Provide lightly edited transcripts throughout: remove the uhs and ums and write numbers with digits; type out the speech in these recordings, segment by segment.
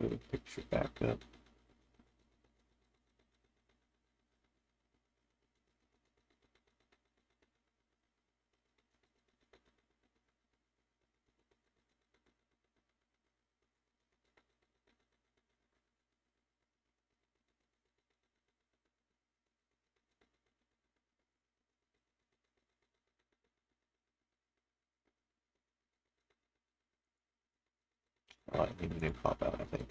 Put the picture back up. Oh, I think it did pop out, I think.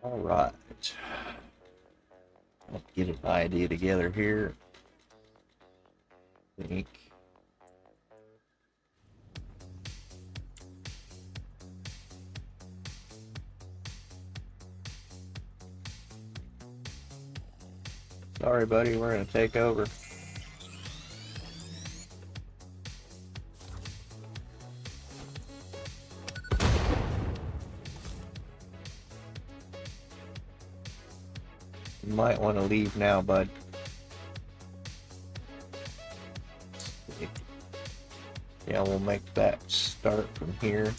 All right. Let's get an idea together here. I think. Sorry, buddy, we're going to take over. You might want to leave now, bud. Yeah, we'll make that start from here.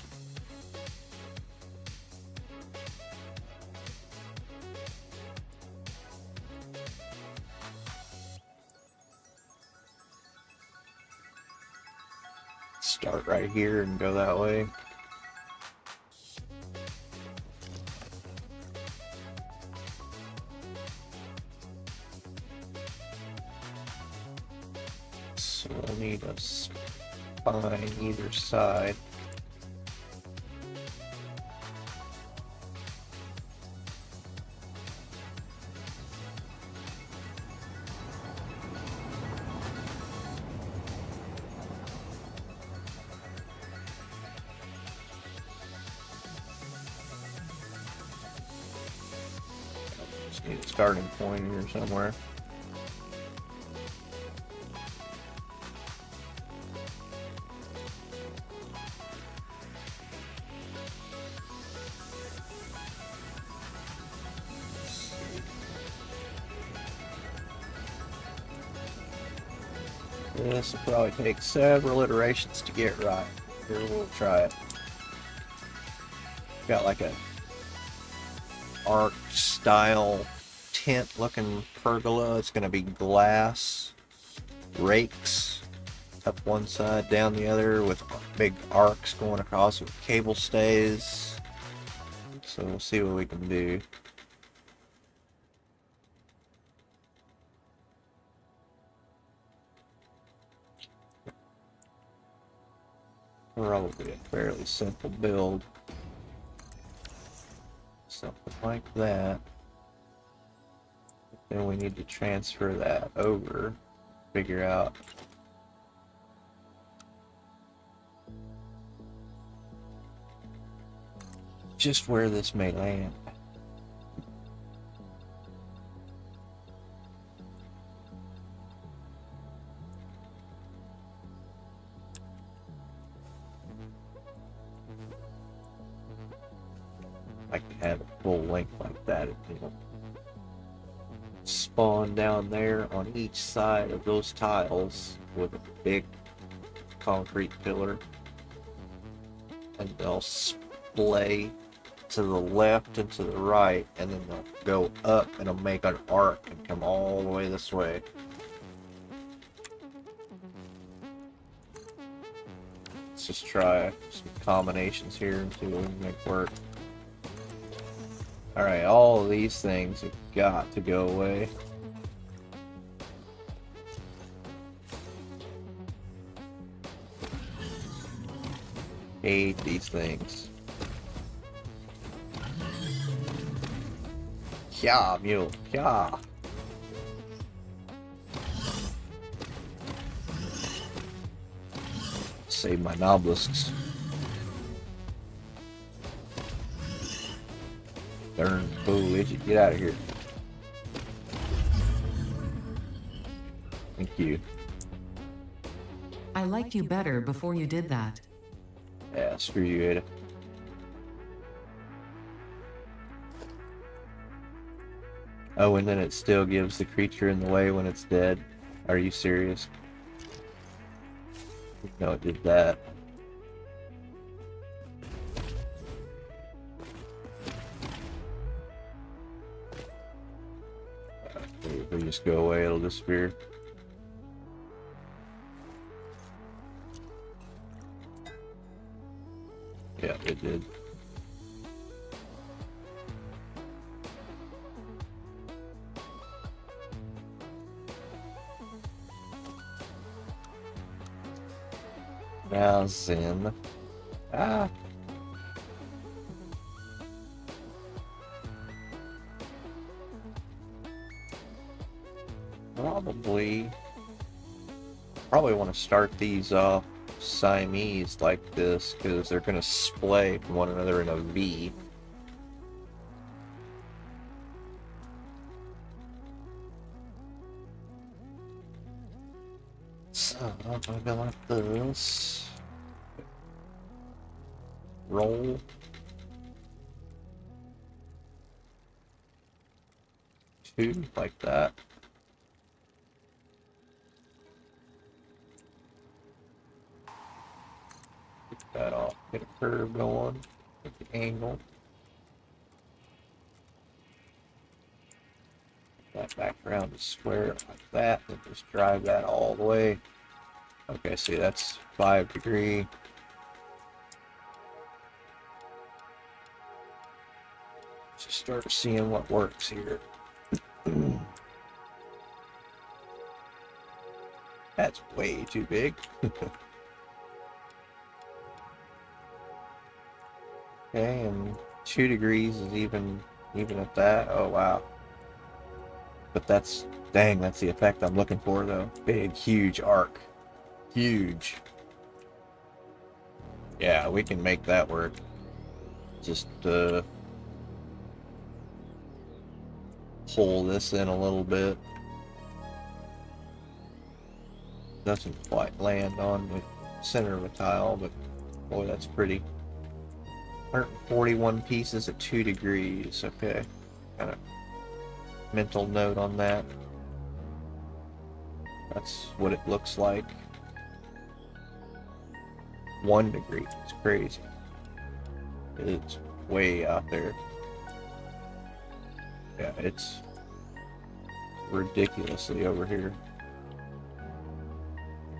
Start right here and go that way. So we'll need a spine either side. Just need a starting point here somewhere. This will probably take several iterations to get right. Here, we'll try it. Got like a arc style tent looking pergola. It's going to be glass rakes up one side, down the other, with big arcs going across with cable stays. So we'll see what we can do. Probably a fairly simple build. Something like that. Then we need to transfer that over, figure out just where this may land. I can have it full length like that, you know, spawn down there on each side of those tiles with a big concrete pillar, and they'll splay to the left and to the right, and then they'll go up and it'll make an arc and come all the way this way. Let's just try some combinations here and see what we can make work. Alright, all of these things have got to go away. Hate these things. Yeah, mule. Yeah. Save my nobelisks. Darn fool, idiot. Get out of here. Thank you. I liked you better before you did that. Yeah, screw you, Ada. Oh, and then it still gives the creature in the way when it's dead. Are you serious? No, it did that. If we just go away, it'll disappear. Yeah, it did. Now Zen. Ah. Probably want to start these off Siamese like this because they're going to splay from one another in a V. So I'm going to go like this. Roll. Two like that. Get that off. Get a curve going. Get the angle. That back around to square like that, and just drive that all the way. Okay, see, that's 5 degree. Just start seeing what works here. That's way too big. Okay, and 2 degrees is even at that. Oh wow. But that's, dang, that's the effect I'm looking for though. Big, huge arc. Huge. Yeah, we can make that work. Just pull this in a little bit. Doesn't quite land on the center of a tile, but boy, that's pretty. 141 pieces at 2 degrees. Okay, kind of mental note on that. That's what it looks like. 1 degree. It's crazy. It's way out there. Yeah, it's ridiculously over here.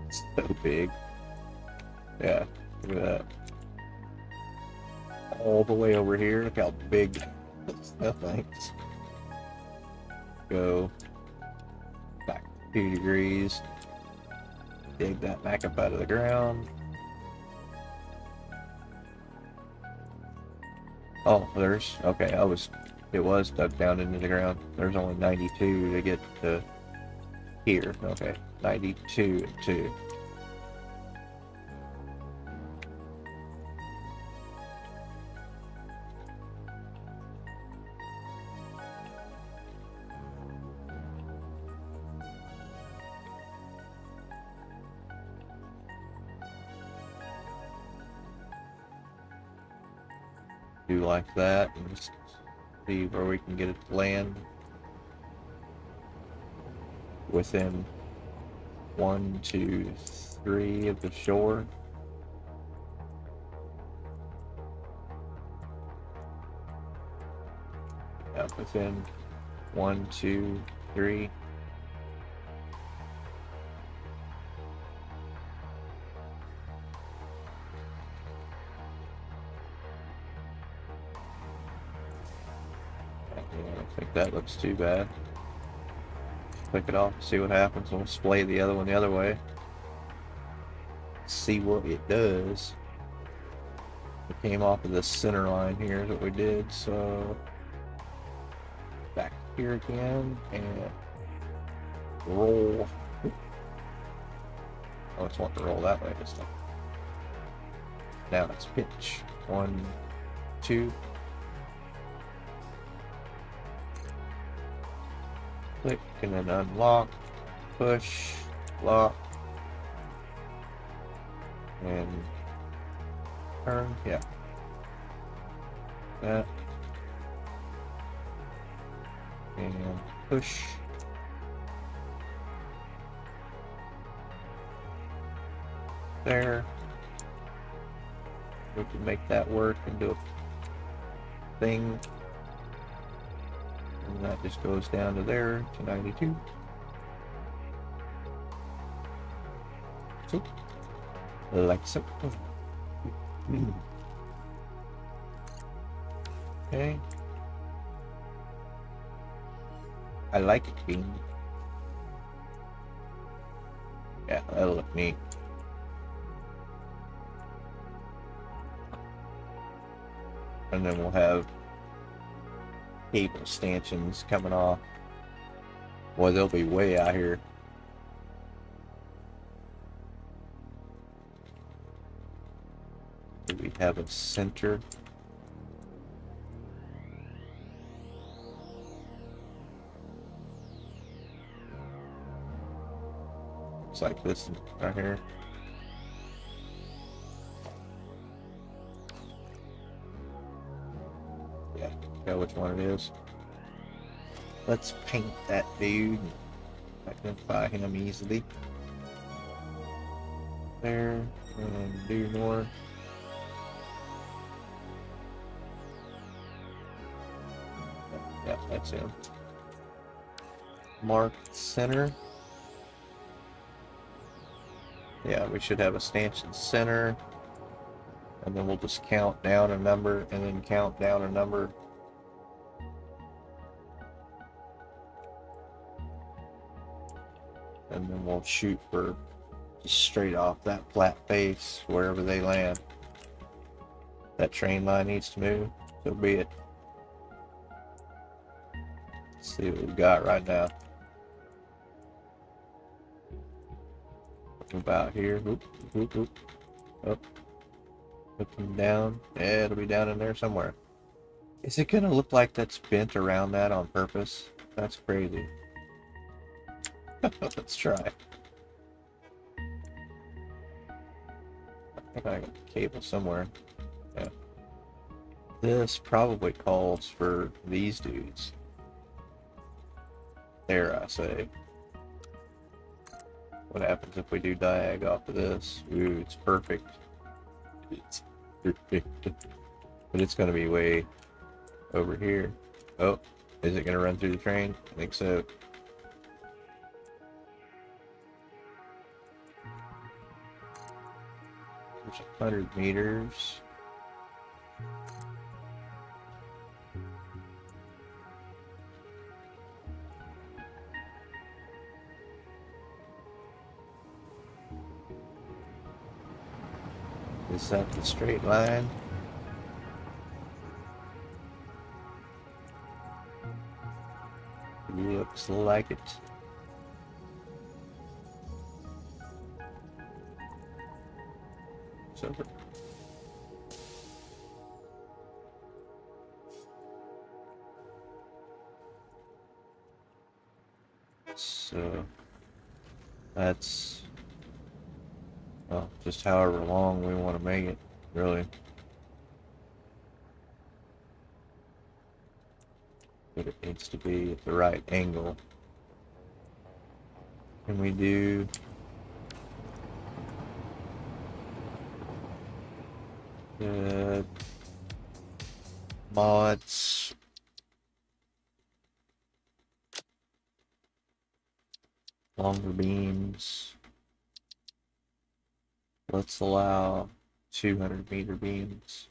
It's so big. Yeah, look at that. All the way over here. Look how big. No thanks. Go back 2 degrees. Dig that back up out of the ground. Oh, there's, okay, it was dug down into the ground. There's only 92 to get to here. Okay, 92 and 2. Do like that and just see where we can get it to land within 1, 2, 3 of the shore. Yeah, within 1, 2, 3. I don't think that looks too bad. Click it off, see what happens. We'll splay the other one the other way. See what it does. It came off of the center line here is what we did, so back here again and roll. Oh, it's wanting to roll that way this time. Now let's pitch. 1, 2. Click and then unlock, push, lock, and turn. Yeah. That. And push. There. We can make that work and do a thing. And that just goes down to there to 92. So, like so. Okay. I like it being. Yeah, that'll look neat. And then we'll have cable stanchions coming off. Boy, they'll be way out here. Do we have a center? Looks like this right here. Yeah, tell which one it is. Let's paint that dude. Identify him easily. There, and due north. Yeah, that's him. Mark center. Yeah, we should have a stanchion center. And then we'll just count down a number and then count down a number. And then we'll shoot for just straight off that flat face wherever they land. That train line needs to move, so be it. Let's see what we've got right now. About here. Whoop, whoop, whoop. Up. Looking down. Yeah, it'll be down in there somewhere. Is it gonna look like that's bent around that on purpose? That's crazy. Let's try. I think I got the cable somewhere. Yeah. This probably calls for these dudes. There, I say. What happens if we do diag off of this? Ooh, it's perfect. It's perfect. But it's going to be way over here. Oh, is it going to run through the train? I think so. There's 100 meters. Is that the straight line? Looks like it. It's over. So that's well, just however long we want to make it, really. But it needs to be at the right angle. Can we do the mods? Longer beams. Let's allow 200 meter beams.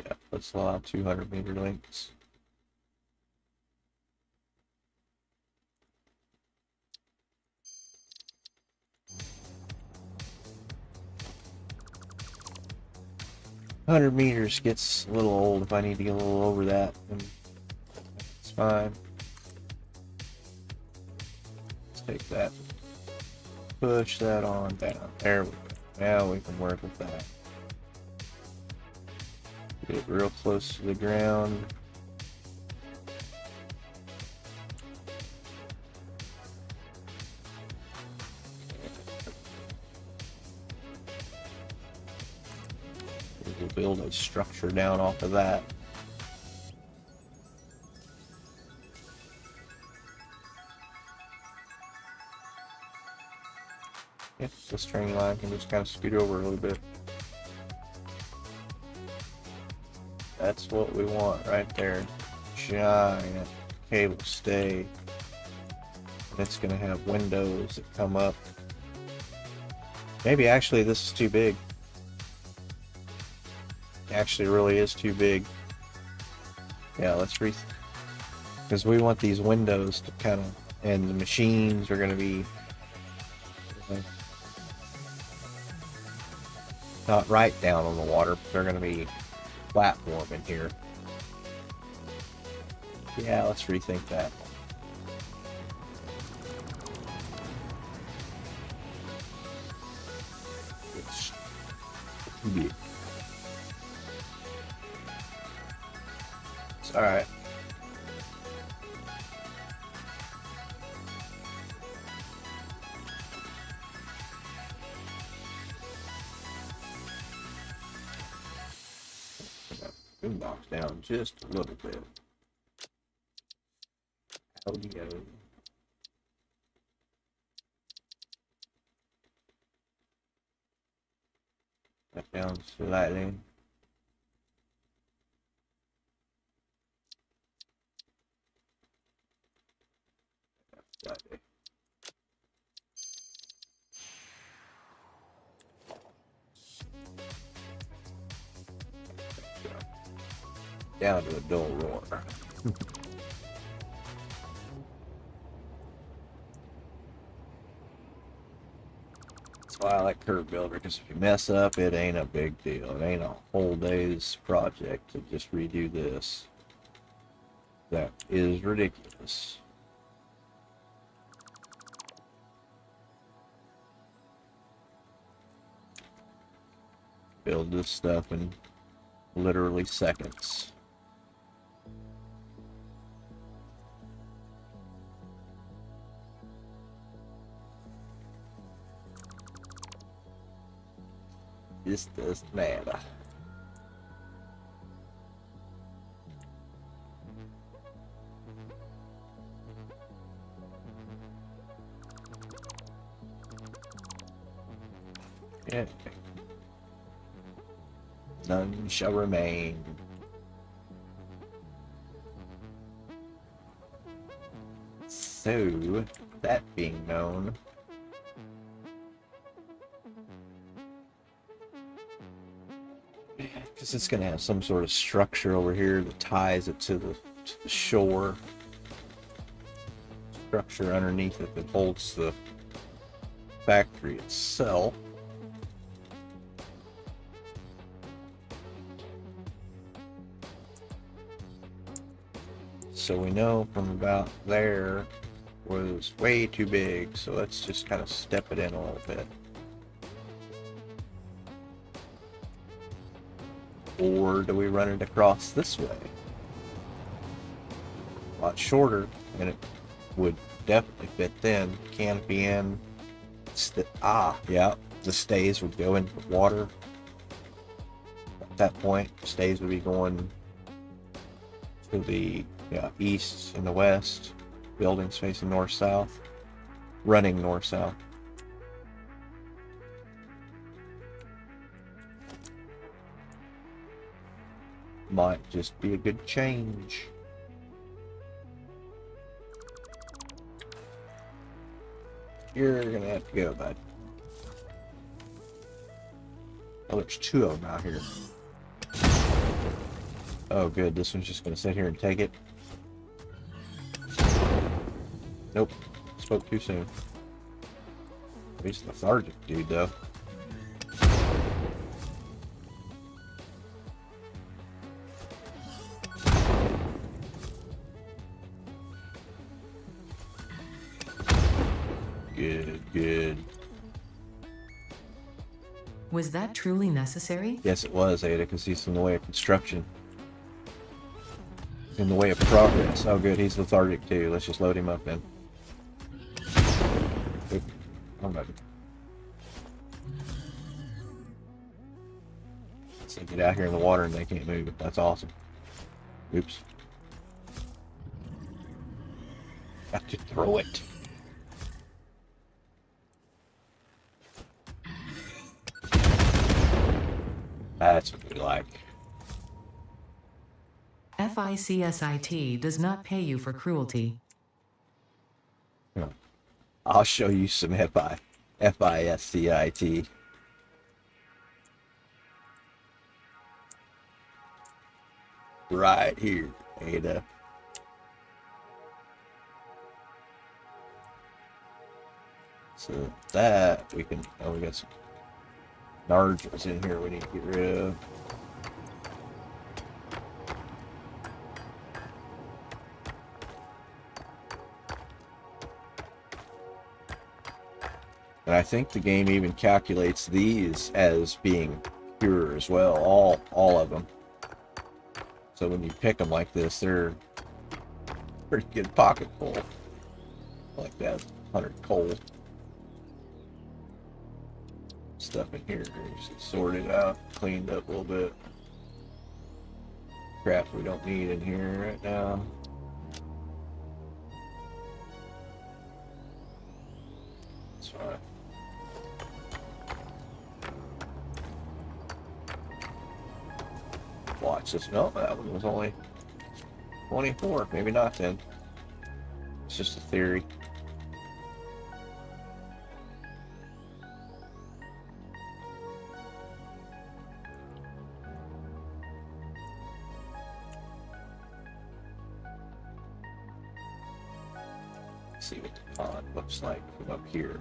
Yeah, let's allow 200 meter lengths. "100 meters gets a little old. If I need to get a little over that, then it's fine. Let's take that push that on down. There we go. Now we can work with that. Get it real close to the ground. We'll build a structure down off of that. Yep, the string line can just kind of scoot over a little bit. That's what we want right there. Giant cable stay. And it's going to have windows that come up. Maybe actually this is too big. Actually really is too big. Yeah, let's because we want these windows to kind of, and the machines are going to be not right down on the water, but they're going to be platform in here. Yeah, let's rethink that. It's alright. Boombox down just a little bit. Audio. That down slightly. Slightly. Down to a dull roar. That's why I like Curve Builder, because if you mess up, it ain't a big deal. It ain't a whole day's project to just redo this. That is ridiculous. Build this stuff in literally seconds. This doesn't matter. Yeah. None shall remain. So, that being known, because it's going to have some sort of structure over here that ties it to the shore. Structure underneath it that holds the factory itself. So we know from about there was way too big, so let's just kind of step it in a little bit. Or do we run it across this way? A lot shorter, and it would definitely fit then. Canopy in. Yeah, the stays would go into the water. At that point, stays would be going to the east and the west. Buildings facing north-south. Running north-south. Might just be a good change. You're gonna have to go, bud. Oh, there's two of them out here. Oh, good. This one's just gonna sit here and take it. Nope. Spoke too soon. He's lethargic, dude, though. Good, good. Was that truly necessary? Yes, it was, Ada, because he's in the way of construction. In the way of progress. Oh, good, he's lethargic too. Let's just load him up then. Oop. Oh, no. So get out here in the water and they can't move it. That's awesome. Oops. Got to throw it. That's what we like. FICSIT does not pay you for cruelty. I'll show you some FISCIT. Right here, Ada. So that we can, oh, we got some Nargles in here we need to get rid of. And I think the game even calculates these as being pure as well, all of them. So when you pick them like this, they're pretty good pocket full. Like that, 100 coal. Stuff in here, just sorted out, cleaned up a little bit. Crap we don't need in here right now. That's fine. Watch this. No, that one was only 24. Maybe not then. It's just a theory. Let's see what the pond looks like from up here.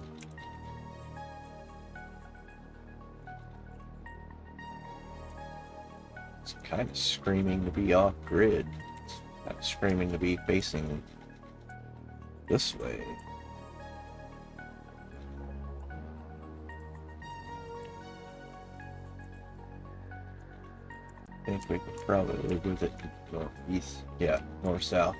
It's kind of screaming to be off grid. It's kind of screaming to be facing this way. I think we could probably live with it northeast. Yeah, north-south.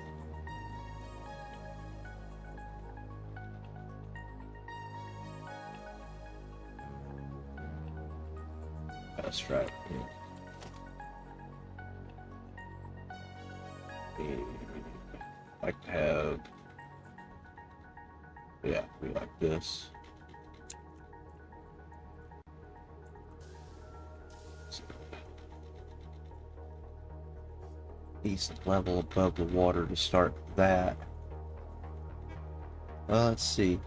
That's right. Like to have, yeah, we like this. Decent level above the water to start that. Well, let's see.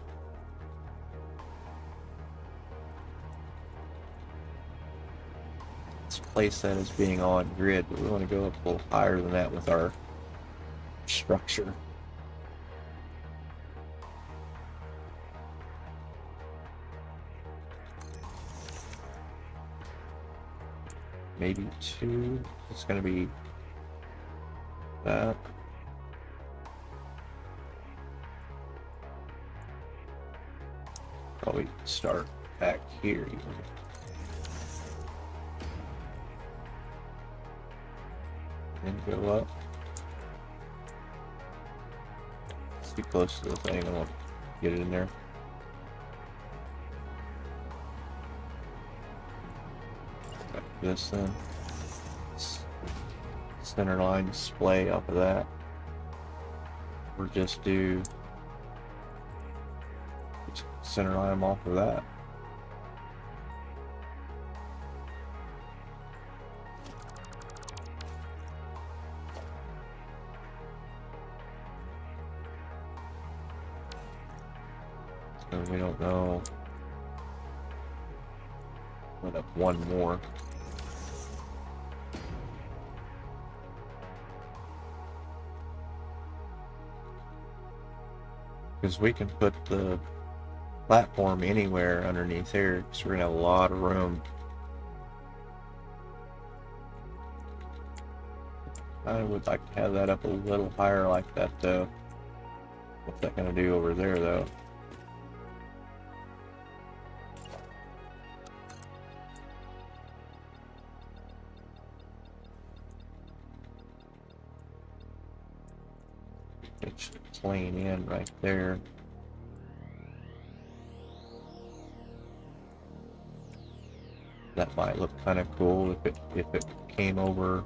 Let's place that as being on grid, but we want to go up a little higher than that with our structure. Maybe 2. It's going to be that. Probably start back here even. And go up. Let's get close to the thing. I want to get it in there. Got this then. Center line display off of that. Or just do center line off of that. So we don't know. Put up one more. Because we can put the platform anywhere underneath here, because we're going to have a lot of room. I would like to have that up a little higher like that though. What's that going to do over there though? It should plane in right there. That might look kind of cool if it came over.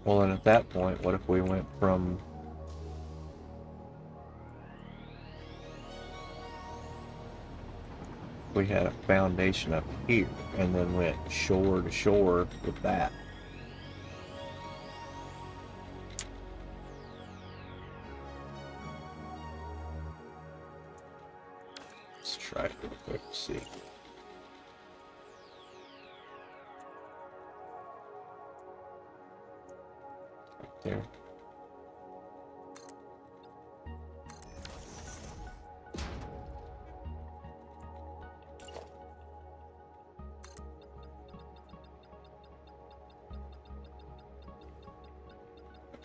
Well, and at that point, what if we went from we had a foundation up here and then went shore to shore with that? Let's try it real quick to see. Right there.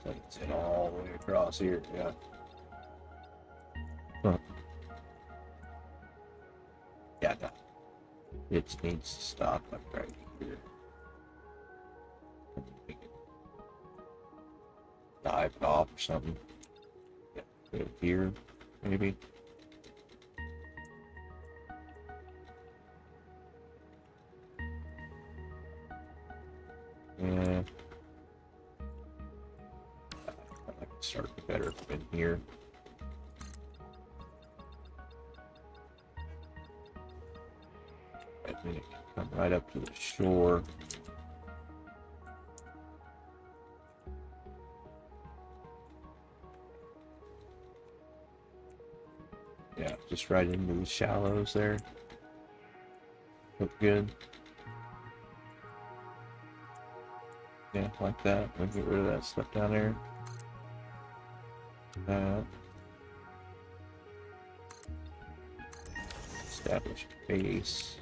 It's in all the way across here, yeah. Huh. Yeah, no. It needs to stop like right here. Dive it off or something. Yeah, put it here, maybe. Yeah. I can start better in here. And then it can come right up to the shore. Yeah, just right into the shallows there. Look good. Yeah, like that. We can get rid of that stuff down there. Establish base.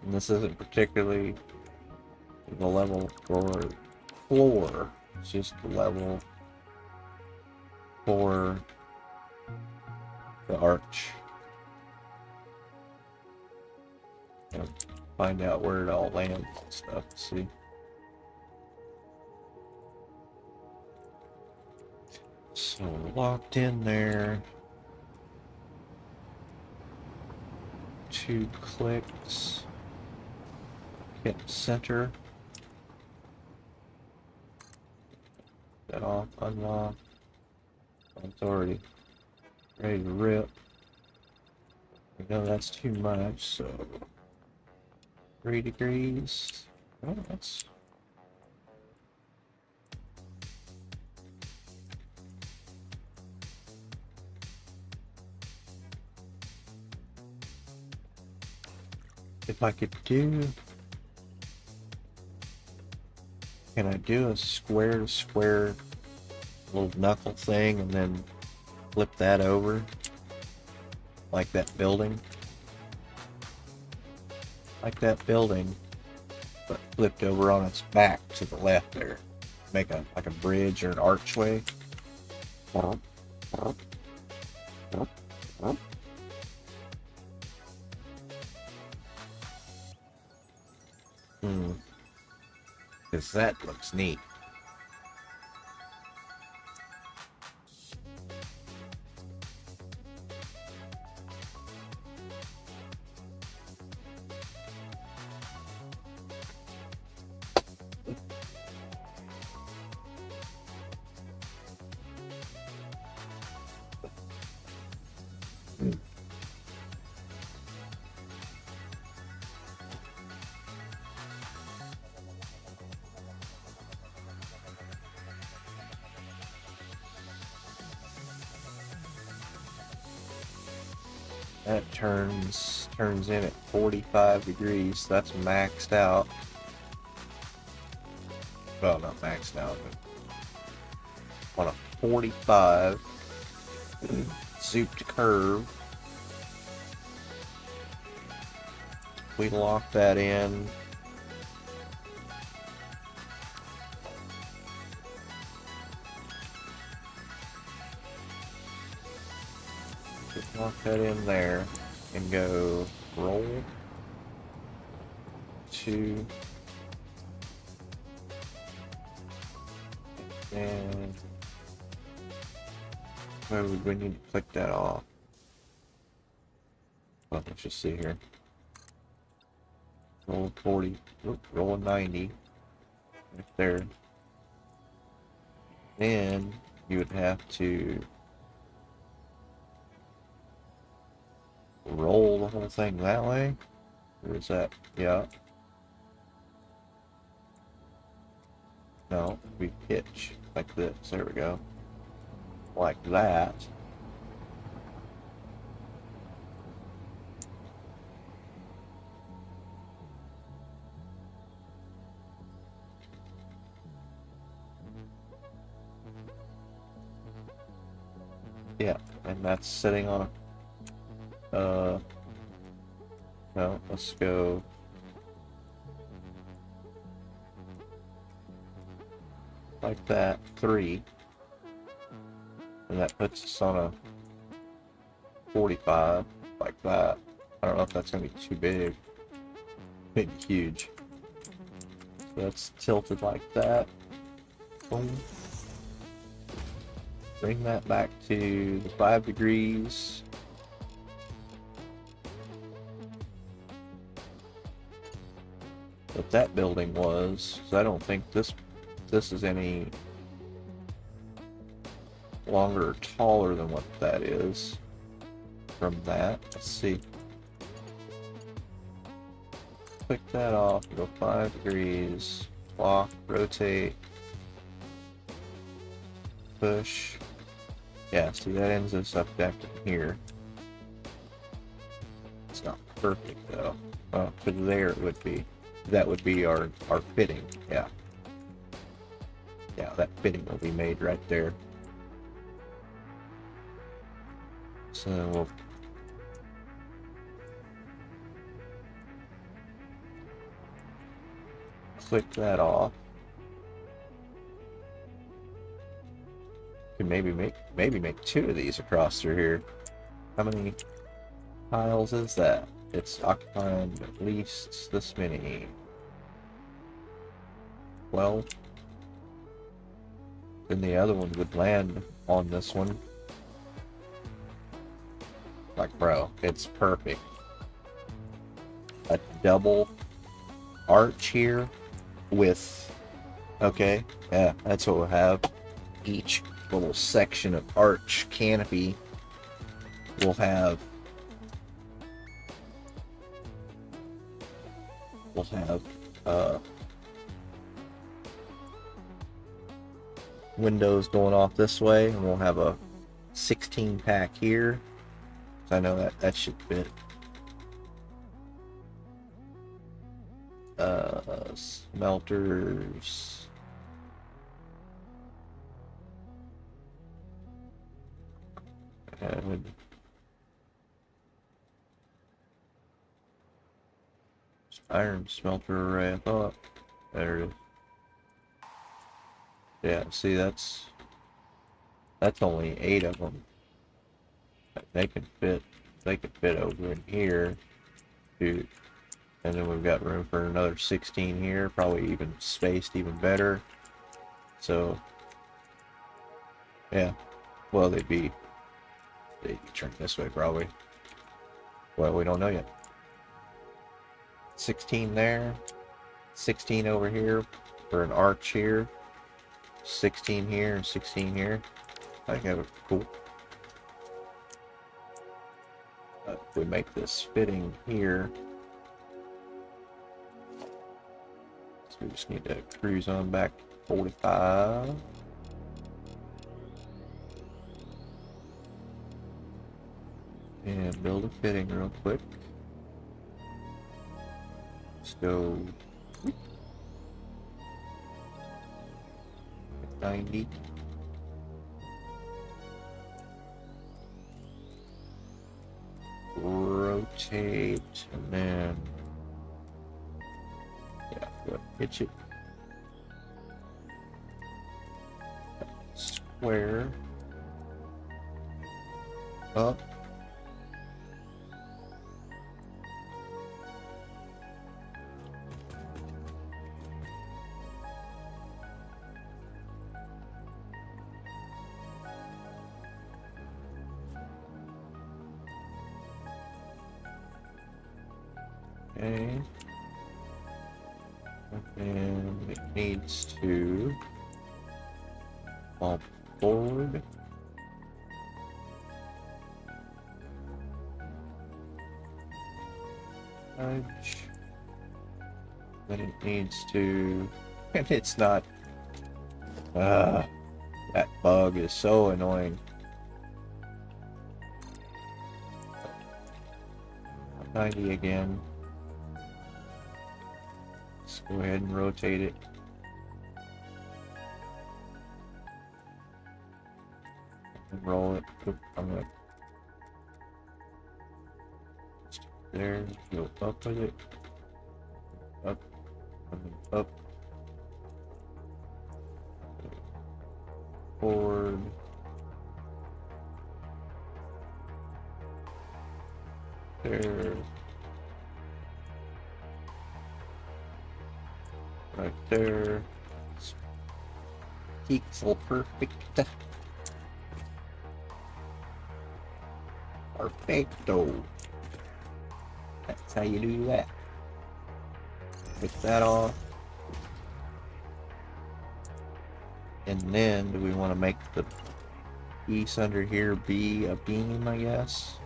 And this isn't particularly the level for floor. It's just the level for the arch. And find out where it all lands and stuff. See. So locked in there. 2 clicks. Hit center. That off, unlock. It's already ready to rip. We know that's too much, so 3 degrees. Oh, that's if I could do. Can I do a square to square little knuckle thing and then flip that over like that building? Like that building, but flipped over on its back to the left there. Make a like a bridge or an archway. Because that looks neat. That turns in at 45 degrees, so that's maxed out. Well, not maxed out, but on a 45 zooped curve. We lock that in. Just lock that in there and go roll 2. And why would we need to click that off? Well, let's just see here. Roll 40, roll 90. Right there. Then you would have to roll the whole thing that way. Or is that, yeah. No, we pitch like this. There we go. Like that. Yeah, and that's sitting on a, no, let's go like that, 3. And that puts us on a 45, like that. I don't know if that's going to be too big. Maybe huge. So that's tilted like that. Boom. Bring that back to the 5 degrees. What that building was, so I don't think this is any longer or taller than what that is from that. Let's see. Click that off, go 5 degrees, clock, rotate, push. Yeah, see that ends us up back in here. It's not perfect though. Well, to there it would be. That would be our fitting, yeah. Yeah, that fitting will be made right there. So we'll click that off. Can maybe make 2 of these across through here. How many tiles is that? It's occupying at least this many. 12. Then the other one would land on this one. Like, bro, it's perfect. A double arch here with, okay, yeah, that's what we'll have. Each little section of arch canopy will have windows going off this way, and we'll have a 16 pack here. I know that should fit. Smelters. And iron smelter array, I thought. There it is. Yeah, see, that's only 8 of them. They can fit over in here, too. And then we've got room for another 16 here, probably even spaced even better. So, yeah. Well, they'd be turned this way probably. Well, we don't know yet. 16 there, 16 over here for an arch here, 16 here and 16 here. I think that would be cool. If we make this fitting here, so we just need to cruise on back to 45. And build a fitting real quick. Let's go 90. Rotate, and then yeah, go pitch it. Square up. Okay. And it needs to fall forward. Nudge. Then it needs to, and it's not. That bug is so annoying. 90 again. Let's go ahead and rotate it. And roll it. Oop, I'm gonna there, go up with it. Up, and then up. Forward. There. Right there. Pixel perfect. Perfecto. That's how you do that. Get that off. And then do we want to make the piece under here be a beam, I guess?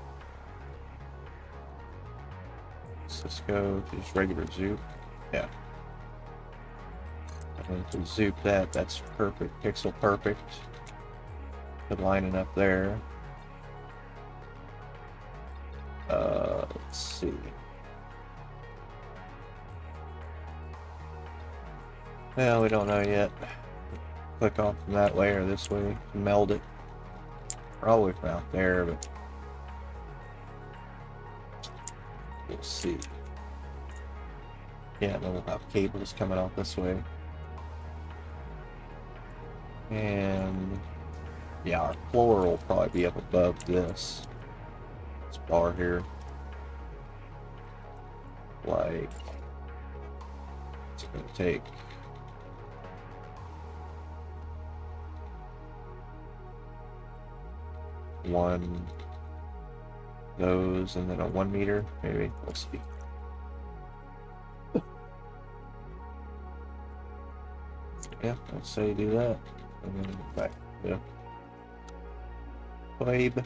Let's go to just regular zoop. Yeah. And if we zoop that, that's perfect. Pixel perfect. Good lining up there. Let's see. Well, we don't know yet. Click off from that way or this way to meld it. Probably from out there, but we'll see. Yeah, then we'll have cables coming off this way. And yeah, our floor will probably be up above this bar here. Like, it's going to take one those and then a 1 meter, maybe. We'll see. Yeah, let's say do that. And then back to Babe.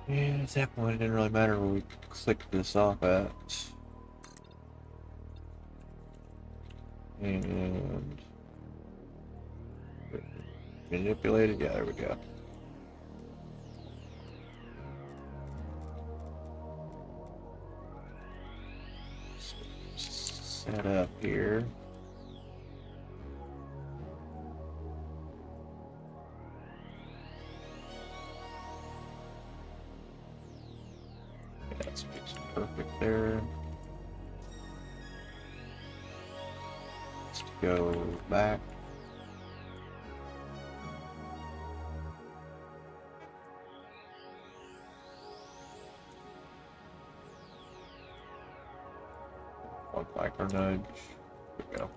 Yeah, at that point it didn't really matter where we clicked this off at. And manipulated, yeah, there we go. Set up here. Yeah, that's perfect there. Let's go back. One micro nudge. There we go.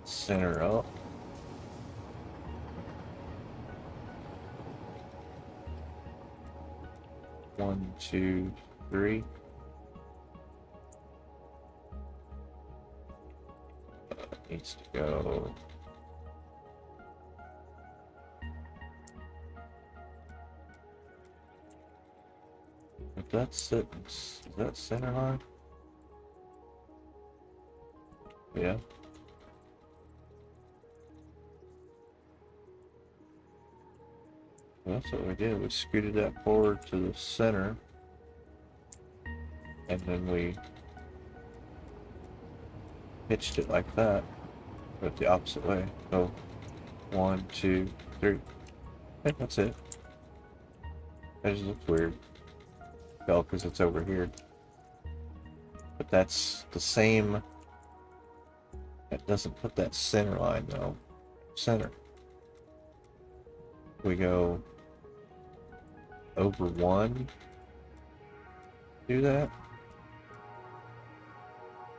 Center up. One, two, three. Needs to go. If that's it, is that center line? Yeah. Well, that's what we did. We scooted that forward to the center, and then we pitched it like that, but the opposite way. So, 1, 2, 3. Okay, that's it. That just looks weird. Well, because it's over here. But that's the same. That doesn't put that center line though. Center. We go over 1. Do that.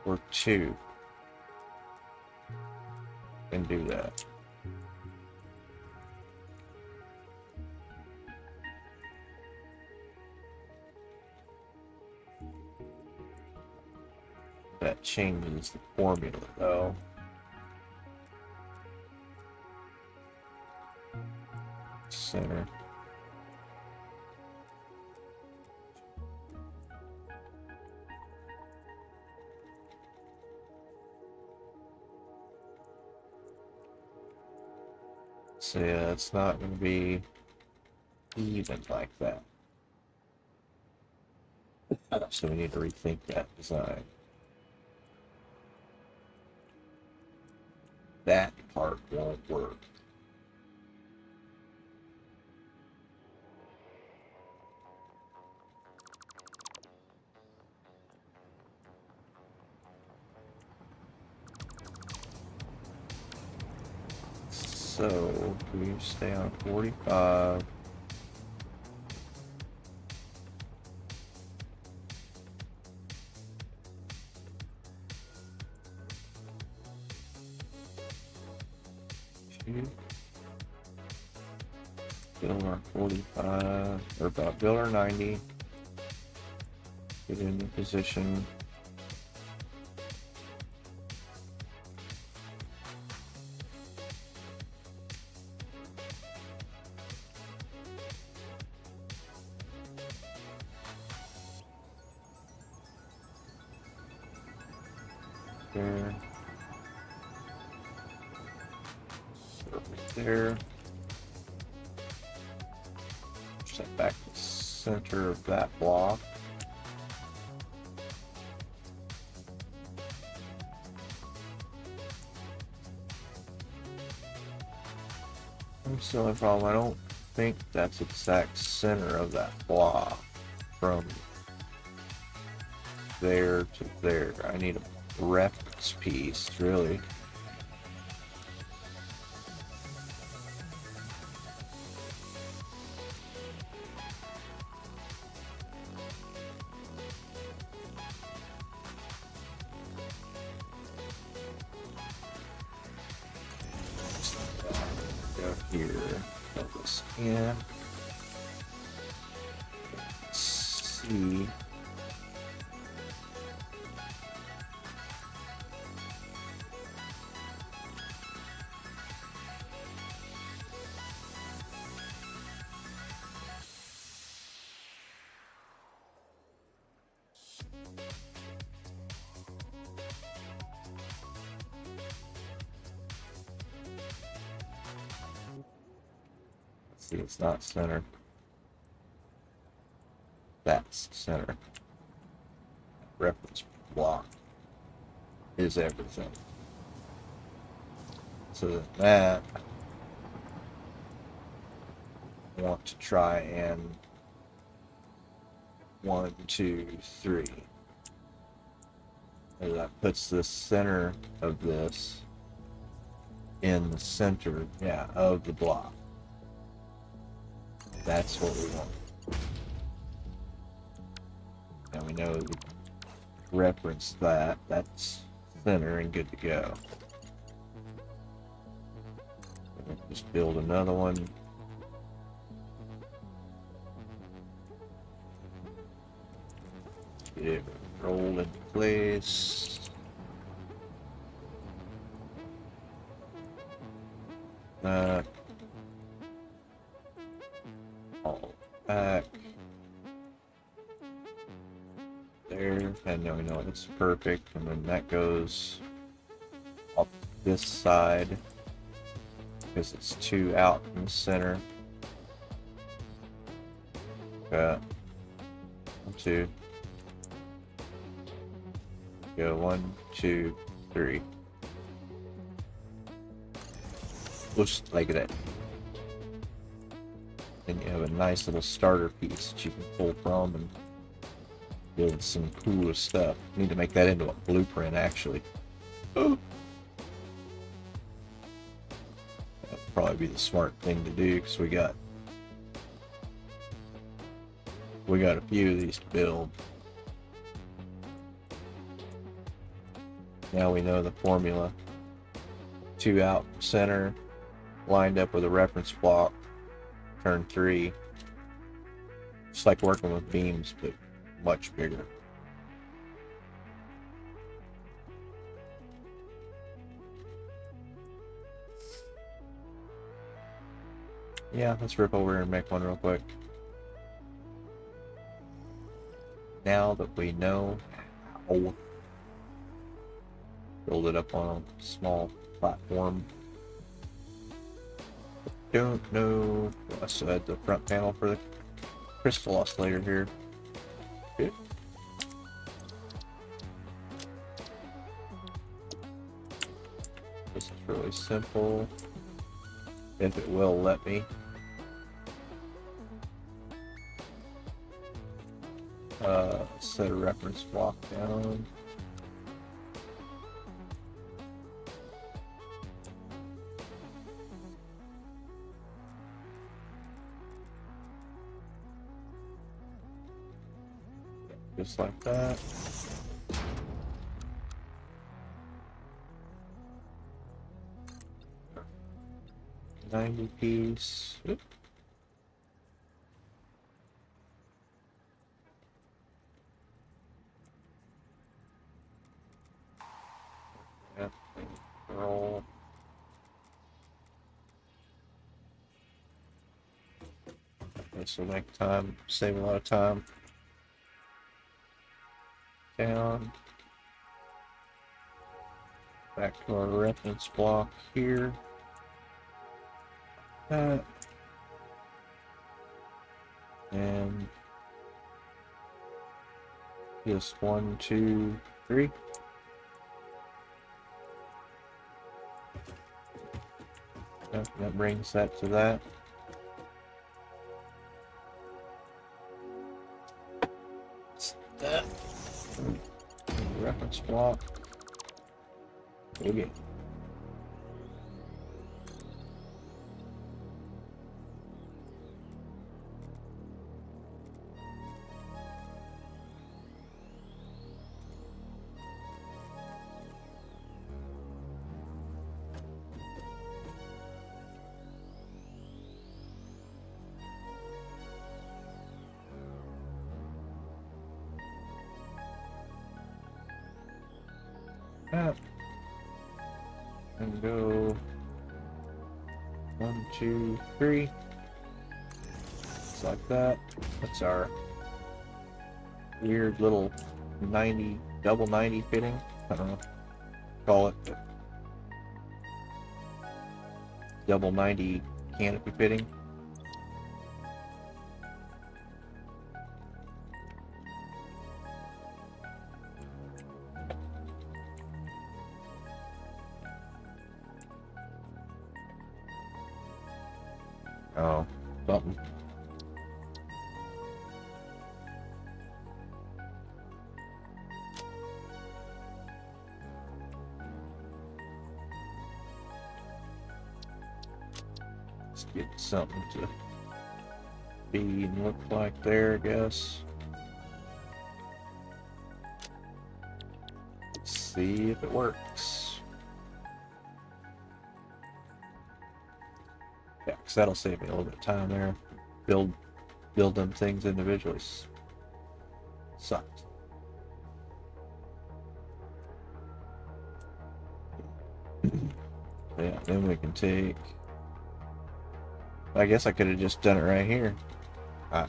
Or 2. And do that. That changes the formula though. Center. So yeah, it's not going to be even like that. So we need to rethink that design. That part won't work. So we stay on 45. Build our 45, or about build our 90. Get into position. There. Perfect there. Set back to the center of that block. That's the only problem. I don't think that's exact center of that block from there to there. I need a reference piece, really. Go here, put this in. Let's see. See, it's not center. That's center. Reference block is everything. So that I want to try and 1, 2, 3. And that puts the center of this in the center, yeah, of the block. That's what we want. And we know to reference that. That's center and good to go. Just build another one. Get it rolled into place. All back. There, and now we know it's perfect, and then that goes up this side because it's 2 out in the center. Got 1, 2. Go 1, 2, 3. Just like that. Then you have a nice little starter piece that you can pull from and build some cool stuff. Need to make that into a blueprint, actually. Oh. That'd probably be the smart thing to do because we got a few of these to build. Now we know the formula. 2 out center, lined up with a reference block, turn 3. Just like working with beams, but much bigger. Yeah, let's rip over and make one real quick. Now that we know how, build it up on a small platform. Don't know. I said the front panel for the crystal oscillator here. Good. This is really simple. If it will let me. Set a reference block down. Just like that. $90 piece. Oop. Yep. Roll. This will make time, save a lot of time. Down. Back to our reference block here. That. And just 1, 2, 3. Yep, that brings that to that. That. Reference block. Okay. That. And go 1, 2, 3. Just like that. That's our weird little 90 double 90 fitting. I don't know. Call it double 90 canopy fitting. Oh, something. Let's get something to be and look like there, I guess. Let's see if it works. Yeah, because that'll save me a little bit of time there. Build them things individually. Sucked. Yeah, then we can take. I guess I could have just done it right here. I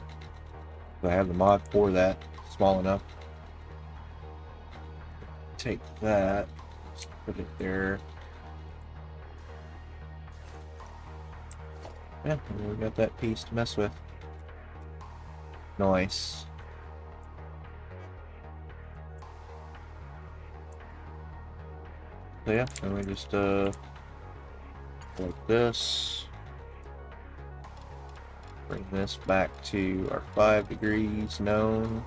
have the mod for that, small enough. Take that, just put it there. Yeah, and we got that piece to mess with. Nice. So yeah, and we just like this. Bring this back to our 5 degrees known.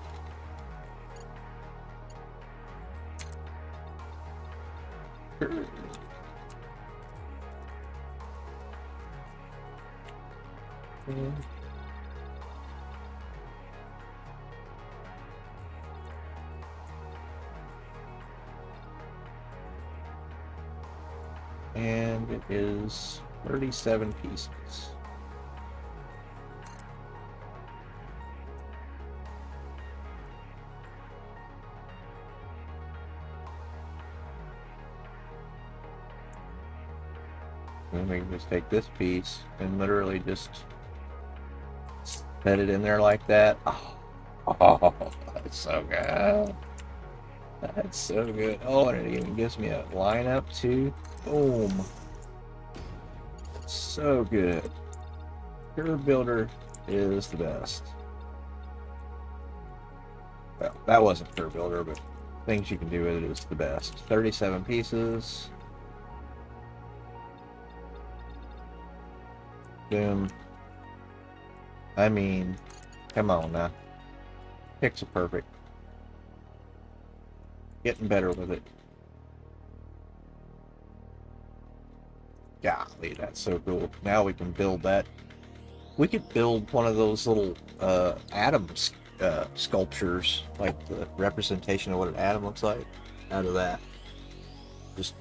And it is 37 pieces. then we can just take this piece and literally just set it in there like that. Oh, that's so good. That's so good. Oh, and it even gives me a lineup too. Boom. So good. Curve Builder is the best. Well, that wasn't Curve Builder, but things you can do with it is the best. 37 pieces. Boom. I mean, come on now. Pixel perfect. Getting better with it. Golly, that's so cool. Now we can build that. We could build one of those little atoms sculptures, like the representation of what an atom looks like, out of that. Just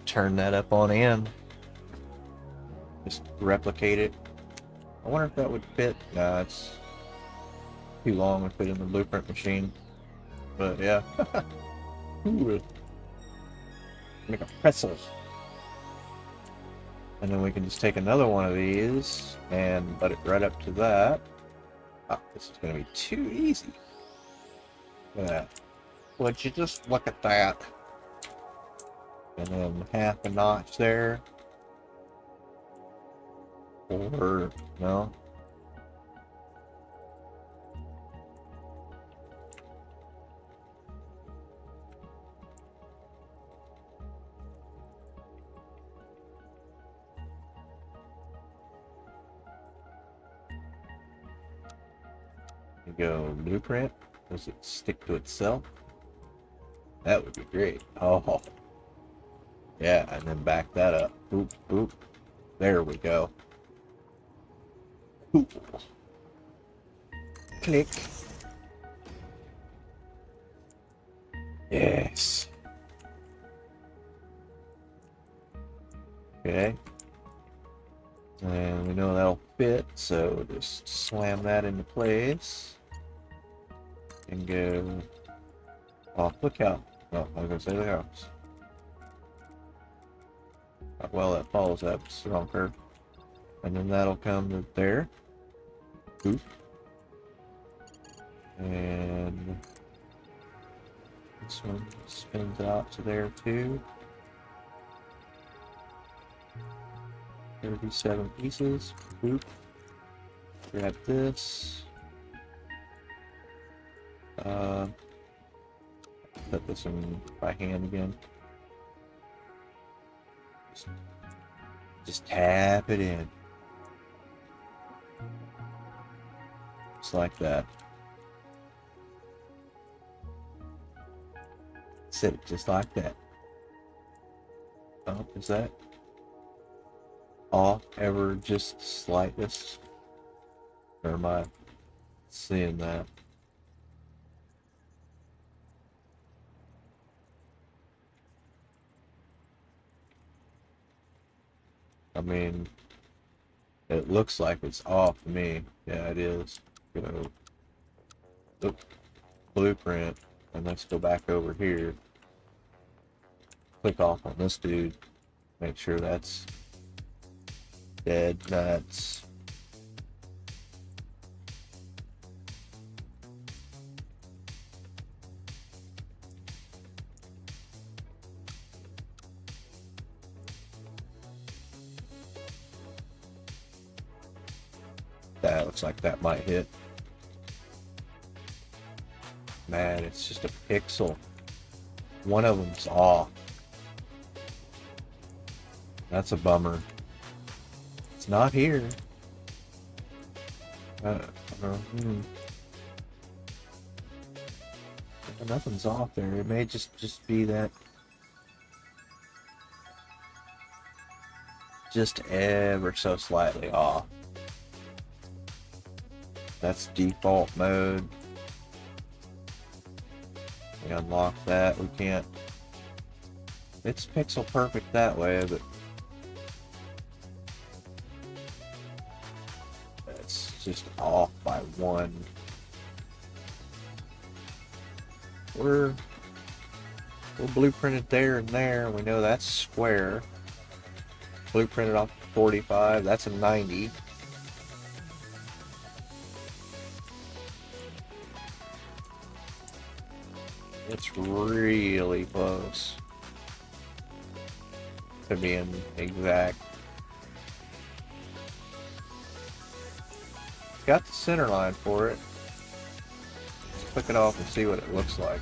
turn that up on in. Just replicate it. I wonder if that would fit. Nah, it's too long to fit in the blueprint machine. But yeah. Ooh. Make a pretzel. And then we can just take another one of these and let it right up to that. Oh, this is going to be too easy. Look at that. Would you just look at that? And then half a notch there. Or, no. You go blueprint. Does it stick to itself? That would be great. Oh, yeah, and then back that up. Boop, boop. There we go. Boop. Click. Yes. Okay. And we know that'll fit, so just slam that into place. And go. Oh, look how. Oh, I was gonna say the house. Well, that follows that strong curve. And then that'll come to there. Boop. And this one spins out to there too. 37 pieces. Boop. Grab this. Put this in by hand again. Just tap it in. Just like that. Sit it just like that. Oh, is that off ever just slightest? Or am I seeing that? I mean, it looks like it's off to me. Yeah, it is. Go. Oop. Blueprint. And let's go back over here. Click off on this dude. Make sure that's dead nuts. That looks like that might hit. Man, it's just a pixel. One of them's off. That's a bummer. It's not here. Nothing's off there. It may just be that. Just ever so slightly off. That's default mode. We unlock that. We can't. It's pixel perfect that way, but it's just off by one. We'll blueprint it there and there. We know that's square. blueprinted off 45. That's a 90. It's really close to being exact. Got the center line for it. Let's click it off and see what it looks like.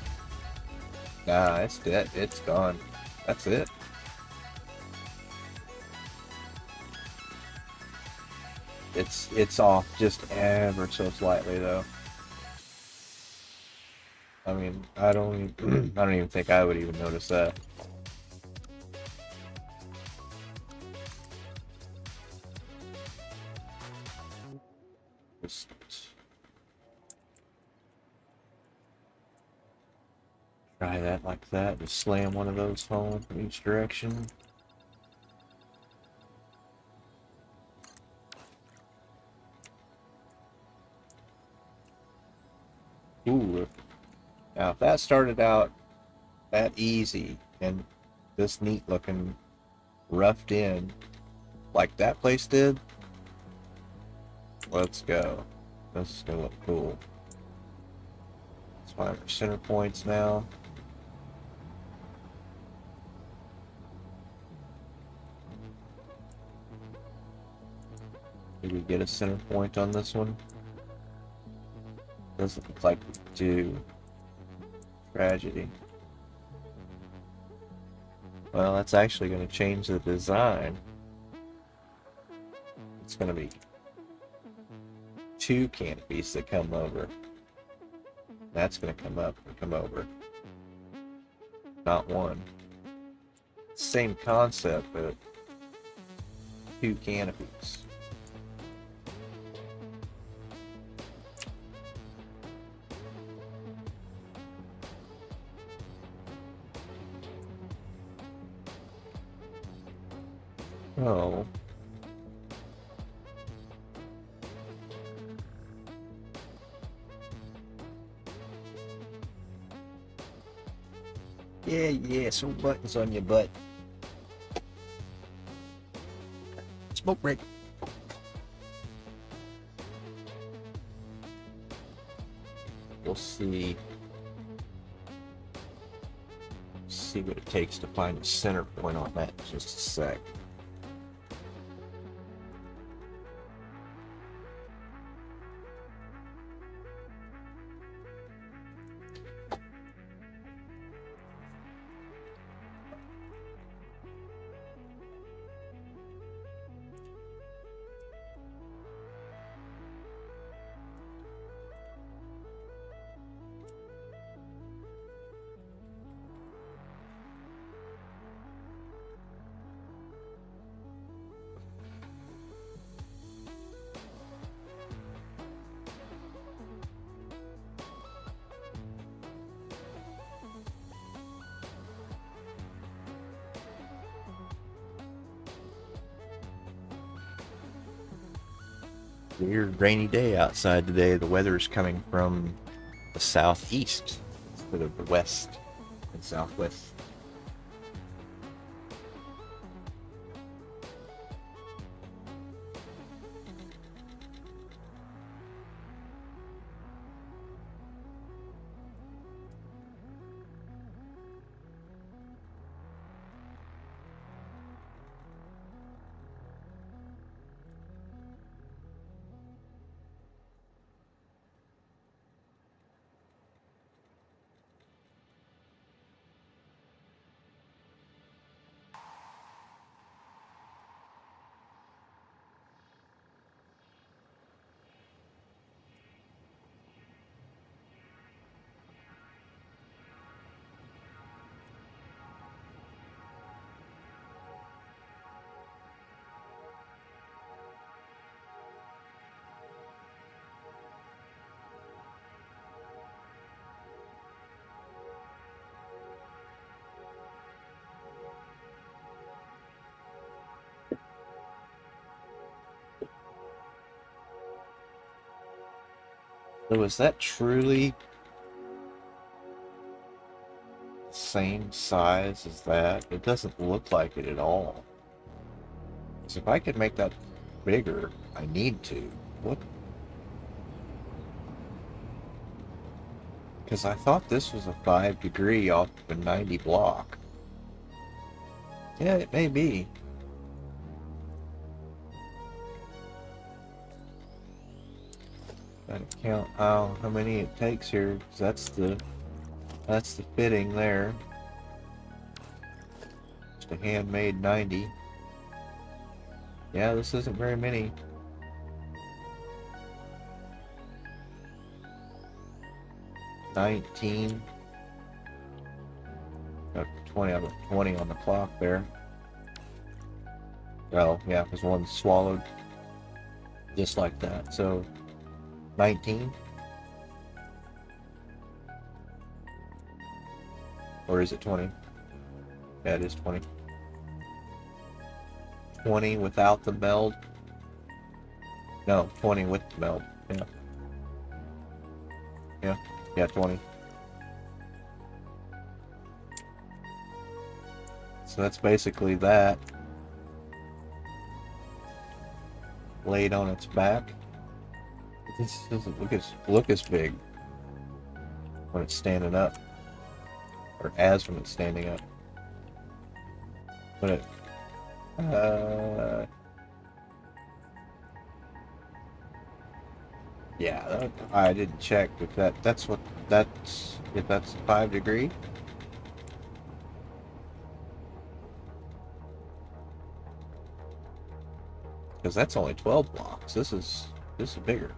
Nah, it's dead. It's gone. That's it. It's off just ever so slightly though. I mean, I don't even think I would even notice that. Just try that like that. Just slam one of those home from each direction. Ooh. Now, if that started out that easy and this neat looking roughed in like that place did, let's go. This is gonna look cool. Let's find our center points now. Did we get a center point on this one? Doesn't look like we do. Tragedy. Well, that's actually going to change the design. It's going to be 2 canopies that come over. That's going to come up and come over. Not 1. Same concept, but 2 canopies. Oh. Yeah, some buttons on your butt. Smoke break. We'll see what it takes to find a center point on that in just a sec. Weird rainy day outside today. The weather is coming from the southeast instead of the west and southwest. So is that truly the same size as that? It doesn't look like it at all. So if I could make that bigger, I need to. What? Because I thought this was a 5-degree off of a 90 block. Yeah, it may be. Gotta count how many it takes here, 'cause that's the fitting there. Just a handmade 90. Yeah, this isn't very many. $19. Got 20 on the clock there. Well, yeah, because one swallowed just like that. So 19, or is it 20? Yeah, it is 20. 20 without the meld. No, 20 with the meld. Yeah, 20. So that's basically that laid on its back. This doesn't look as big when it's standing up, or as when it's standing up. But yeah, I didn't check if that's if that's 5-degree. Because that's only 12 blocks. This is bigger.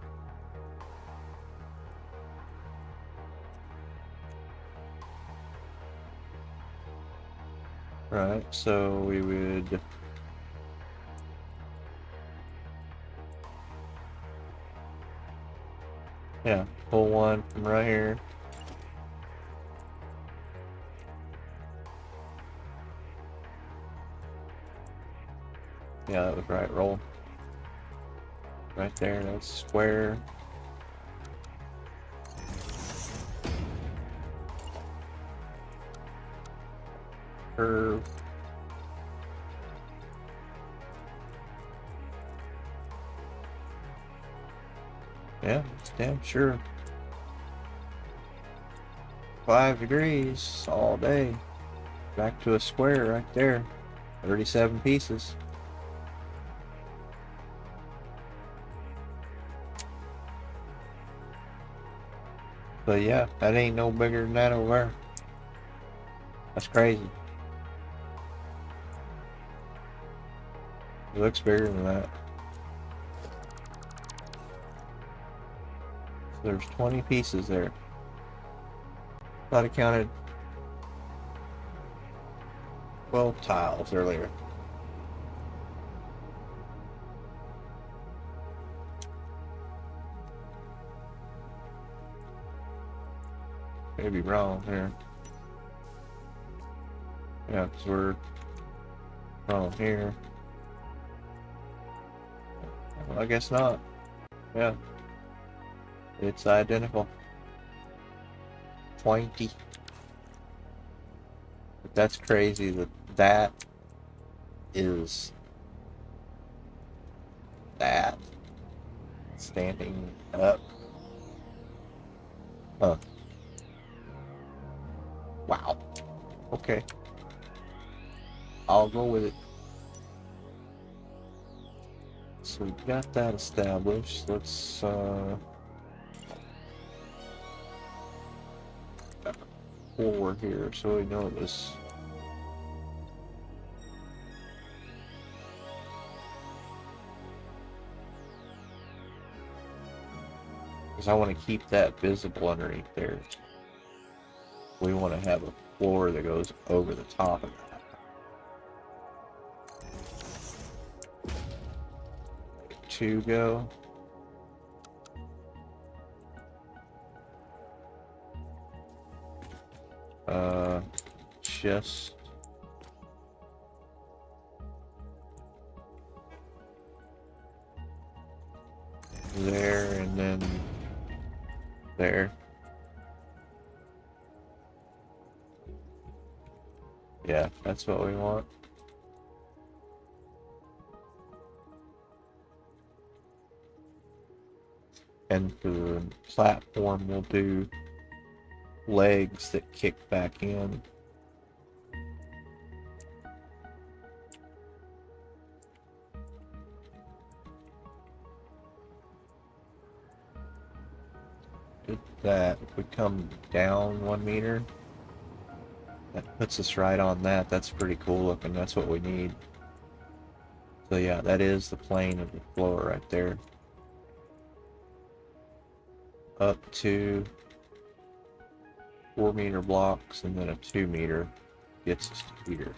Right, so we would pull one from right here. Yeah, that was right. Roll. Right there, that's square. Curve. Yeah, it's damn sure. 5 degrees all day. Back to a square right there. 37 pieces. But yeah, that ain't no bigger than that over there. That's crazy. It looks bigger than that. So there's 20 pieces there. Thought I counted 12 tiles earlier. Maybe wrong here. Yeah, because we're wrong here. Well, I guess not. Yeah. It's identical. 20. But that's crazy that is that standing up. Huh. Wow. Okay. I'll go with it. So we got that established. Let's forward here so we know this. Because I want to keep that visible underneath there. We want to have a floor that goes over the top of that. Two go. Just there and then there. Yeah, that's what we want. And for the platform, we'll do legs that kick back in. Did that. If we come down 1 meter, that puts us right on that. That's pretty cool looking. That's what we need. So yeah, that is the plane of the floor right there. Up to 4 meter blocks, and then a 2 meter gets us to here.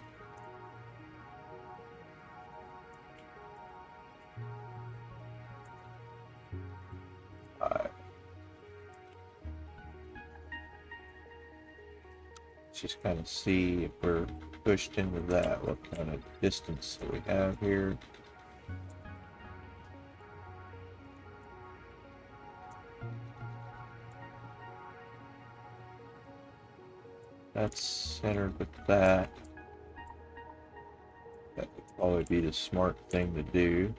Just kind of see if we're pushed into that, what kind of distance that we have here. That's centered with that. That would probably be the smart thing to do.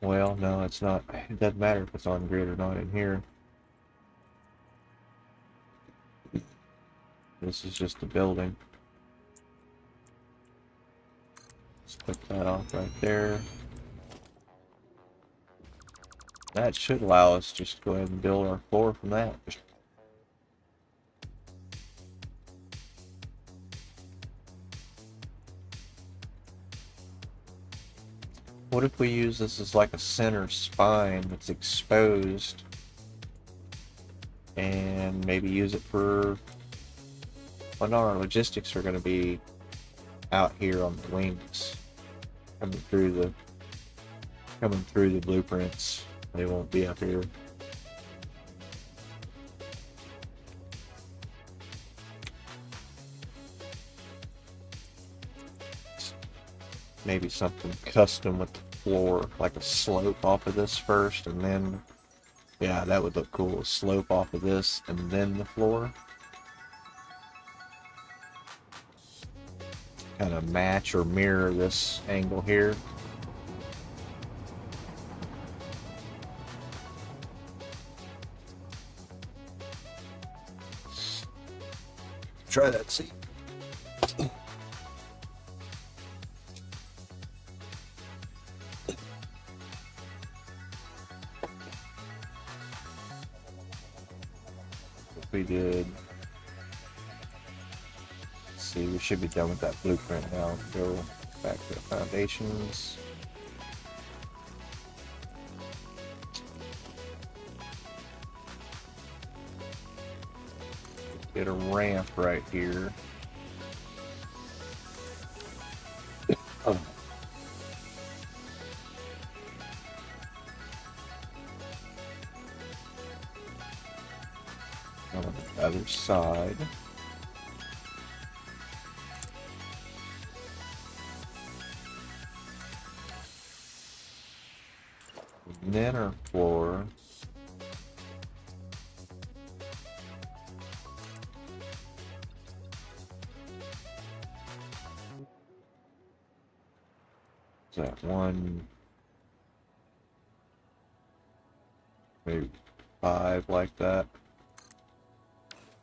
Well, no, it's not. It doesn't matter if it's on grid or not in here. This is just a building. Let's click that off right there. That should allow us just to go ahead and build our floor from that. What if we use this as like a center spine that's exposed, and maybe use it for, well, no, our logistics are going to be out here on the wings, coming through the blueprints. They won't be up here. Maybe something custom with the floor, like a slope off of this first, and then, yeah, that would look cool. A slope off of this, and then the floor. Kind of match or mirror this angle here. Try that, see. We did. Let's see, we should be done with that blueprint now. Go back to the foundations. Get a ramp right here. Oh. On the other side. And then our floor. Is that one? Maybe 5 like that.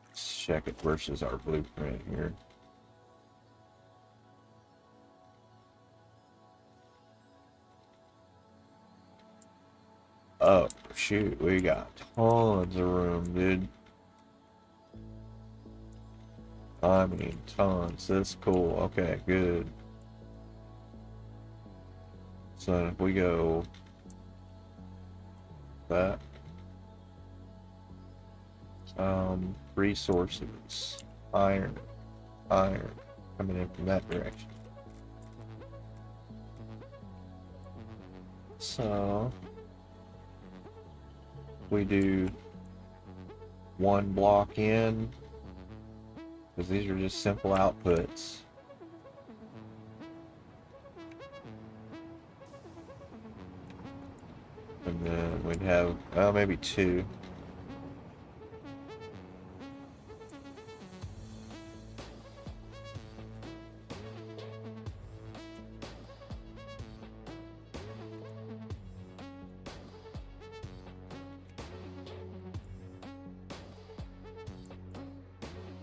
Let's check it versus our blueprint here. Oh, shoot, we got tons of room, dude. I mean, tons. That's cool. Okay, good. So if we go that, resources, iron, coming in from that direction. So we do 1 block in, because these are just simple outputs. And then we'd have, maybe 2.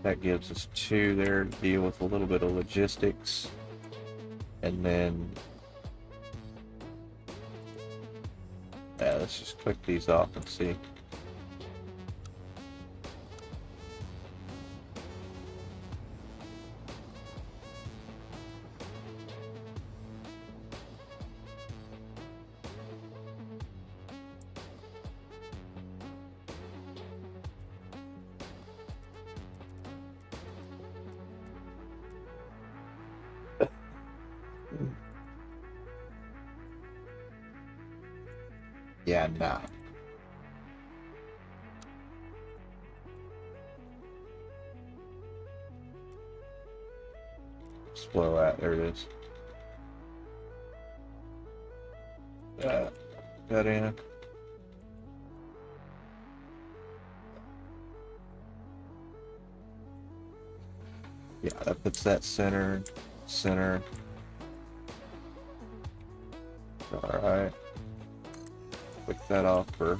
That gives us 2 there to deal with a little bit of logistics. And then, yeah, let's just click these off and see. Yeah, nah. Slow out, there it is. That in. Yeah, that puts that center. Alright. Click that off for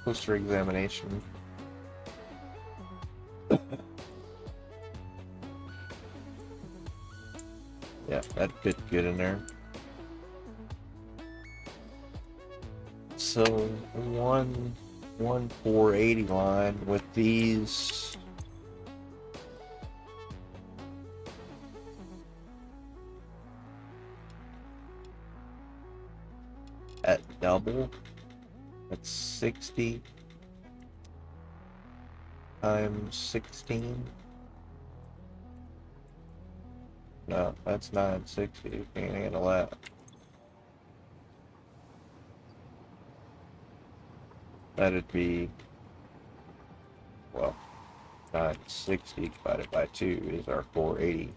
closer examination. Yeah, that fit good in there. So 480 line with these. At double, that's 60 times 16. No, that's 960. Can't handle that. That'd be, well, 960 divided by 2 is our 480.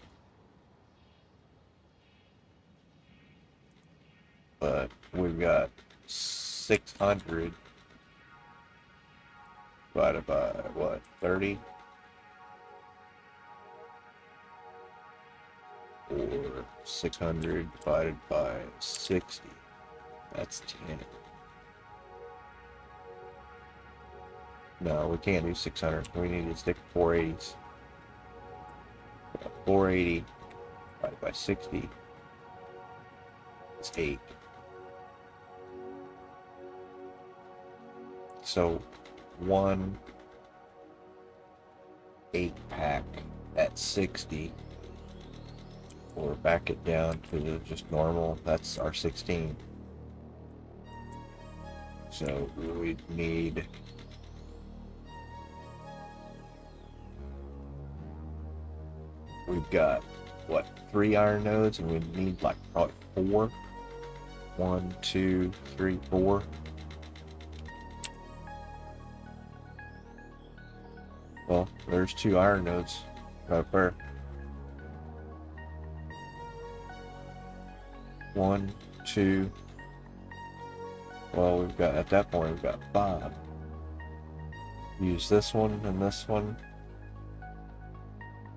But we've got 600 divided by what, 30? Or 600 divided by 60. That's 10. No, we can't do 600. We need to stick to 480s. 480 divided by 60 is 8. So 1 8-pack at 60, or back it down to just normal, that's our 16. So we need we've got what, 3 iron nodes, and we need like probably 4. 1, 2, 3, 4. Well, there's 2 iron nodes right there. 1, 2. Well, we've got, at that point, we've got 5. Use this one, and this one,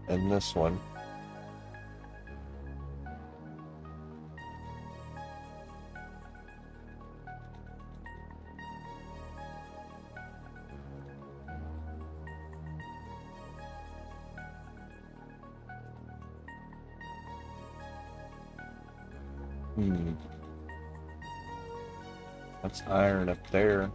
and this one. That's iron up there.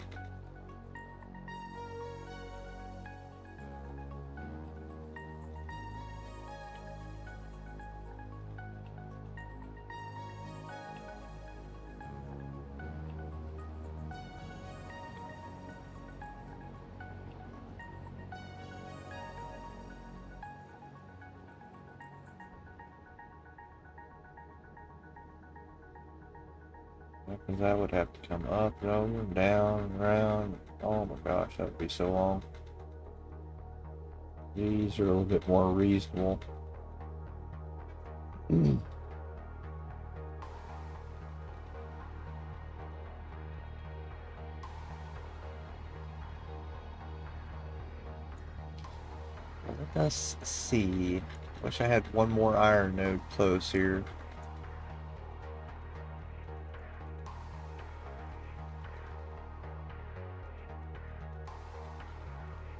Because that would have to come up and over, down, around. Oh my gosh, that would be so long. These are a little bit more reasonable. Let us see. Wish I had one more iron node close here.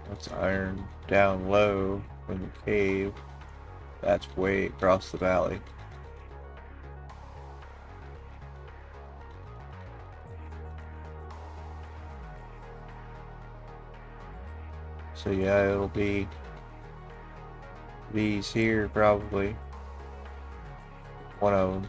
Let's iron down low. in the cave. That's way across the valley. So yeah, it'll be these here probably. One of them.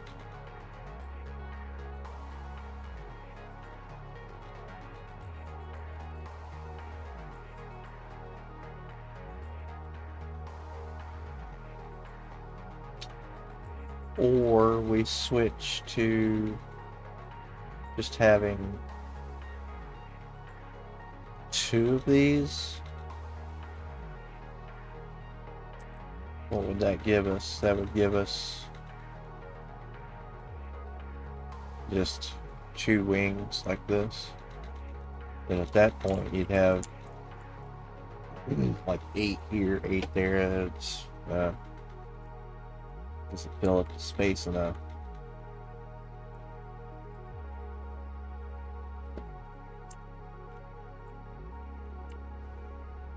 Or we switch to just having two of these. What would that give us? That would give us just two wings like this. Then at that point you'd have like 8 here, 8 there. It's doesn't fill up the space enough.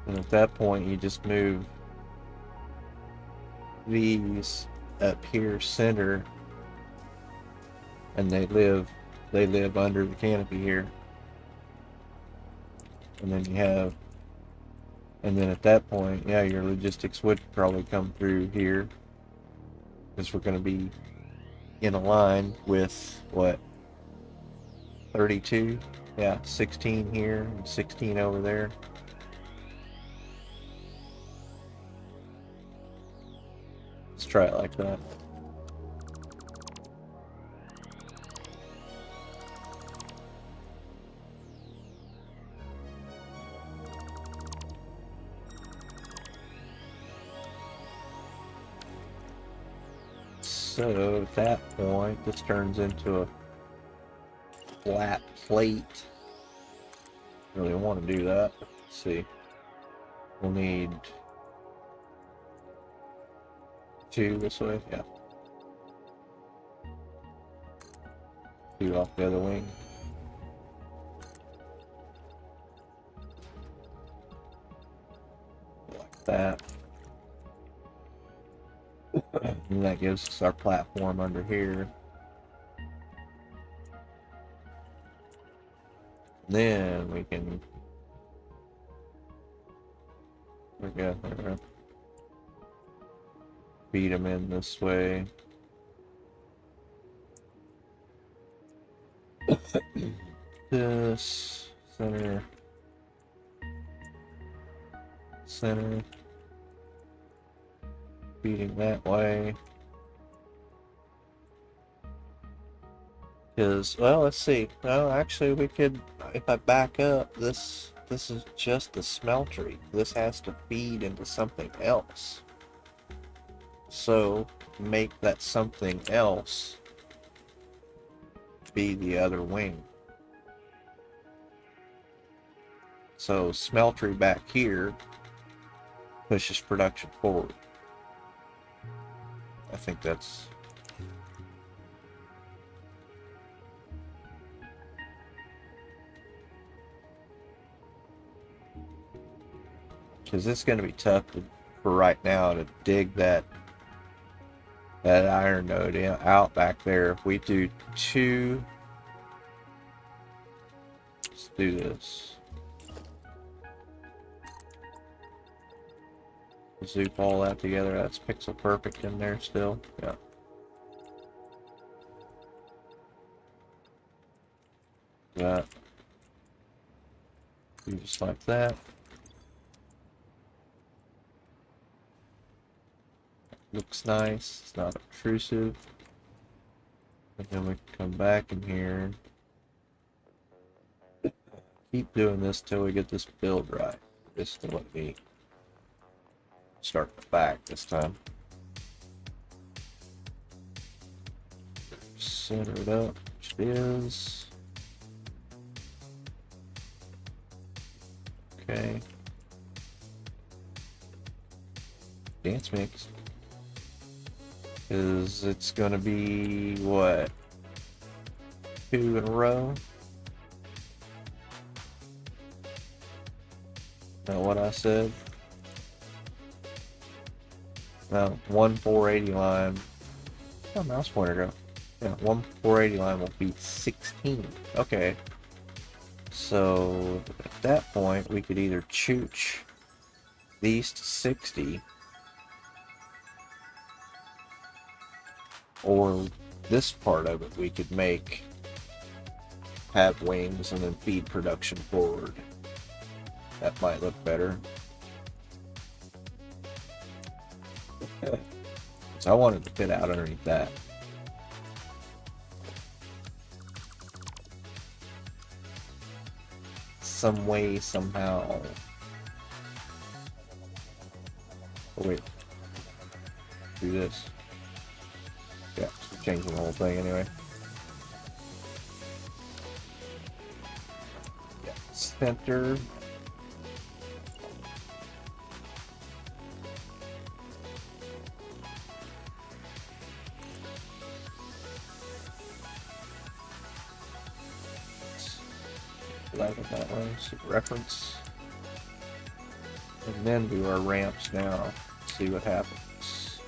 And at that point you just move these up here center, and they live under the canopy here. And then you have, and then at that point, yeah, your logistics would probably come through here, because we're going to be in a line with what, 32? Yeah, 16 here and 16 over there. Let's try it like that. So at that point, this turns into a flat plate. Really want to do that. Let's see. We'll need 2 this way, yeah. 2 off the other wing. Like that. And that gives us our platform under here. Then we can feed them in this way. This center, feeding that way. Because, well, let's see. No, actually, we could, if I back up, this is just the smeltery. This has to feed into something else. So, make that something else be the other wing. So, smeltery back here pushes production forward. I think that's... because it's going to be tough for right now to dig that iron node out back there. If we do 2, let's do this. Zoop all that together. That's pixel perfect in there still. Yeah. That. Do just like that. Looks nice. It's not obtrusive. And then we can come back in here. Keep doing this till we get this build right. This will let me start the back this time. Center it up, which it is. Okay. Dance mix. Because it's going to be, what, 2 in a row? Is that what I said? Now, one 480 line. Oh, mouse pointer go. Yeah, one 480 line will be 16. Okay. So at that point, we could either chooch these to 60, or this part of it we could make have wings and then feed production forward. That might look better. So I wanted to fit out underneath that. Some way, somehow. Oh wait. Do this. Yeah, changing the whole thing anyway. Yeah, center. Like that one, reference, and then do our ramps now. See what happens.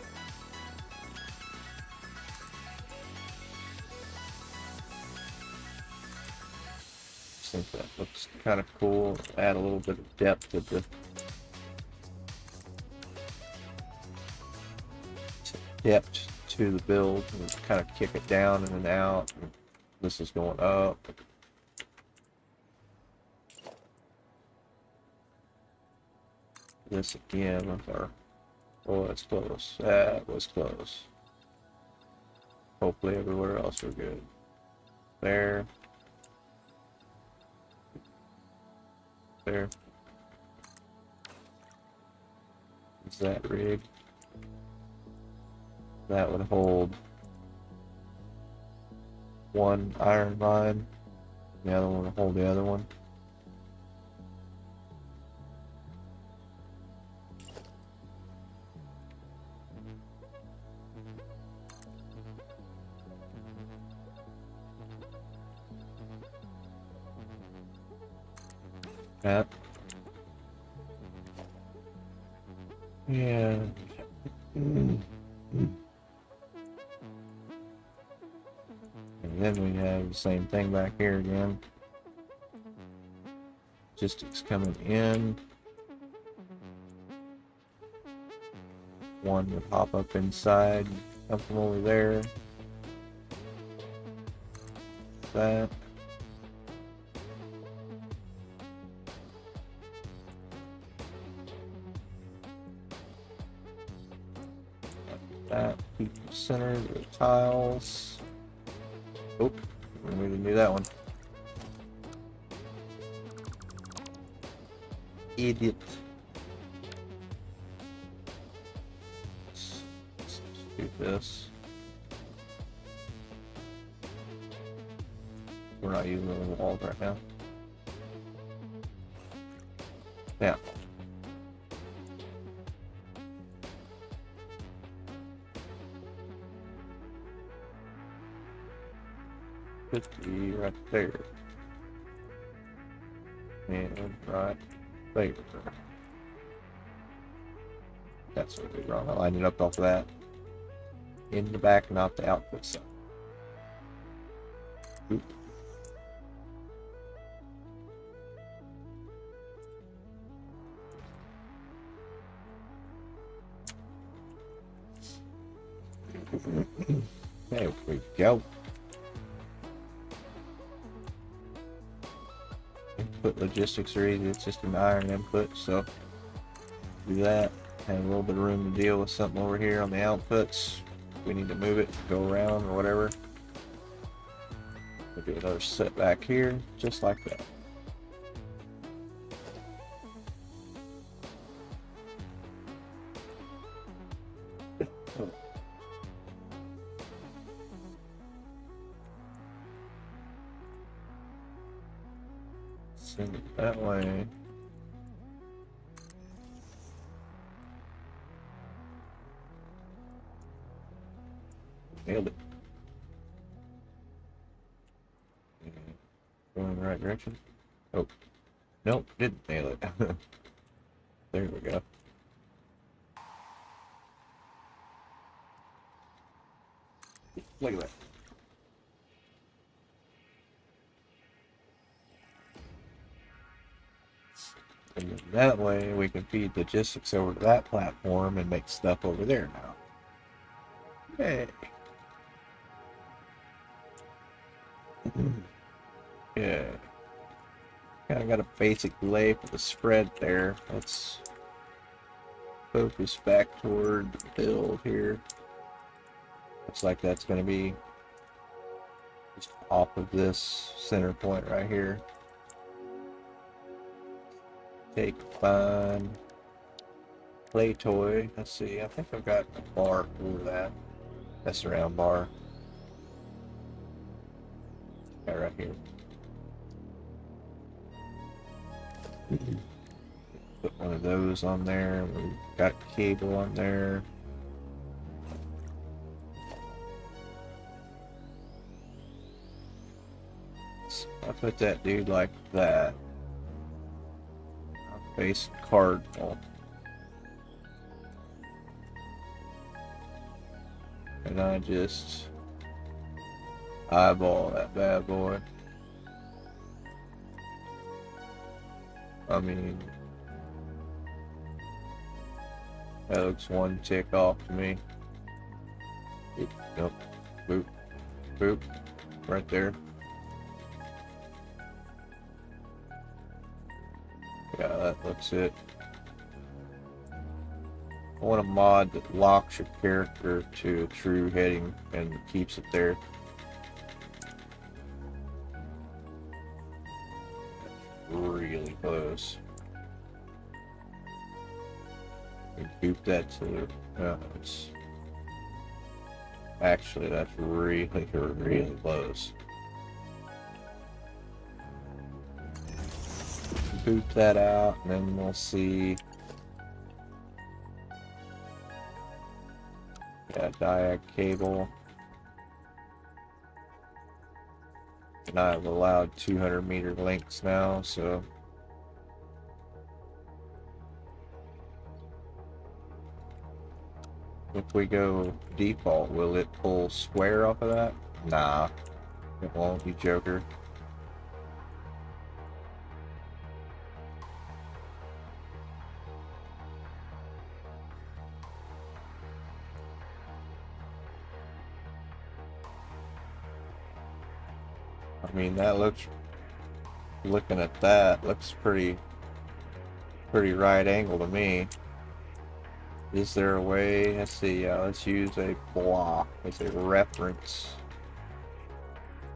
I think that looks kind of cool. Add a little bit of depth to the build, and kind of kick it down and then out. This is going up. This again with our, oh, that's close. That was close. Hopefully everywhere else we're good. There. There. Is that rigged? That would hold one iron line. The other one would hold the other one. That. Yeah. And then we have the same thing back here again. Logistics coming in. One would hop up inside, come from over there. That. That, keep the center, the tiles. Oh, we didn't do that one. Idiot. Let's do this. We're not using the walls right now. Now. Could be right there. And right there. That's what we did wrong. I lined it up off of that. In the back, not the output side. Oop. There we go. Input logistics are easy, it's just an iron input, so do that. Have a little bit of room to deal with something over here on the outputs. We need to move it, go around or whatever. We'll do another set back here, just like that. Send it that way. Nailed it. Going in the right direction. Oh, nope, didn't nail it. There we go. Look at that. And then that way we can feed logistics over to that platform and make stuff over there now. Hey. Yeah. Kind of got a basic lay for the spread there. Let's focus back toward the build here. Looks like that's going to be just off of this center point right here. Take fine play toy. Let's see. I think I've got a bar for that. That's a round bar. Yeah, right here. Put one of those on there. We've got cable on there. So I put that dude like that. I'll face cardinal. And I just eyeball that bad boy. I mean, that looks one tick off to me. Oop, nope. Boop. Boop. Right there. Yeah, that looks it. I want a mod that locks your character to a true heading and keeps it there. Really close. Boop that to it's actually that's really close. Boop that out and then we'll see. Yeah, diag cable. And I've allowed 200-meter lengths now, so if we go default, will it pull square off of that? Nah, it won't, you joker. I mean, that looks, looking at that, looks pretty right angle to me. Is there a way, let's see, let's use a block as a reference.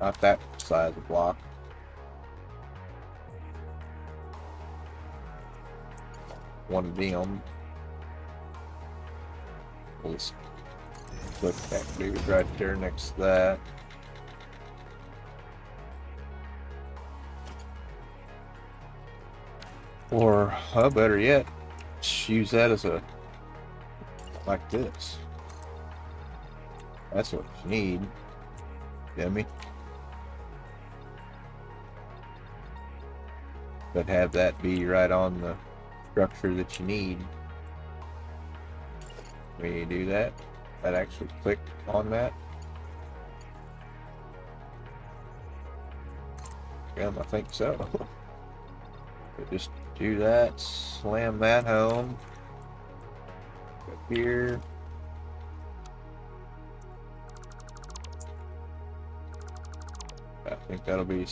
Not that size of block. One of them. We'll just click that dude right there next to that. Or, better yet, just use that as a, like this. That's what you need. Get me? But have that be right on the structure that you need. When you do that, that actually click on that. Yeah, I think so. Just do that, slam that home. Up here. I think that'll be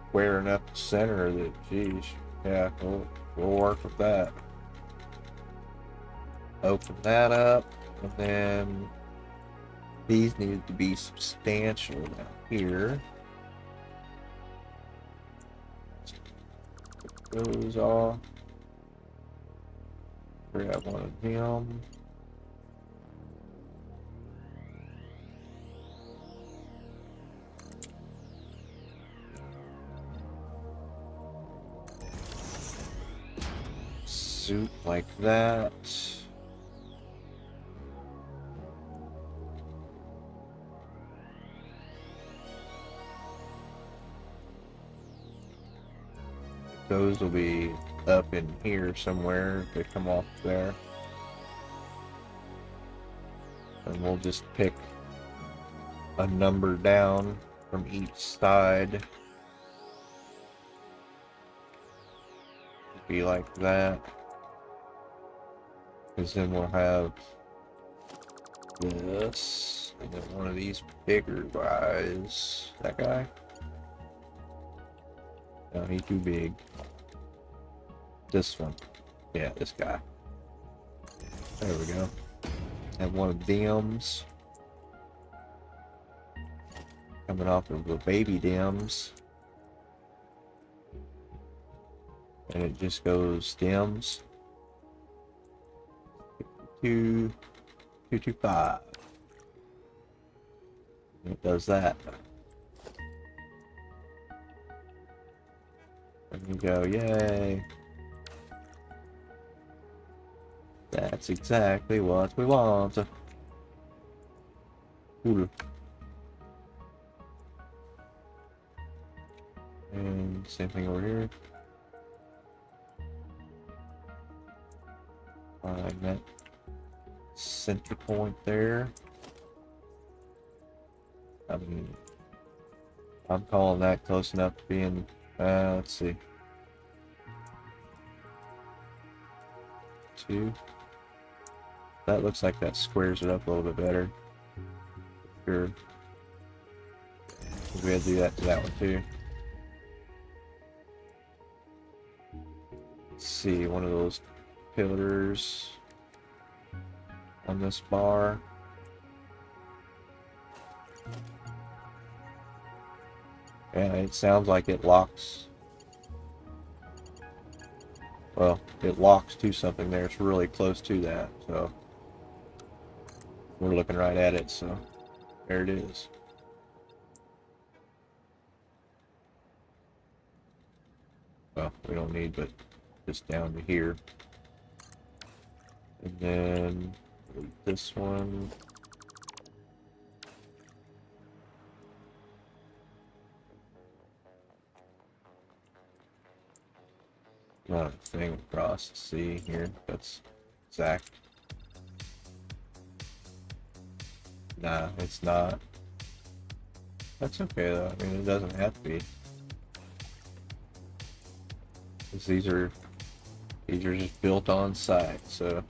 square enough to center that, geez, yeah, we'll work with that. Open that up, and then these need to be substantial down here. Those off. Grab one of them. Suit like that. Those will be up in here somewhere. They come off there. And we'll just pick a number down from each side. Be like that. Because then we'll have this, and then one of these bigger guys. That guy? No, he's too big. This one. Yeah, this guy. There we go. And one of them's coming off of the baby dims. And it just goes dims. 225. It does that. And you go, yay. That's exactly what we want. Cool. And same thing over here. Find that center point there. I mean, I'm calling that close enough to being, let's see. 2. That looks like that squares it up a little bit better. Sure. We had to do that to that one too. Let's see, one of those pillars on this bar. Yeah, it sounds like it locks. Well, it locks to something there. It's really close to that, so we're looking right at it, so there it is. Well, we don't need but just down to here. And then this one. Not a thing across the sea here. That's exact. Nah, it's not. That's okay though. I mean, it doesn't have to be. Because these are just built on site. So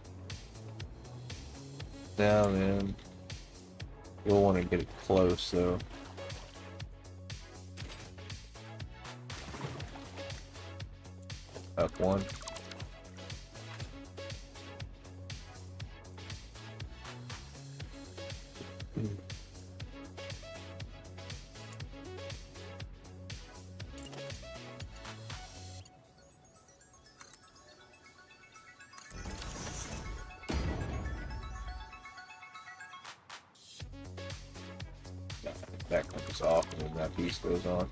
now then, you'll want to get it close though. Up one. That comes off and then that piece goes on.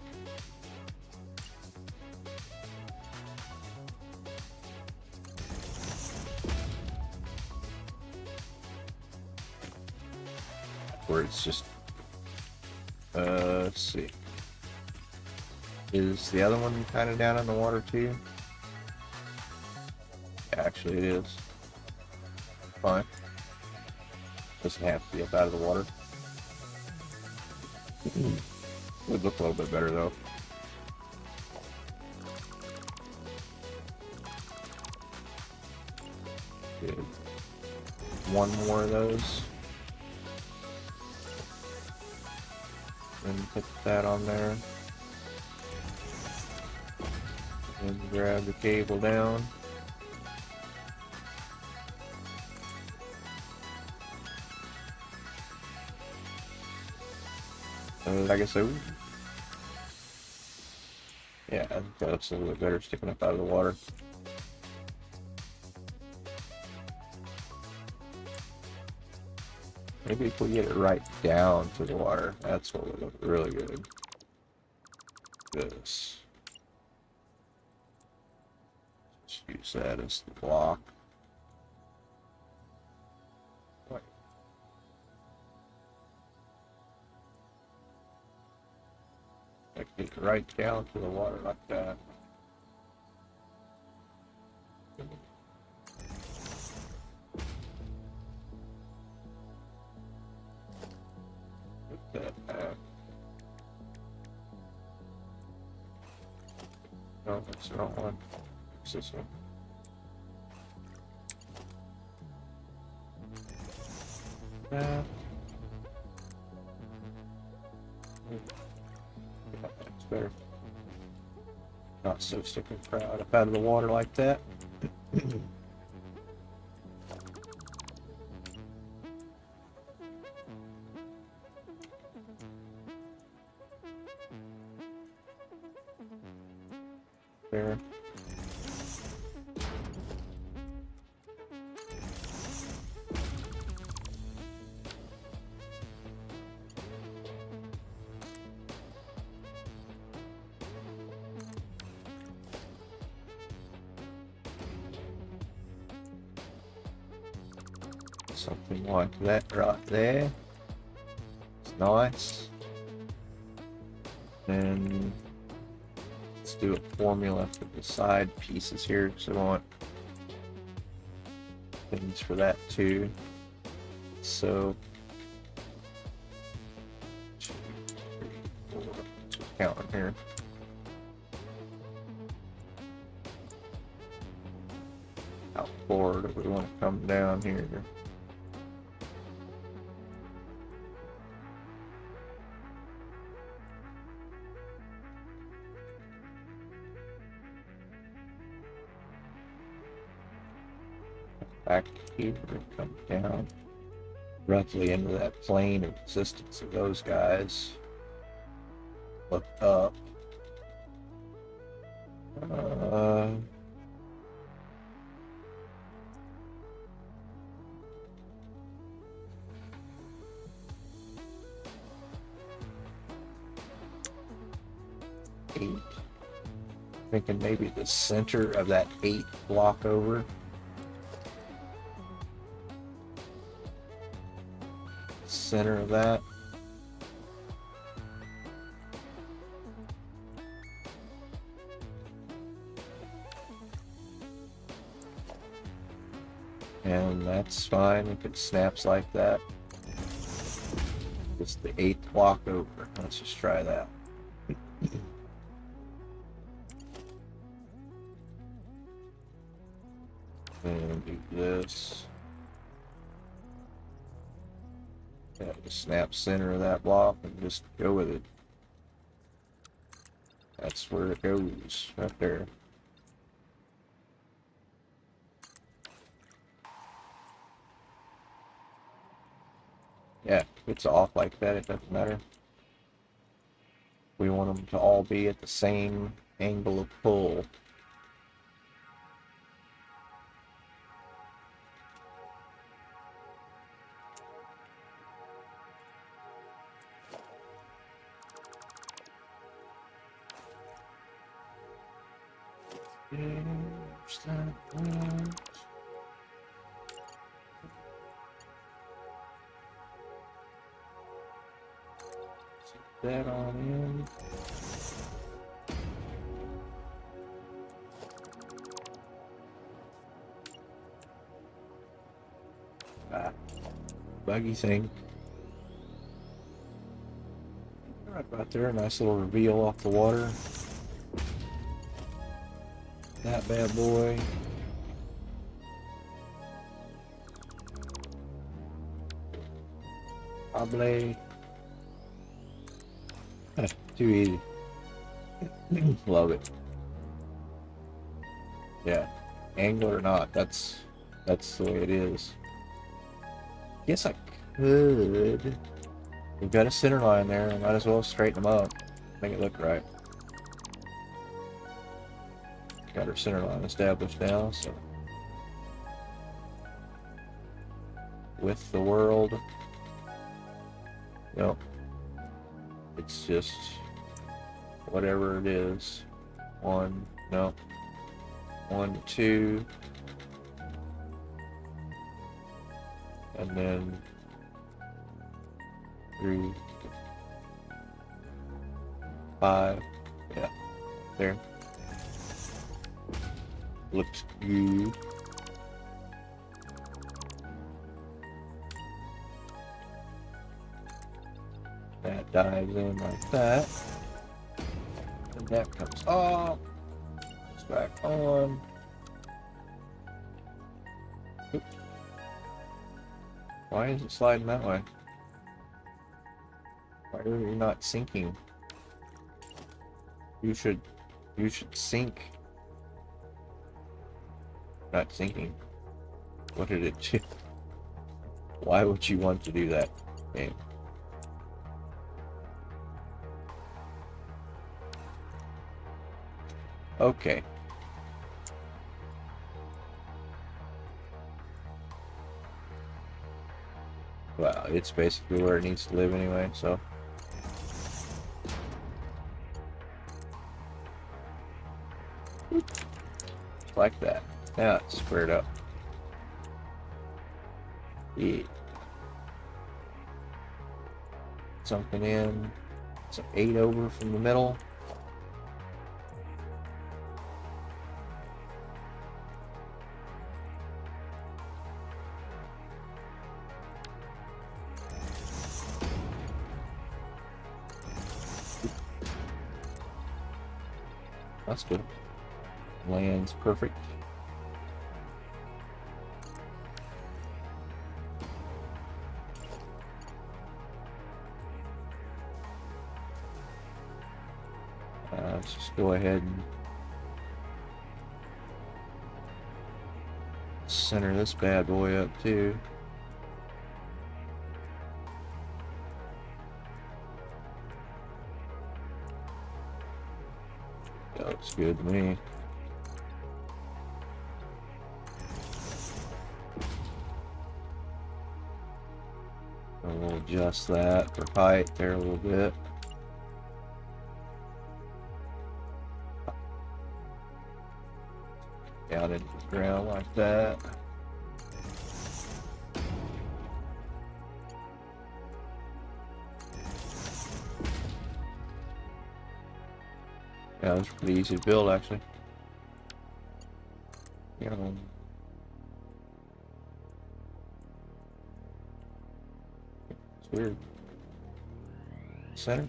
Where it's just, let's see. Is the other one kind of down in the water too? Yeah, actually it is. Fine. Doesn't have to be up out of the water. Would look a little bit better though. Good. One more of those. And put that on there. And grab the cable down. Like I said, yeah, I think that looks a little bit better sticking up out of the water. Maybe if we get it right down to the water, that's what would look really good. This. Just use that as the block. Right. Like get it right down to the water like that. That back. No, that's the wrong one. It's this one. That. Yeah, that's better. Not so sticking proud up out of the water like that. There. Something like that right there. It's nice. Then let's do a formula for the side pieces here, because I want things for that too. So 2, 3, 4, just counting here. How far do we want to come down here? Back here and come down roughly into that plane of existence of those guys. Look up. Eight. Thinking maybe the center of that 8 block over. Center of that. And that's fine if it snaps like that. It's the 8th block over. Let's just try that. And do this. Yeah, just snap center of that block and just go with it. That's where it goes, right there. Yeah, if it's off like that, it doesn't matter. We want them to all be at the same angle of pull. There's that one. Stick that on in. Buggy thing. Right about there, a nice little reveal off the water. That bad boy. Probably. Too easy. Love it. Yeah. Angle or not, that's the way it is. Guess I could. We've got a center line there, I might as well straighten them up. Make it look right. Got our center line established now, so with the world. Yep. It's just whatever it is. 1, no. 1, 2. And then 3, 5. Yeah. There. Looks good. That dives in like that. And that comes off. It's back on. Oop. Why is it sliding that way? Why are you not sinking? You should sink. Not sinking. What did it do? Why would you want to do that game? Okay. Well, it's basically where it needs to live anyway, so. Like that. Now it's squared up. Yeah. Something in. It's an 8 over from the middle. That's good. Lands perfect. Let's just go ahead and center this bad boy up too. That looks good to me. And we'll adjust that for height there a little bit. Down into the ground like that. Yeah, it's pretty easy to build actually. You know, it's weird. Center?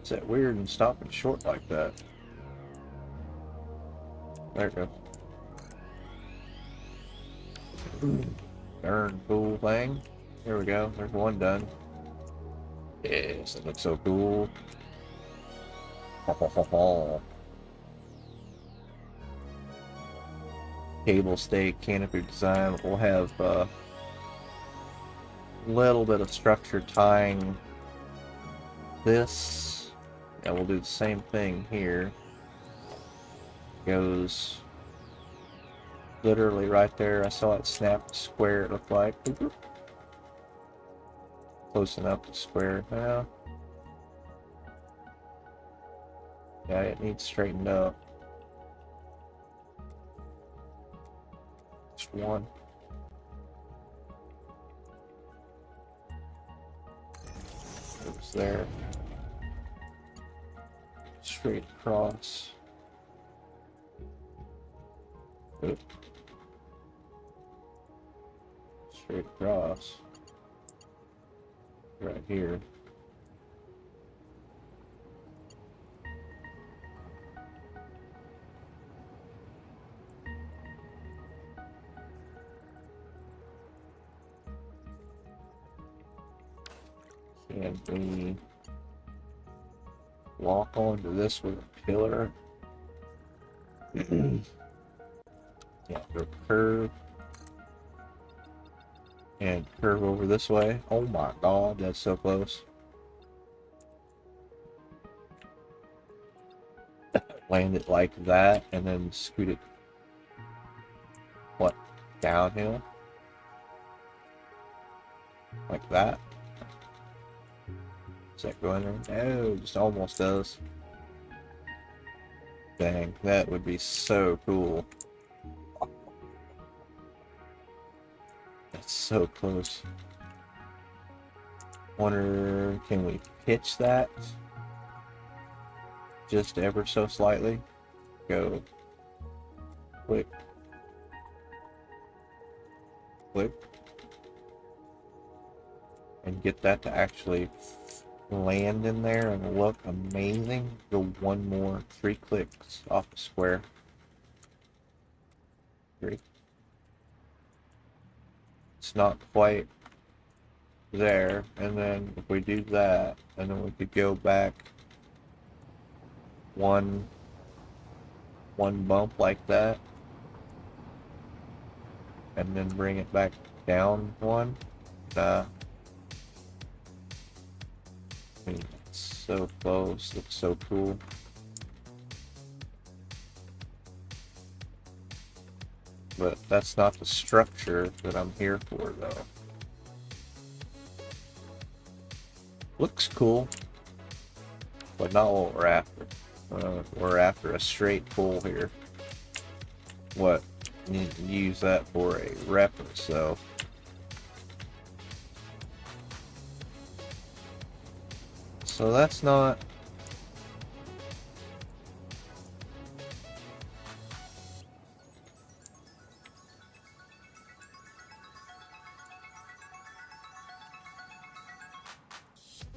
Is that weird and stopping short like that? There it goes. Darn cool thing. There we go. There's one done. Yes, it looks so cool. Cable stake canopy design. We'll have a little bit of structure tying this. And we'll do the same thing here. Goes literally right there. I saw it snap square, it looked like. Close enough to square now. Yeah, it needs straightened up. Just one. It was there. Straight across. Oop. Straight across. Right here. Can we walk onto this with a pillar? Yeah, go curve. And curve over this way. Oh my god, that's so close. Land it like that and then scoot it, what, downhill? Like that? Does that go in there? No, it just almost does. Dang, that would be so cool. That's so close. Wonder, can we pitch that? Just ever so slightly. Go. Click. Click. and get that to actually land in there and look amazing, go one more, 3 clicks off the square. 3. It's not quite there, and then if we do that, and then we could go back one bump like that, and then bring it back down one. It's so close, looks so cool. But that's not the structure that I'm here for, though. Looks cool, but not what we're after. We're after a straight pull here. What? You need to use that for a reference, so. So that's not.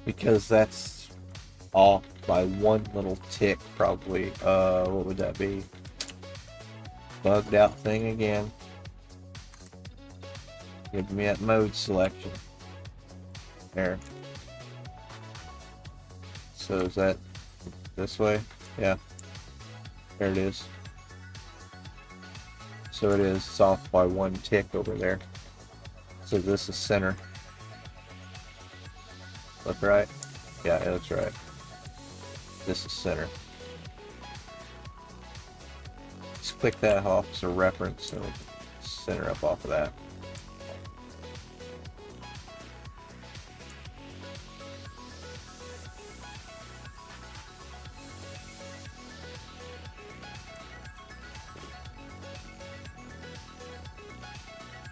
Because that's off by one little tick, probably. What would that be? Bugged out thing again. Give me that mode selection. There. So is that this way? Yeah. There it is. So it is. It's off by one tick over there. So this is center. Look right? Yeah, that's right. This is center. Just click that off as a reference and center up off of that.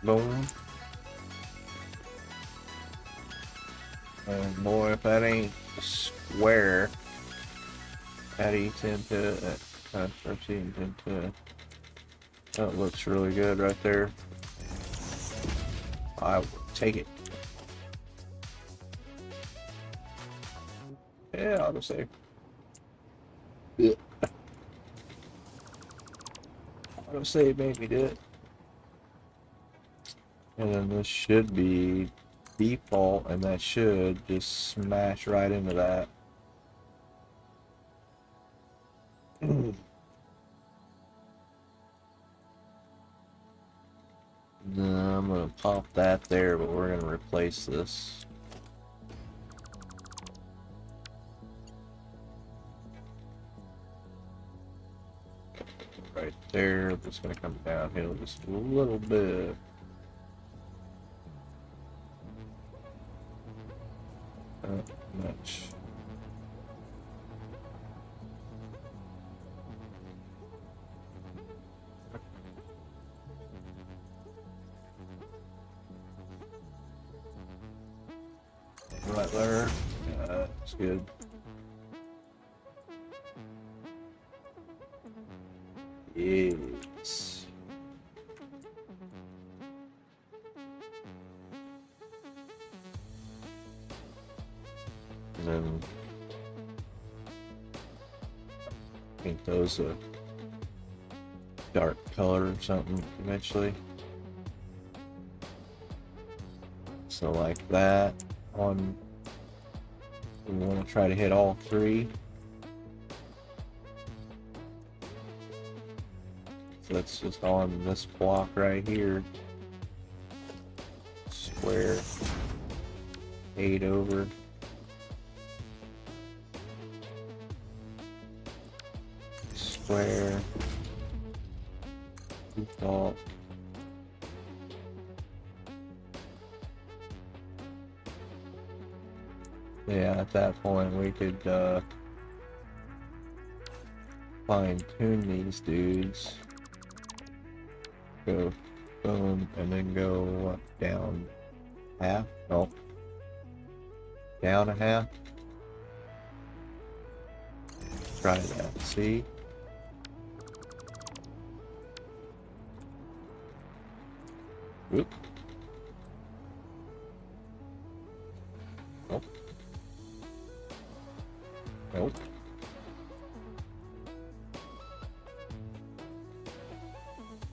Boom. And boy, if that ain't square, that eats into it. Starts eating into it. That looks really good right there. I will take it. Yeah, I'll just say. Yeah. I'll just say it made me do it. And then this should be default, and that should just smash right into that. No, I'm gonna pop that there, but we're gonna replace this. Right there, just gonna come downhill just a little bit. Not much. Right there. That's good. Yes. And then paint those a dark color or something eventually. So like that on, we want to try to hit all 3. So that's just on this block right here. Square 8 over. Square. Default. Yeah, at that point we could fine tune these dudes. Go boom, and then go down half. No, down a half. Try that. See? Whoop. Nope.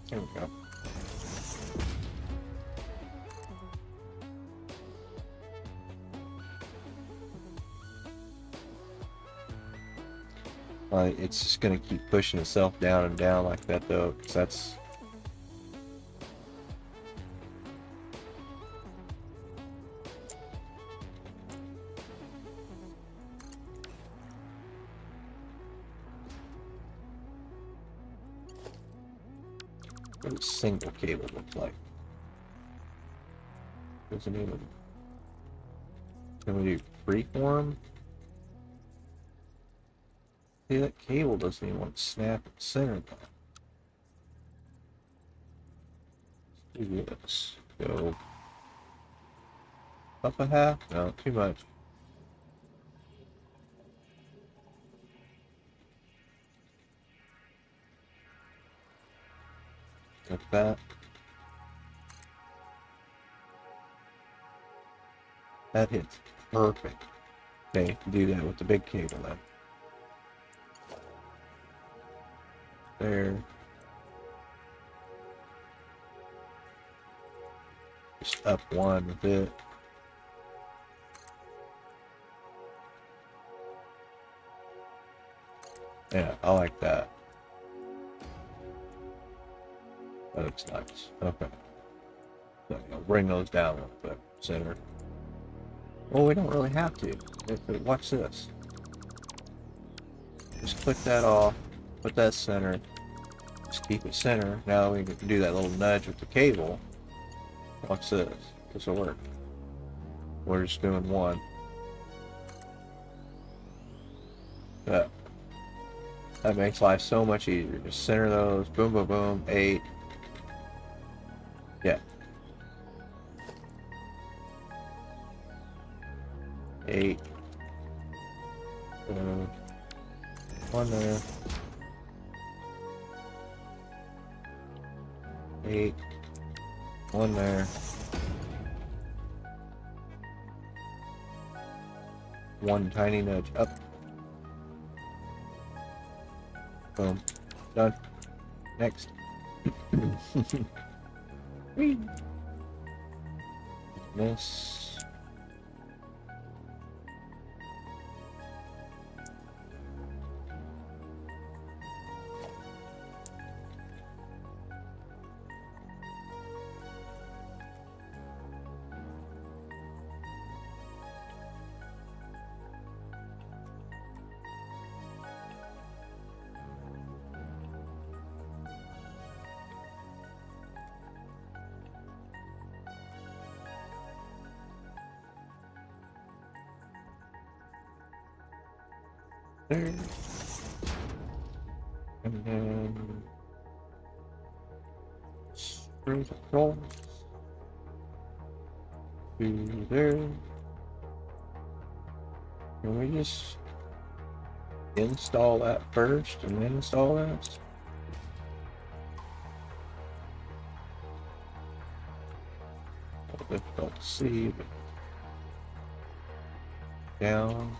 There we go. It's just going to keep pushing itself down and down like that though, because that's... What does a single cable look like? Doesn't even... Can we do freeform? See, that cable doesn't even want to snap at the center of that. Let's do this. Go up a half? No, too much. Like that. That hits perfect. Okay, do that with the big cable then. There. Just up one with it. Yeah, I like that. That looks nice. Okay. So I'll bring those down a little bit. Center. Well, we don't really have to. Watch this. Just click that off. Put that center. Just keep it center. Now we can do that little nudge with the cable. Watch this. This will work. We're just doing one. That makes life so much easier. Just center those. Boom, boom, boom. 8. Yeah. 8. One there. 8. One there. One tiny nudge up. Boom. Done. Next. This. There. And then screw the cross to there. Can we just install that first and then install that? A little difficult to see, but down.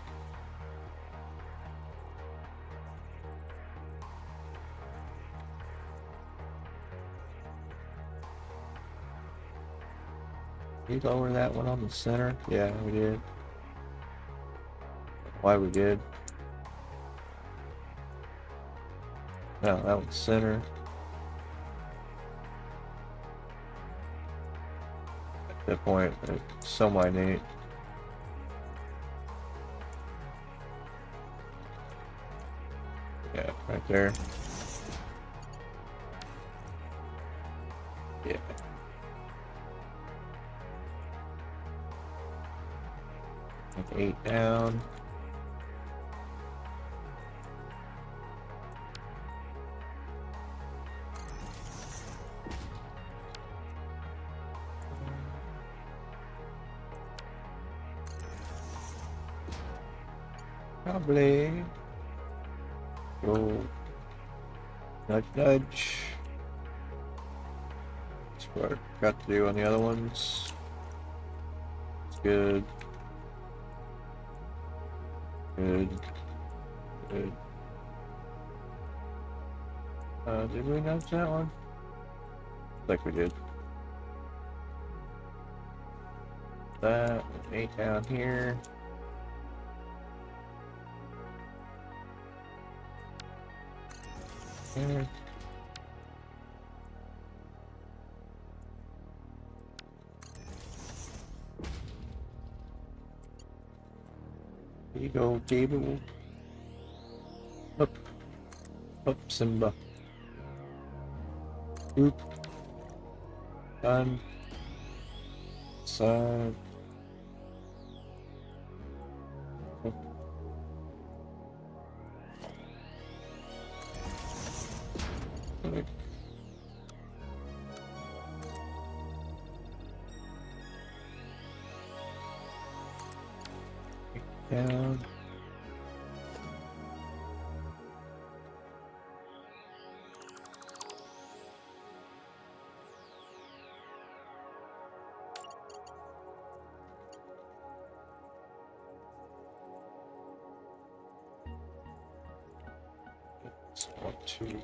Did we lower that one on the center? Yeah, we did. Why we did? No, that one's center. At that point, it's so minute. Yeah, right there. Yeah. Like 8 down. Probably go nudge nudge. That's what I got to do on the other ones. It's good. Good. Good. Did we notice that one? I think we did. That 8 down here. Here. There you go, Gable. Up. Up, Simba. Oop. Done. Side. Up. Click. Down. It's 1, 2.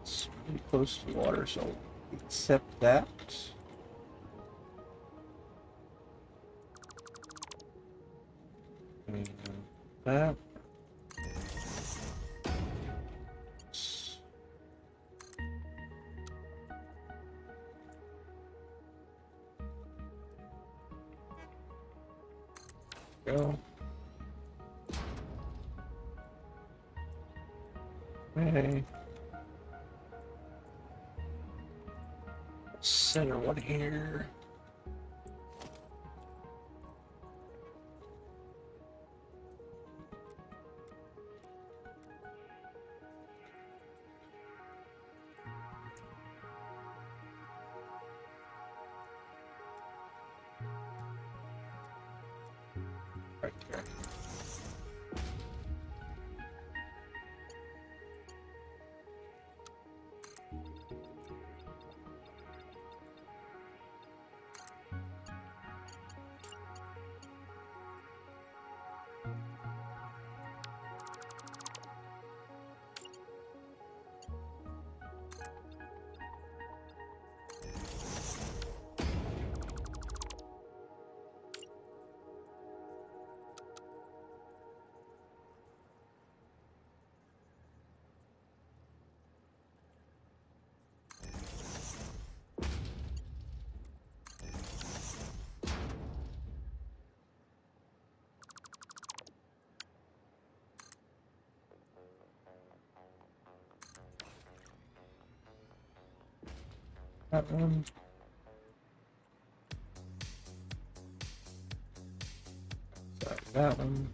It's pretty close to the water, so I'll accept that. And that. Go. Hey. Center one here. Right there. That one. Sorry, that one.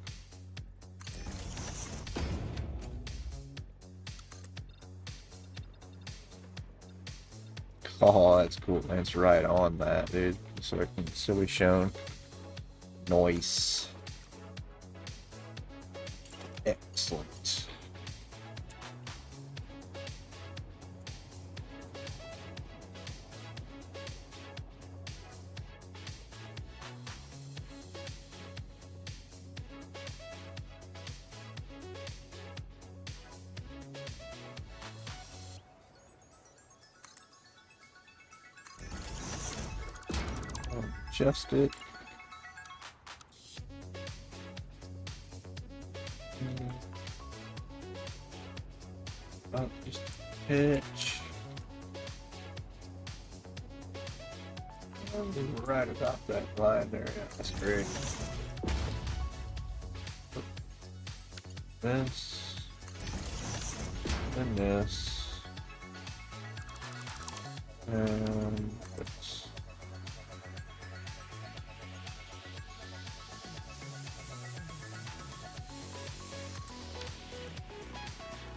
Oh, that's cool. That's right on that, dude. So I can still be shown. Nice. Excellent. Adjust it. Just pitch. And right about that line there. Yeah, that's great. This. And this. And this.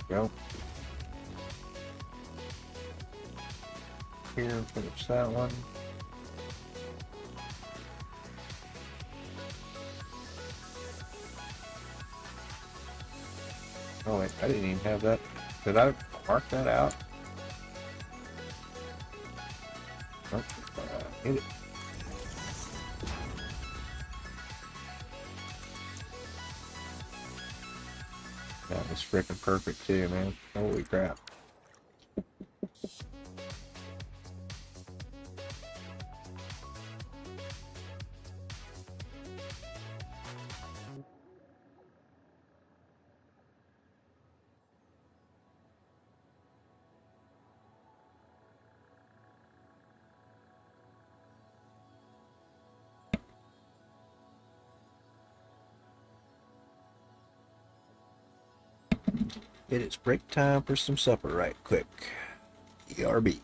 Go. Here, finish that one. Oh wait, I didn't even have that. Did I mark that out? Nope. Hit it. That was freaking perfect too, man. Holy crap. It's break time for some supper right quick. ERB.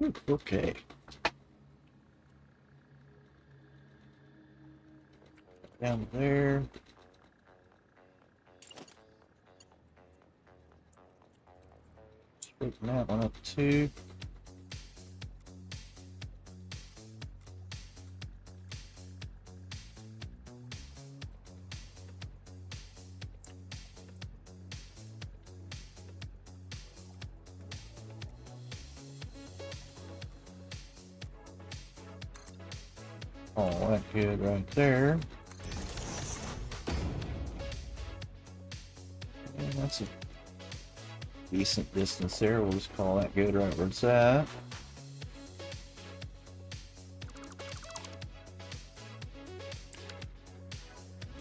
Okay. Down there. Straighten that one up too. Oh, that good right there. And that's a decent distance there. We'll just call that good right where it's at.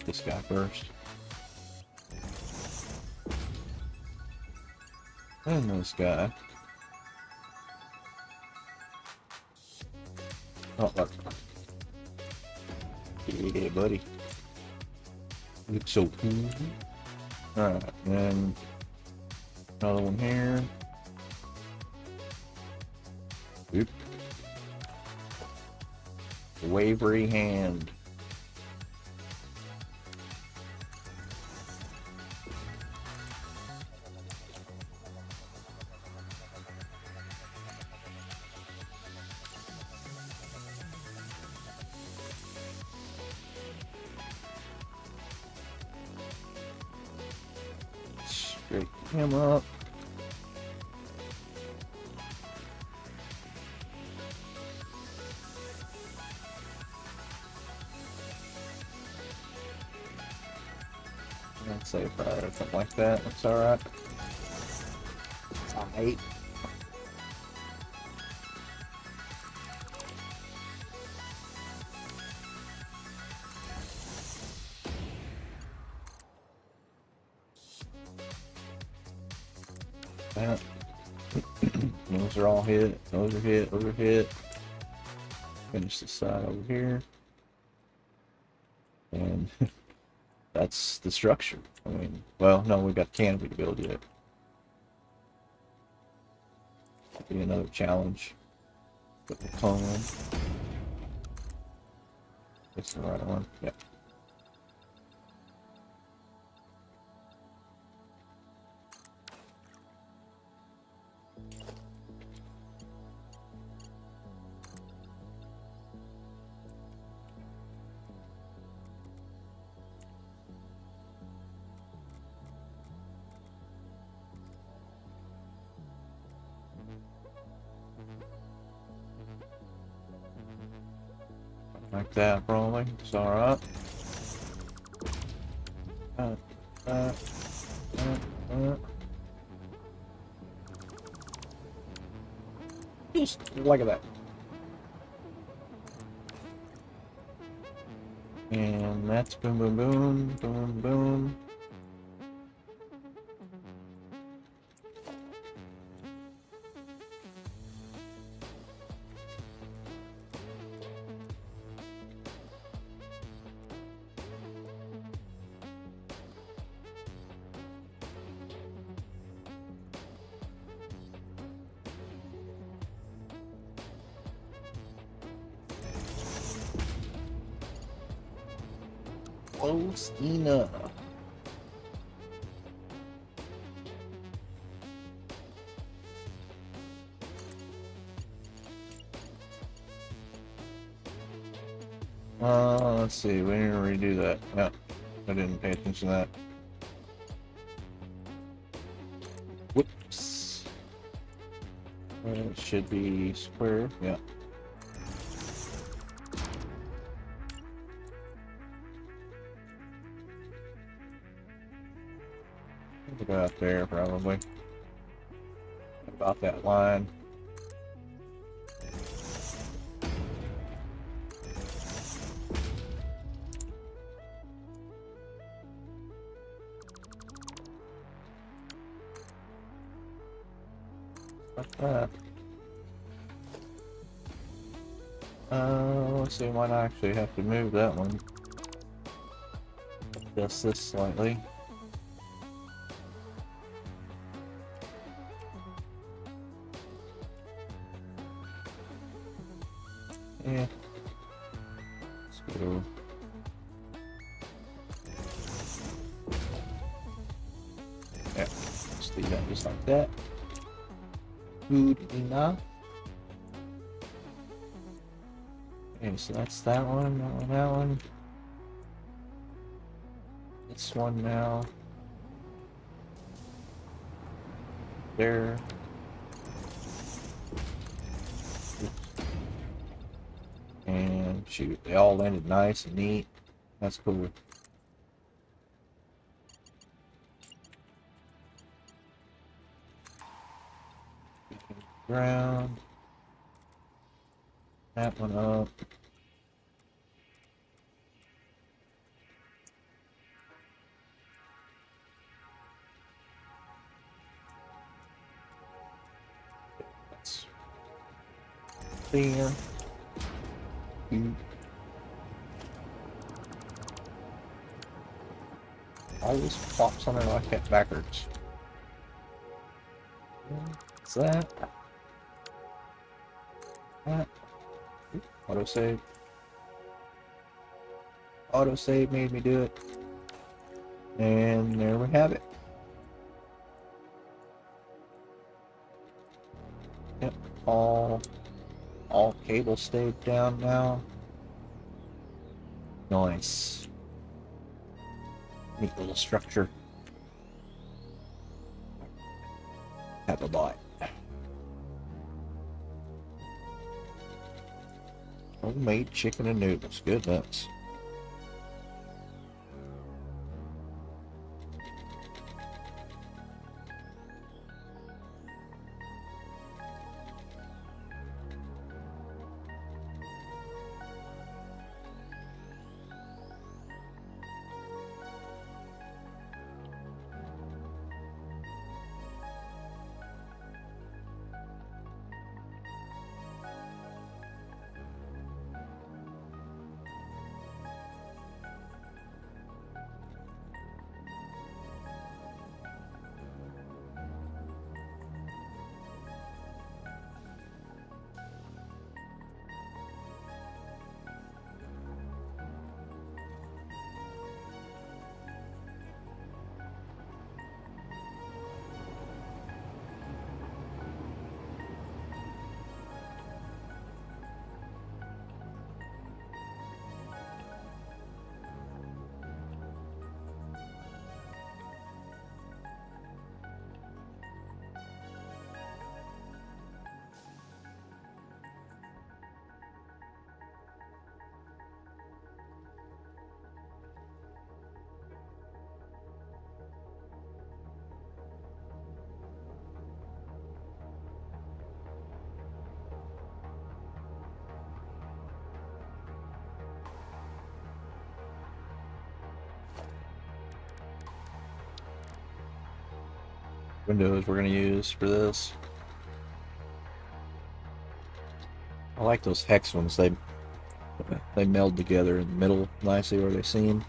This guy first. And this guy. Oh, look. Yeah, buddy. Looks so cool. Alright, and then another one here. Oop. Wavery hand. Straighten him up. I'd say probably something like that. That's alright. Alright. That. Those are all hit. Those are hit. Those are hit. Finish the side over here. And that's the structure. I mean, well, no, we've got canopy to build yet. Be another challenge. Put the cone in. It's the right one. Yeah. Like that, probably. It's alright. Uh. Just like that. And that's boom, boom, boom, boom, boom. Close enough. Let's see, we need to redo that. No, I didn't pay attention to that. Whoops. It should be square, yeah. About there, probably. About that line. Like that. Let's see, might actually have to move that one. Adjust this slightly. Yeah. So. Yeah, let's leave that just like that. Good enough. Okay, so that's that one, that one, that one. This one now. There. And shoot, they all landed nice and neat. That's cool. Ground. That one up. That's there. Always flops on there like that backwards. What's that? That. Autosave. Autosave made me do it. And there we have it. Yep, all cables stayed down now. Nice. Neat little structure. Have a bite. Homemade chicken and noodles. Good nuts. Windows we're going to use for this. I like those hex ones. They meld together in the middle nicely where they seam.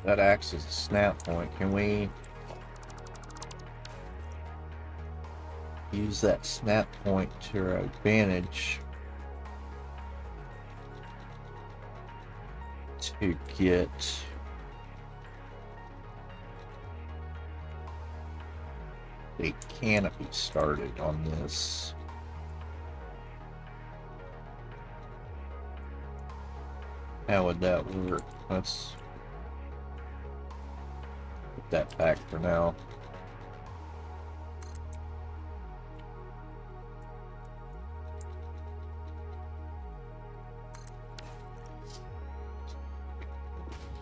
That acts as a snap point. Can we use that snap point to our advantage to get a canopy started on this? How would that work? Let's put that back for now.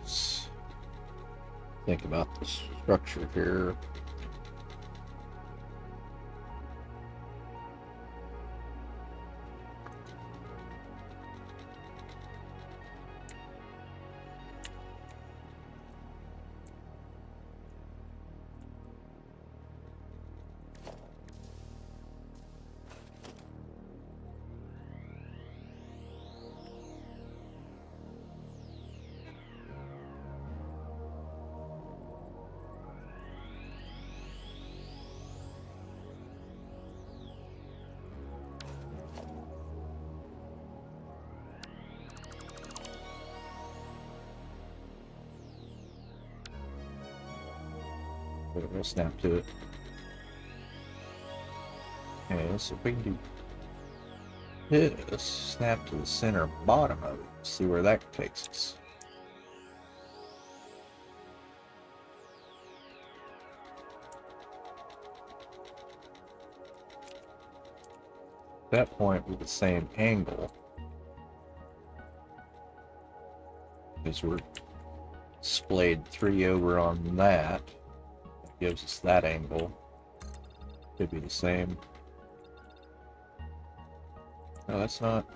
Let's think about the structure here. We'll snap to it. Okay, so if we can do this, snap to the center bottom of it, see where that takes us. At that point, with the same angle, because we're splayed 3 over on that, that gives us that angle. Could be the same. No, that's not.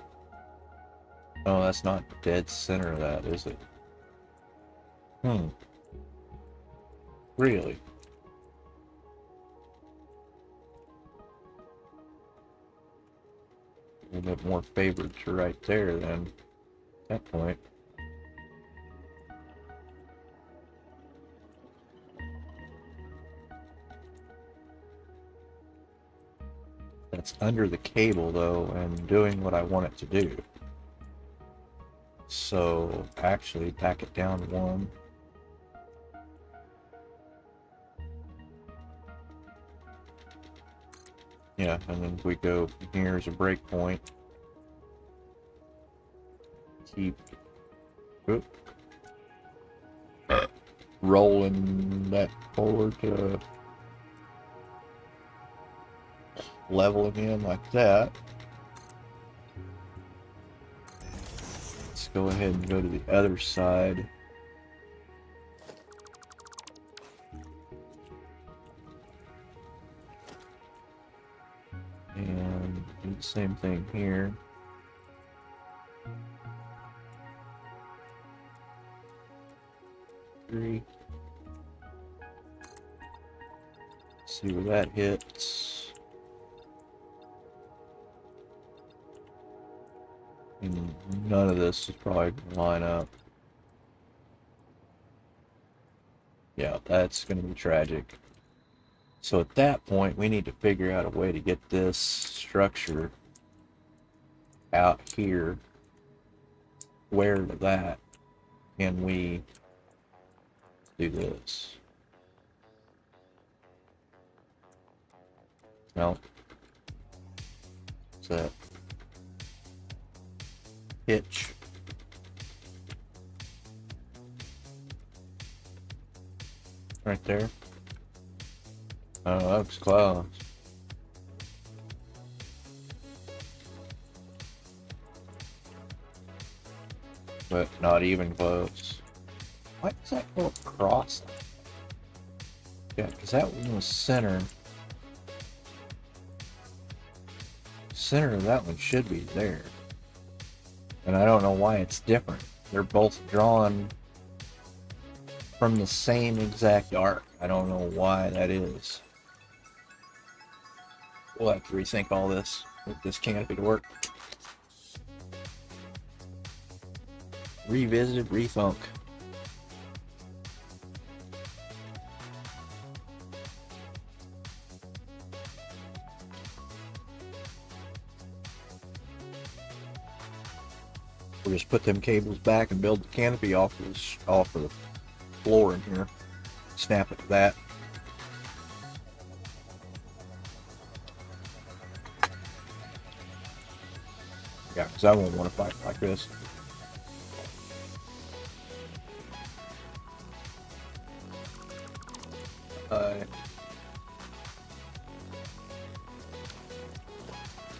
Oh, that's not dead center of that, is it? Really? A little bit more favored to right there then, at that point. That's under the cable though, and doing what I want it to do. So actually back it down one. Yeah, and then we go here as a breakpoint. Keep rolling that forward to leveling in like that. Let's go ahead and go to the other side. And do the same thing here. Three. See where that hits. And none of this is probably gonna line up. Yeah, that's gonna be tragic. So at that point, we need to figure out a way to get this structure out here. Where to that can we do this? No. What's that? Hitch. Right there. Oh, that was close. But not even close. Why does that go across? Yeah, because that one was center. Center of that one should be there. And I don't know why it's different. They're both drawn from the same exact arc. I don't know why that is. We'll have to rethink all this with this canopy to work. Revisited, rethunk. We'll just put them cables back and build the canopy off of the floor in here. Snap it to that. Yeah, because I won't want to fight like this.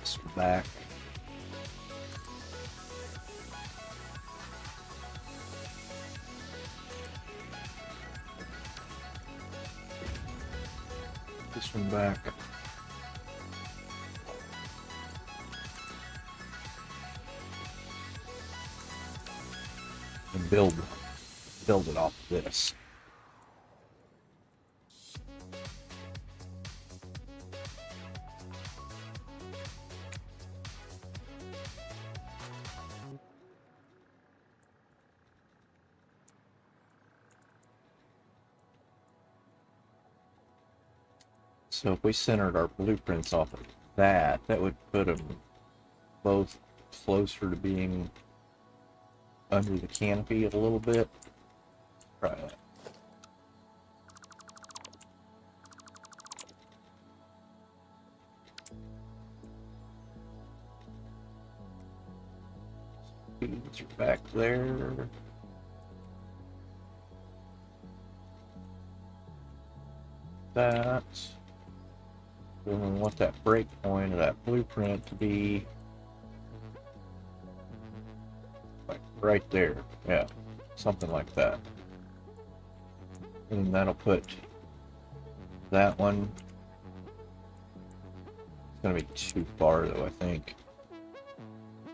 This back. This one back. And build it off of this. So if we centered our blueprints off of that, that would put them both closer to being under the canopy a little bit. Try that. These are back there. That. We want that break point of that blueprint to be like right there. Yeah, something like that. And that'll put that one. It's gonna be too far though, I think.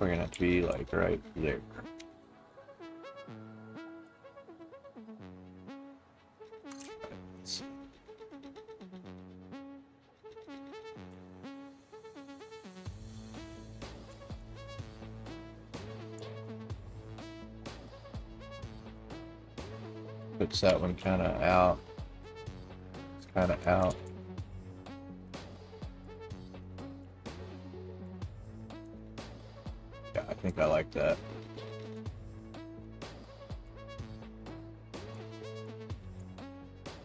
We're gonna have to be like right there. Let's see. Puts that one kind of out. It's kind of out. Yeah, I think I like that.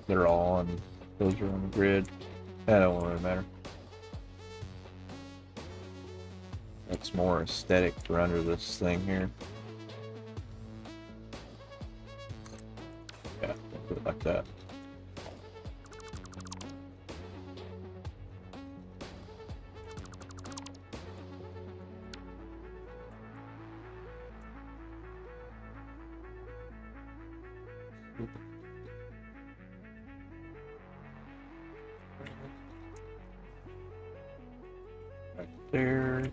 They're all on, those are on the grid. That don't really matter. That's more aesthetic for under this thing here. Yeah, I'll put it like that. Right there.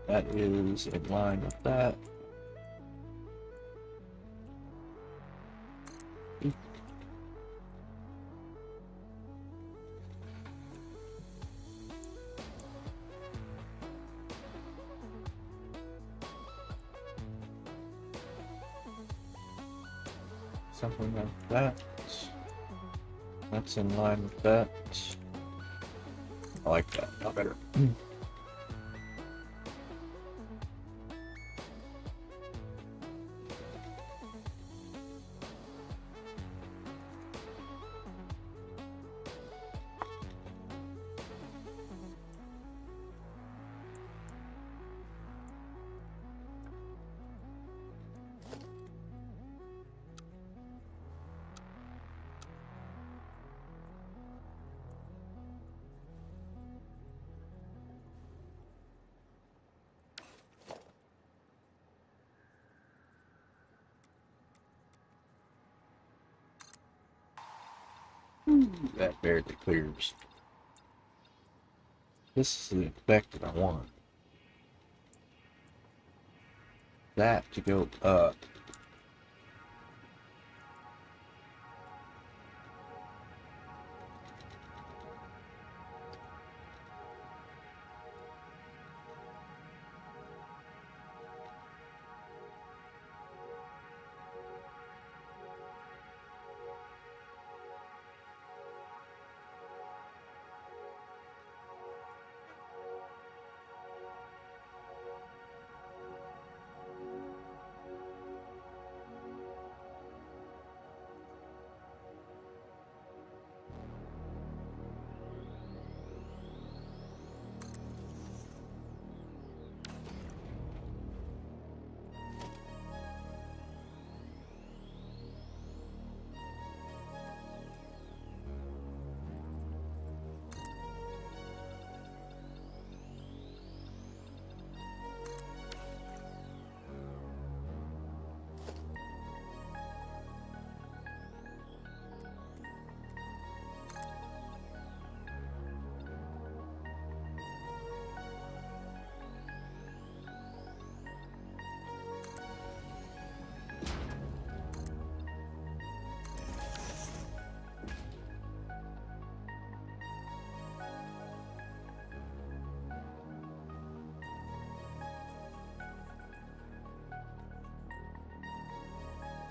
That is in line with that. Something like that. That's in line with that. I like that. Not better. That barely clears. This is the effect that I want. That to go up.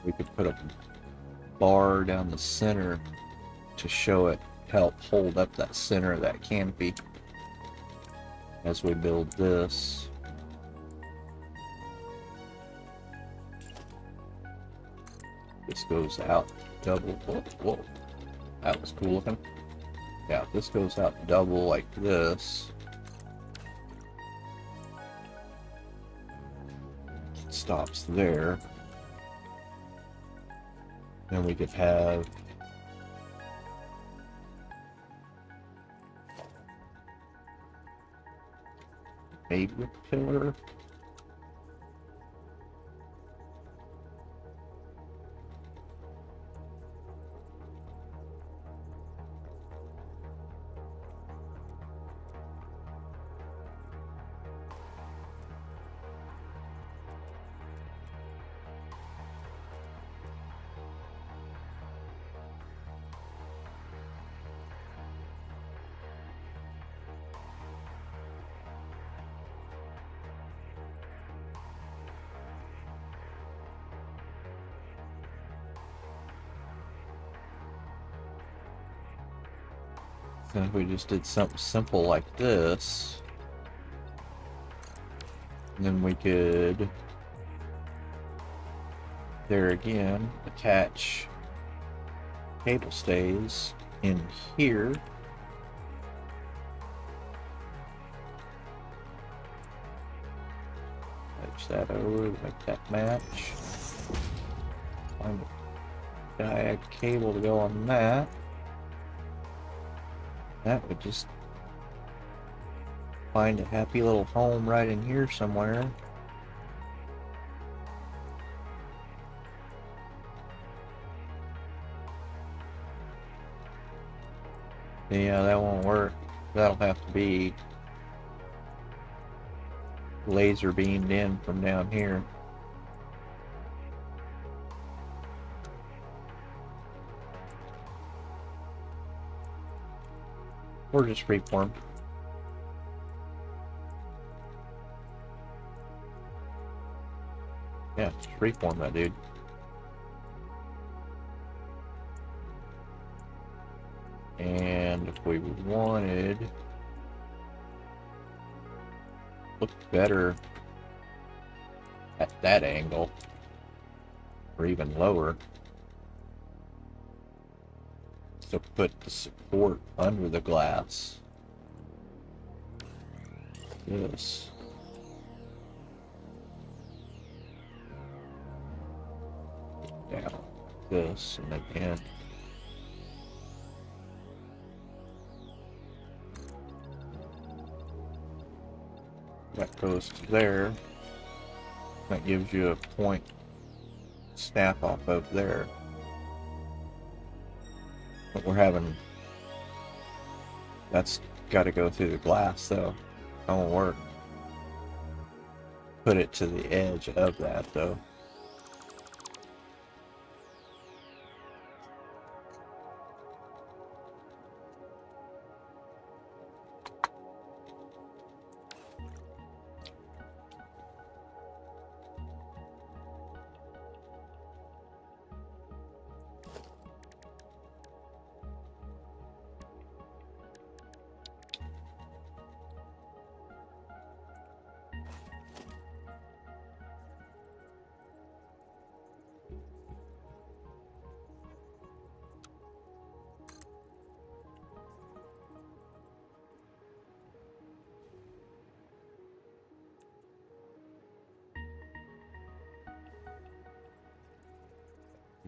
We could put a bar down the center to show it, help hold up that center of that canopy as we build this. This goes out double. Whoa, whoa. That was cool looking. Yeah, this goes out double like this. stops there. Then we could have maybe a pillar. So if we just did something simple like this, then we could, there again, attach cable stays in here. Attach that over, make that match. Find a diag cable to go on that. That would just find a happy little home right in here somewhere. Yeah, that won't work. That'll have to be laser beamed in from down here. Or just freeform. Yeah, just freeform that dude. And if we wanted, looked better at that angle, or even lower. So put the support under the glass. This. Down. This, and again. That goes to there. That gives you a point snap off of there. But we're having, that's got to go through the glass though. That won't work. Put it to the edge of that though.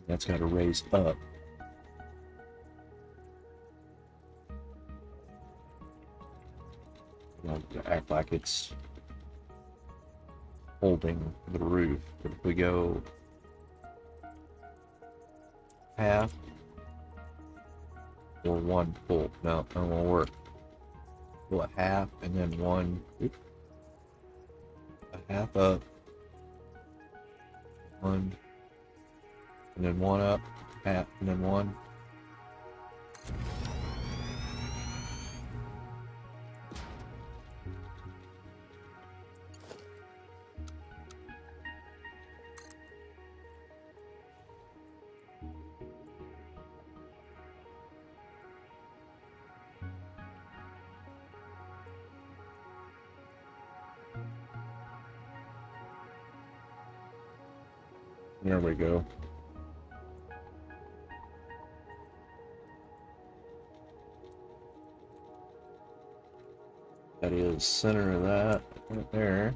That's got to raise up. Act like it's holding the roof. But if we go half or one full, no, that won't work. Go a half and then one, a half up, one, and then one up, half, and then one. There we go. That is center of that right there.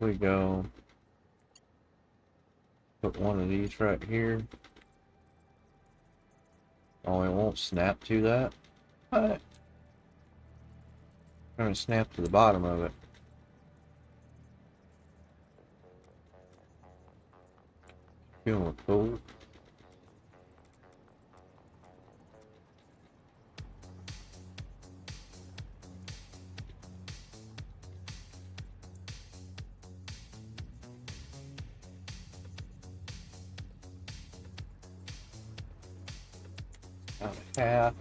we go put one of these right here. Oh, it won't snap to that. What? I'm gonna snap to the bottom of it. Feeling cool. Down a half.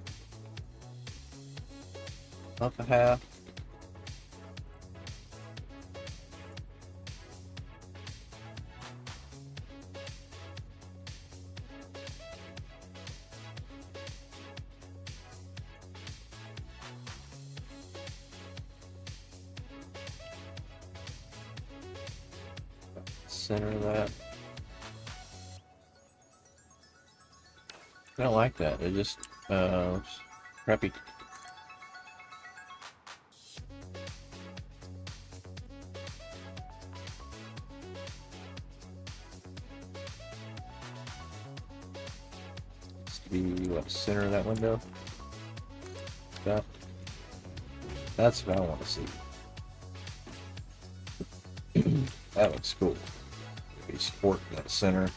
Up a half. Center of that. I don't like that. It just it's crappy. It's to be what, center of that window. That's what I want to see. That looks cool. Maybe support that center.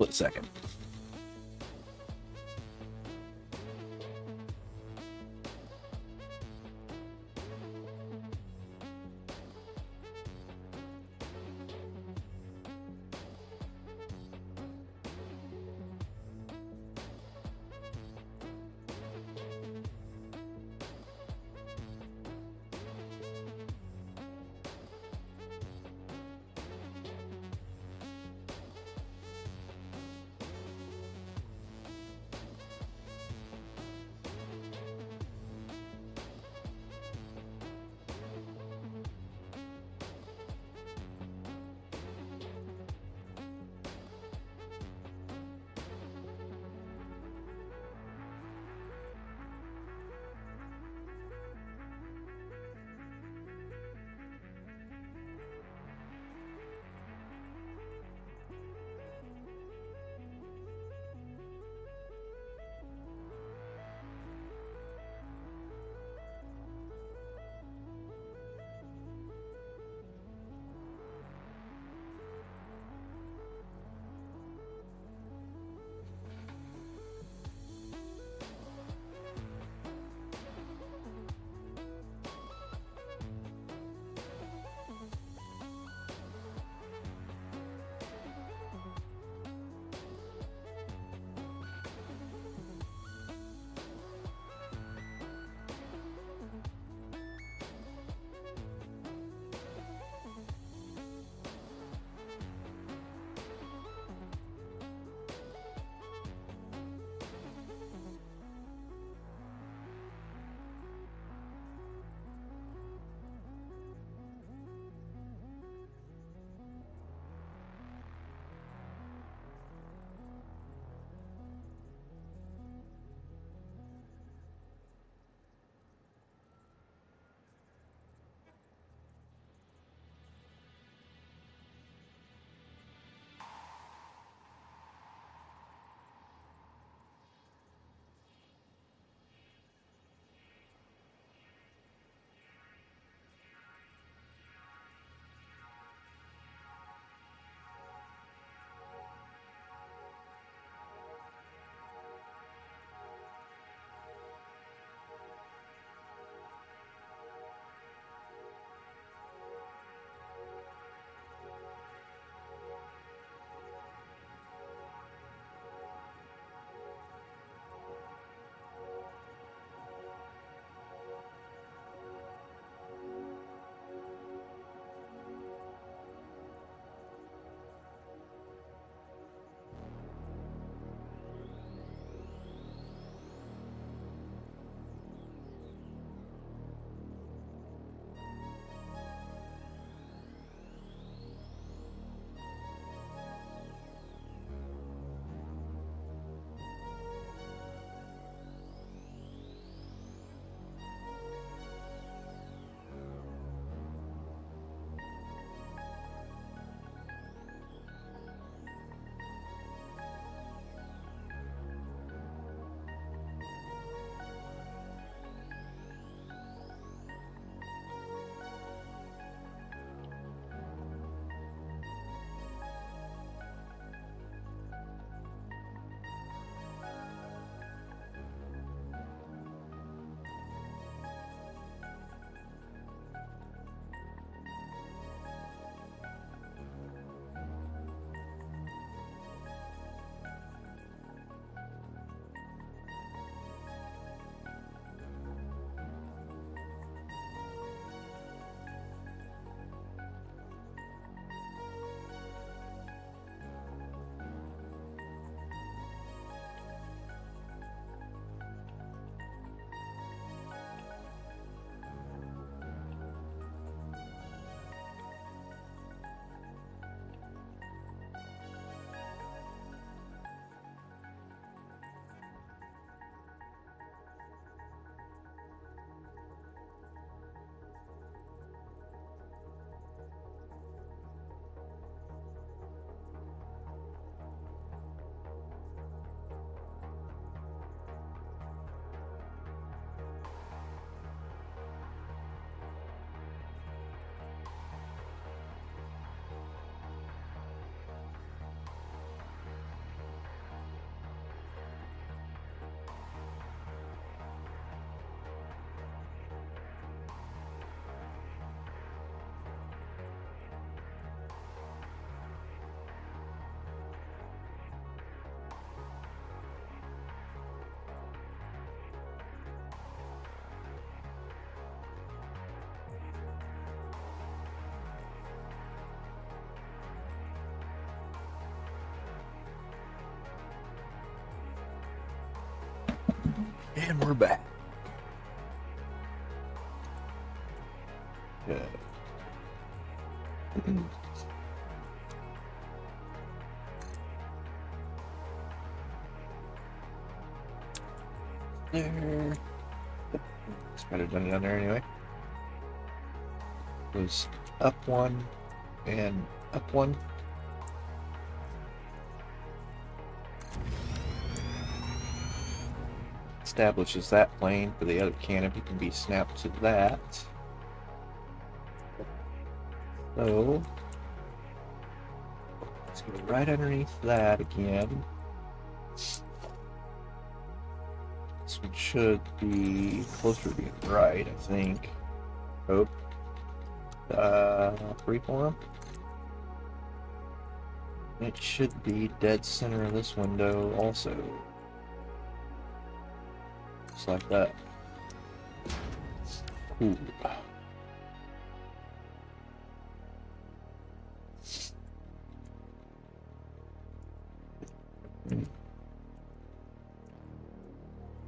Split second. And we're back. Good. There. It's better done it down there anyway. It was up one and up one. Establishes that plane for the other canopy can be snapped to that. So let's go right underneath that again. This one should be closer to being right, I think. Hope. Freeform. It should be dead center of this window also. Just like that. Ooh.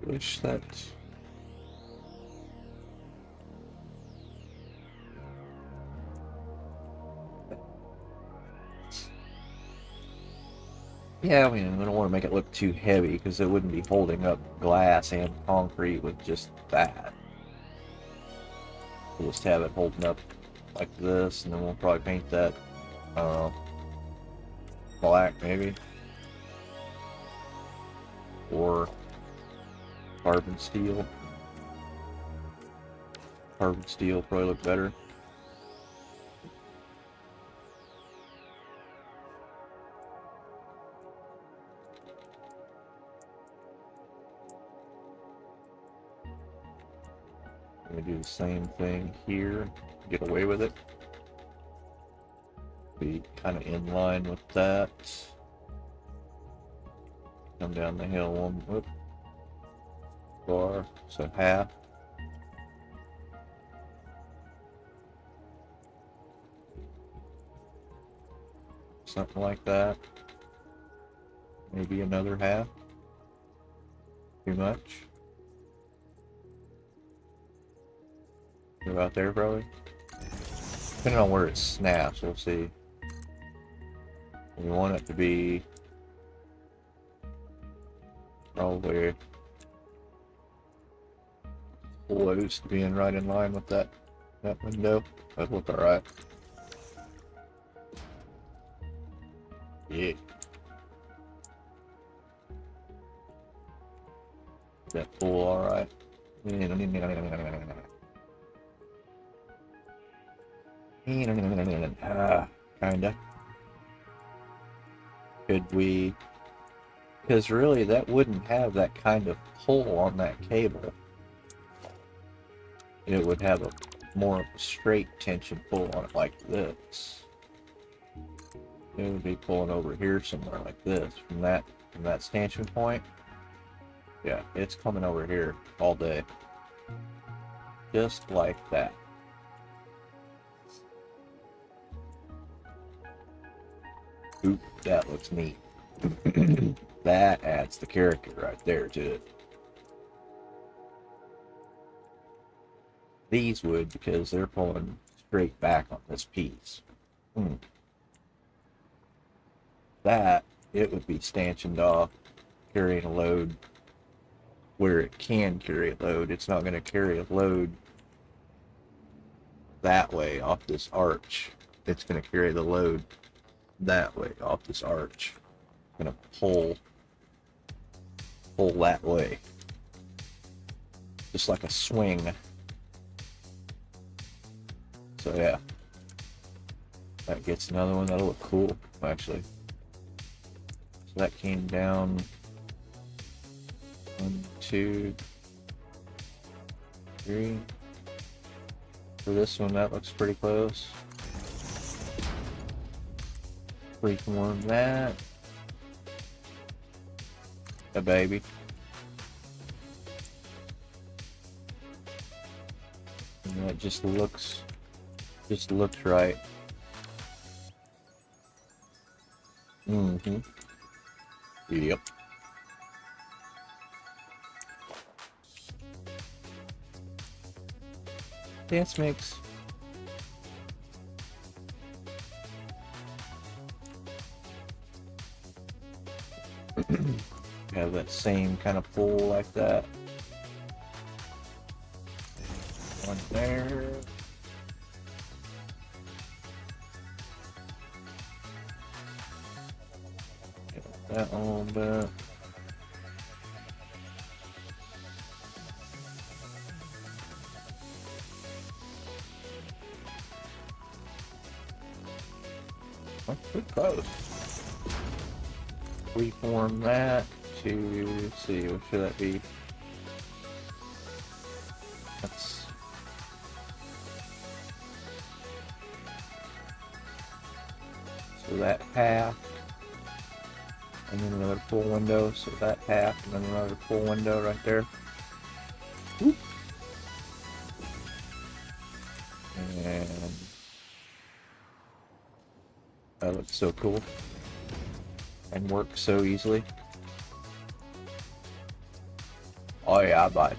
Wish that. Yeah, I mean, I don't want to make it look too heavy because it wouldn't be holding up glass and concrete with just that. We'll just have it holding up like this, and then we'll probably paint that, I don't know, black maybe, or carbon steel. Carbon steel probably look better. I'm gonna do the same thing here, get away with it. Be kind of in line with that. Come down the hill one, whoop, bar, so half. Something like that. Maybe another half. Too much. About there probably. Depending on where it snaps, we'll see. We want it to be probably close to being right in line with that window. That'd look alright. Yeah. That pull alright. Kinda. Could we? Because really, that wouldn't have that kind of pull on that cable. It would have a more straight tension pull on it like this. It would be pulling over here somewhere like this from that stanchion point. Yeah, it's coming over here all day. Just like that. Oop, that looks neat. That adds the character right there to it. These would, because they're pulling straight back on this piece. That, it would be stanchioned off, carrying a load where it can carry a load. It's not going to carry a load that way off this arch. It's going to carry the load that way off this arch. I'm going to pull that way. Just like a swing. So yeah. That gets another one. That'll look cool, actually. So that came down 1, 2, 3. For this one, that looks pretty close. Freeform that. A baby. And that just looks right. Yep. dance mix. Have that same kind of pull like that. One there. Get that a little bit. Pretty close. Reform that to, let's see, what should that be? That's so that half, and then another full window, so that half, and then another full window right there. Whoop. And that looks so cool and works so easily. Oh yeah, bud.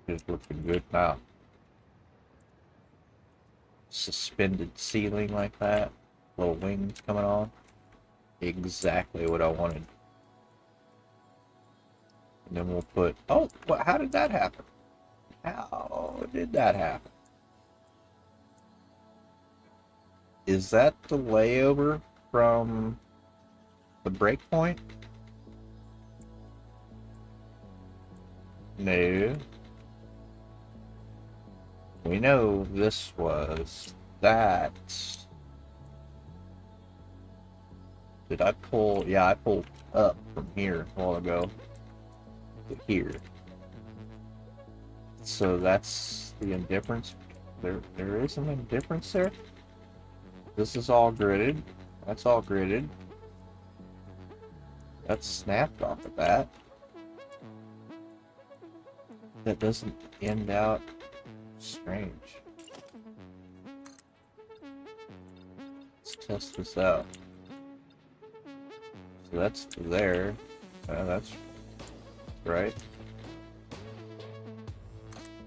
It's looking good now. Suspended ceiling like that. Little wings coming on. Exactly what I wanted. And then we'll put... Oh, what? How did that happen? How did that happen? Is that the layover from the breakpoint? No. We know this was that. Did I pull? Yeah, I pulled up from here a while ago to here. So that's the indifference. There is some indifference there. This is all gridded. That's all gridded. That's snapped off of that. That doesn't end out strange. Let's test this out. So that's there. That's right.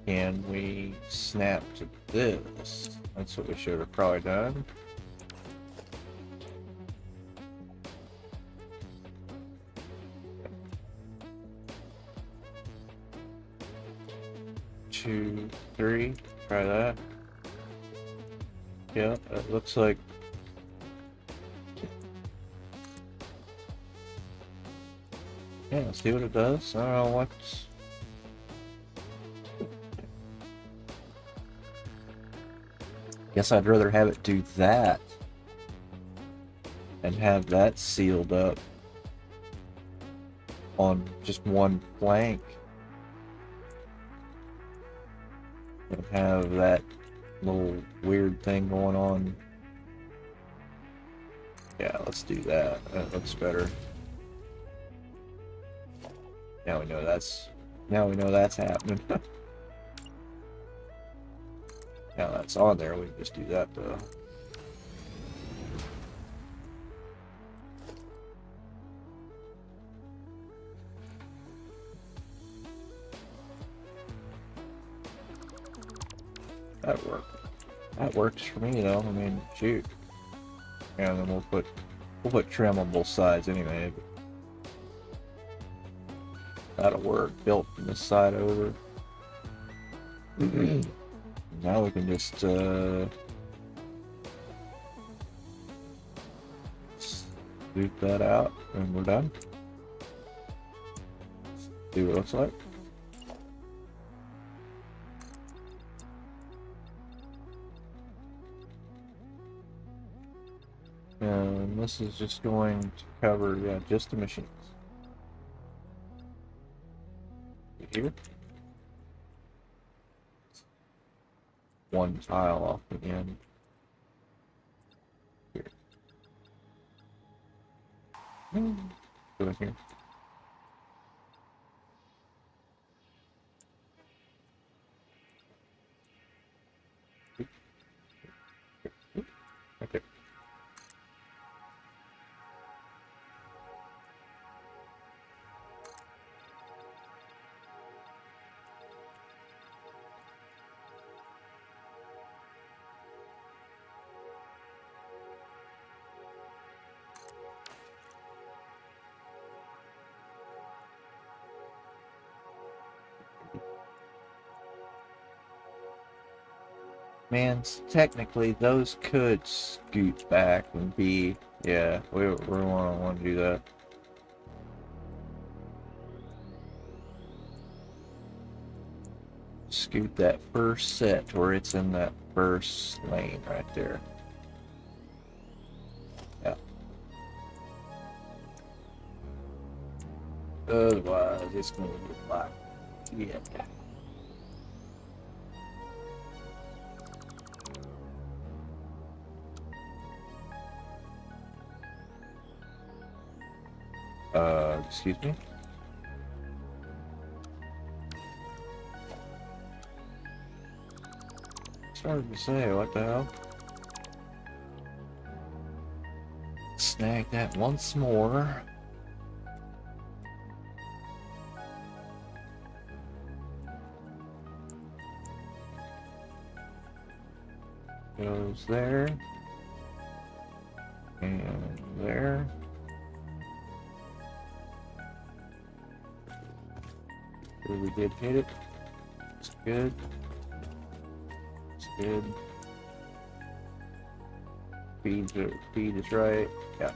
Can we snap to this? That's what we should have probably done. Two, three. Try that. Yeah, it looks like. Yeah, let's see what it does. I don't know what's. Guess I'd rather have it do that and have that sealed up on just one flank and have that little weird thing going on. Yeah, let's do that. That looks better. Now we know that's happening. Now that's on there, we can just do that though. That worked. That works for me though. I mean, shoot. Yeah, and then we'll put trim on both sides anyway. That'll work. Built from this side over. Now we can just scoop that out and we're done. See what it looks like. And this is just going to cover, yeah, just the machines. Here. One tile off again. Here. Go in here. Okay. Man, technically those could scoot back and be, yeah, we want to do that. Scoot that first set where it's in that first lane right there. Yeah. Otherwise, it's going to be like, yeah. Excuse me? Started to say, what the hell? Snag that once more. Goes there. And there. Sure we did hit it. It's good. It's good. Feed is right. Yeah.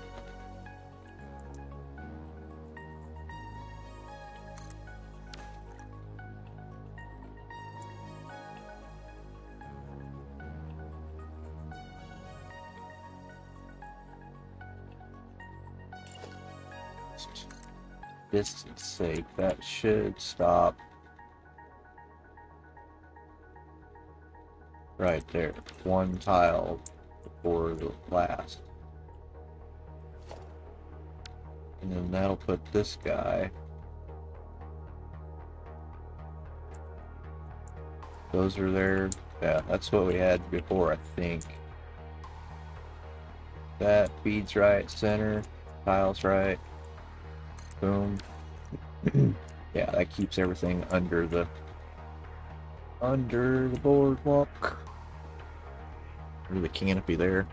Distance sake, that should stop right there. One tile before the last. And then that'll put this guy. Those are there. Yeah, that's what we had before, I think. That feeds right, center, tiles right. Boom. Yeah, that keeps everything under the boardwalk. Or the canopy there.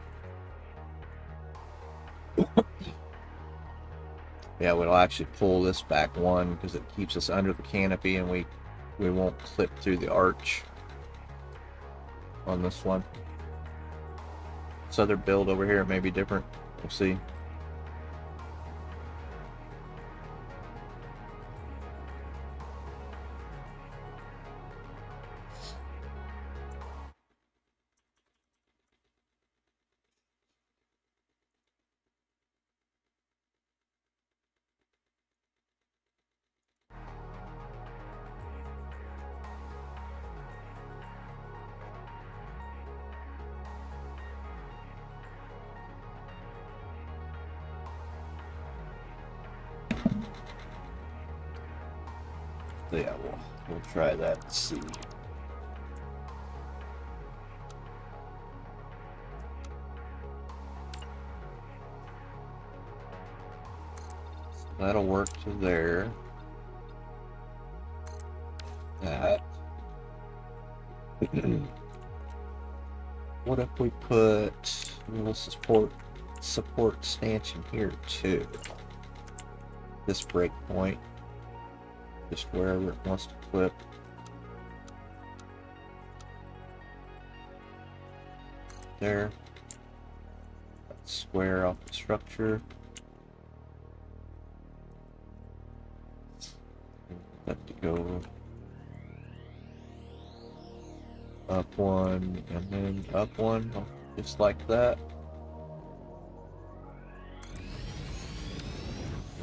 Yeah, we'll actually pull this back one because it keeps us under the canopy and we won't clip through the arch on this one. This other build over here may be different. We'll see. So yeah, we'll try that and see. So that'll work to there. That. What if we put a little support stanchion here too? This break point. Just wherever it wants to clip. There. That square off the structure. That to go up one and then up one, just like that.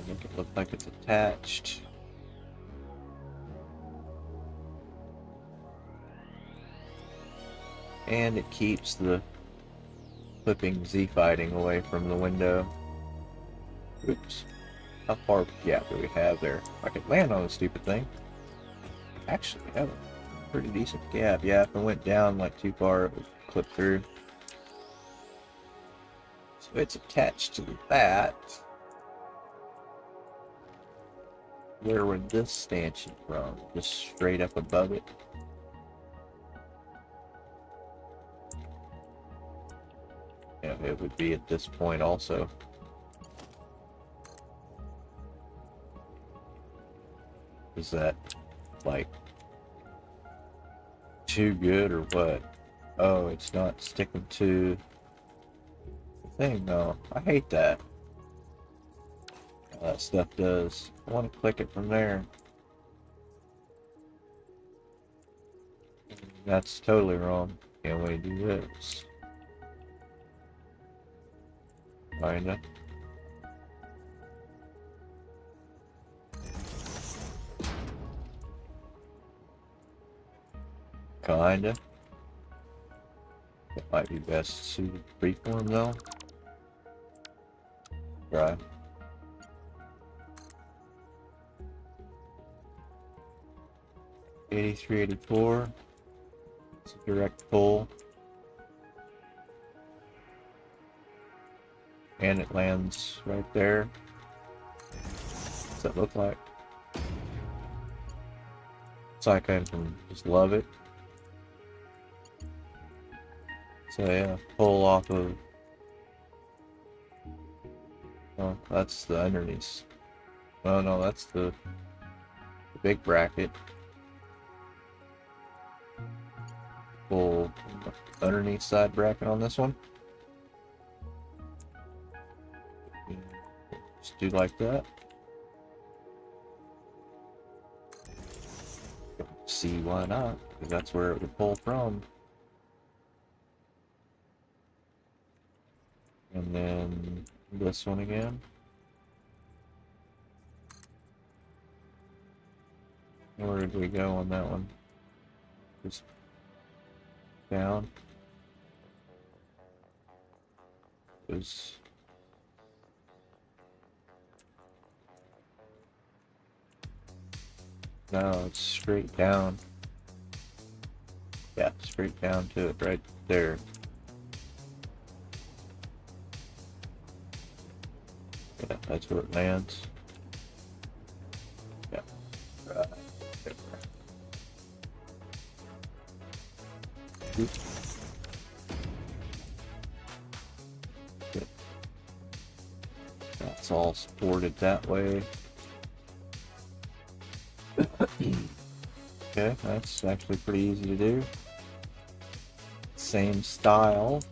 Make it look like it's attached. And it keeps the clipping Z-fighting away from the window. Oops. How far gap do we have there? I could land on the stupid thing. Actually, we have a pretty decent gap. Yeah, if it went down like too far, it would clip through. So it's attached to that. Where would this stanchion from? Just straight up above it? Yeah, it would be at this point also. Is that like too good or what? Oh, it's not sticking to the thing though. I hate that. That stuff does. I want to click it from there. That's totally wrong. Can't wait to do this. Kinda. Kinda. It might be best suited freeform though. Right. 83, 84. It's a direct pull. And it lands right there. What's that look like? It's like I can just love it. So yeah, pull off of. Oh, that's the underneath. Oh no, that's the big bracket. Pull the underneath side bracket on this one. Just do like that. See why not? Because that's where it would pull from. And then this one again. Where did we go on that one? Just down. Is no, it's straight down. Yeah, straight down to it right there. Yeah, that's where it lands. Yeah, right there. Oops. Good. That's all supported that way. Okay, that's actually pretty easy to do. Same style.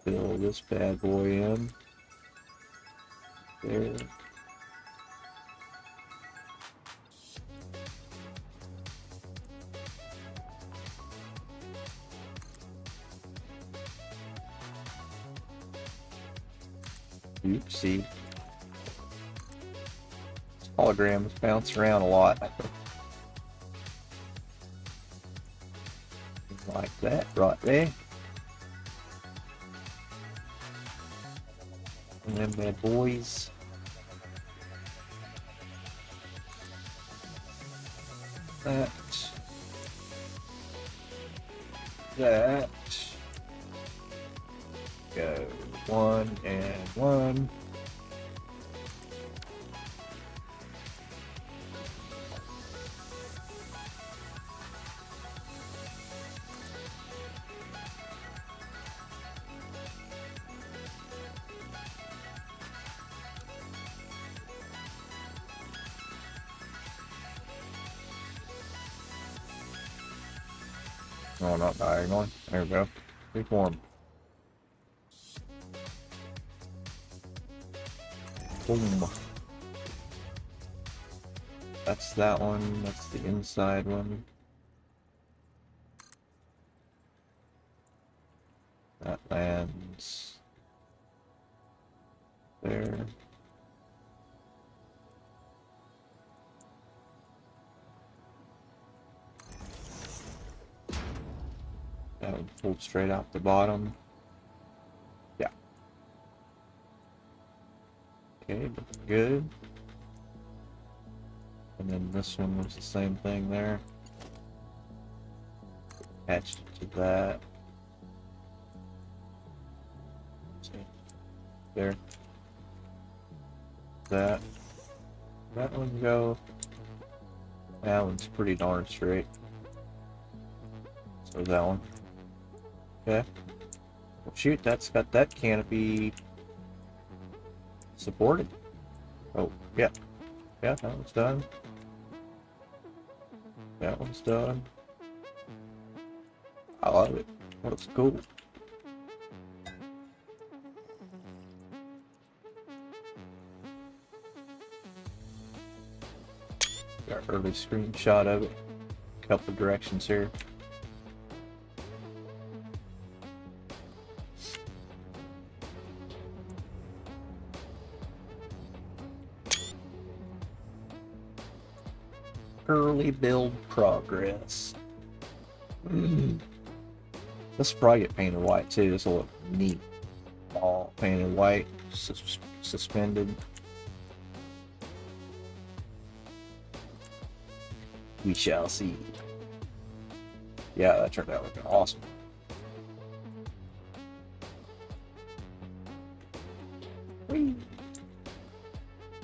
Fill this bad boy in. There. Oopsie. Holograms bounce around a lot. Like that right there. And then bad boys. That. That. Go 1 and 1. Oh, not diagonally. There we go. Reform. Boom. That's that one. That's the inside one. That lands there. That would pull straight out the bottom. Yeah. Okay, good. And then this one was the same thing there. Attached it to that. There. That. That one go. That one's pretty darn straight. So that one. Okay. Well, shoot, that's got that canopy supported. Oh, yeah. Yeah, that one's done. That one's done. I love it. Looks cool. Got an early screenshot of it. Couple directions here. Early build progress. This will probably get painted white too. This will look neat. All painted white, suspended. We shall see. Yeah, that turned out looking awesome.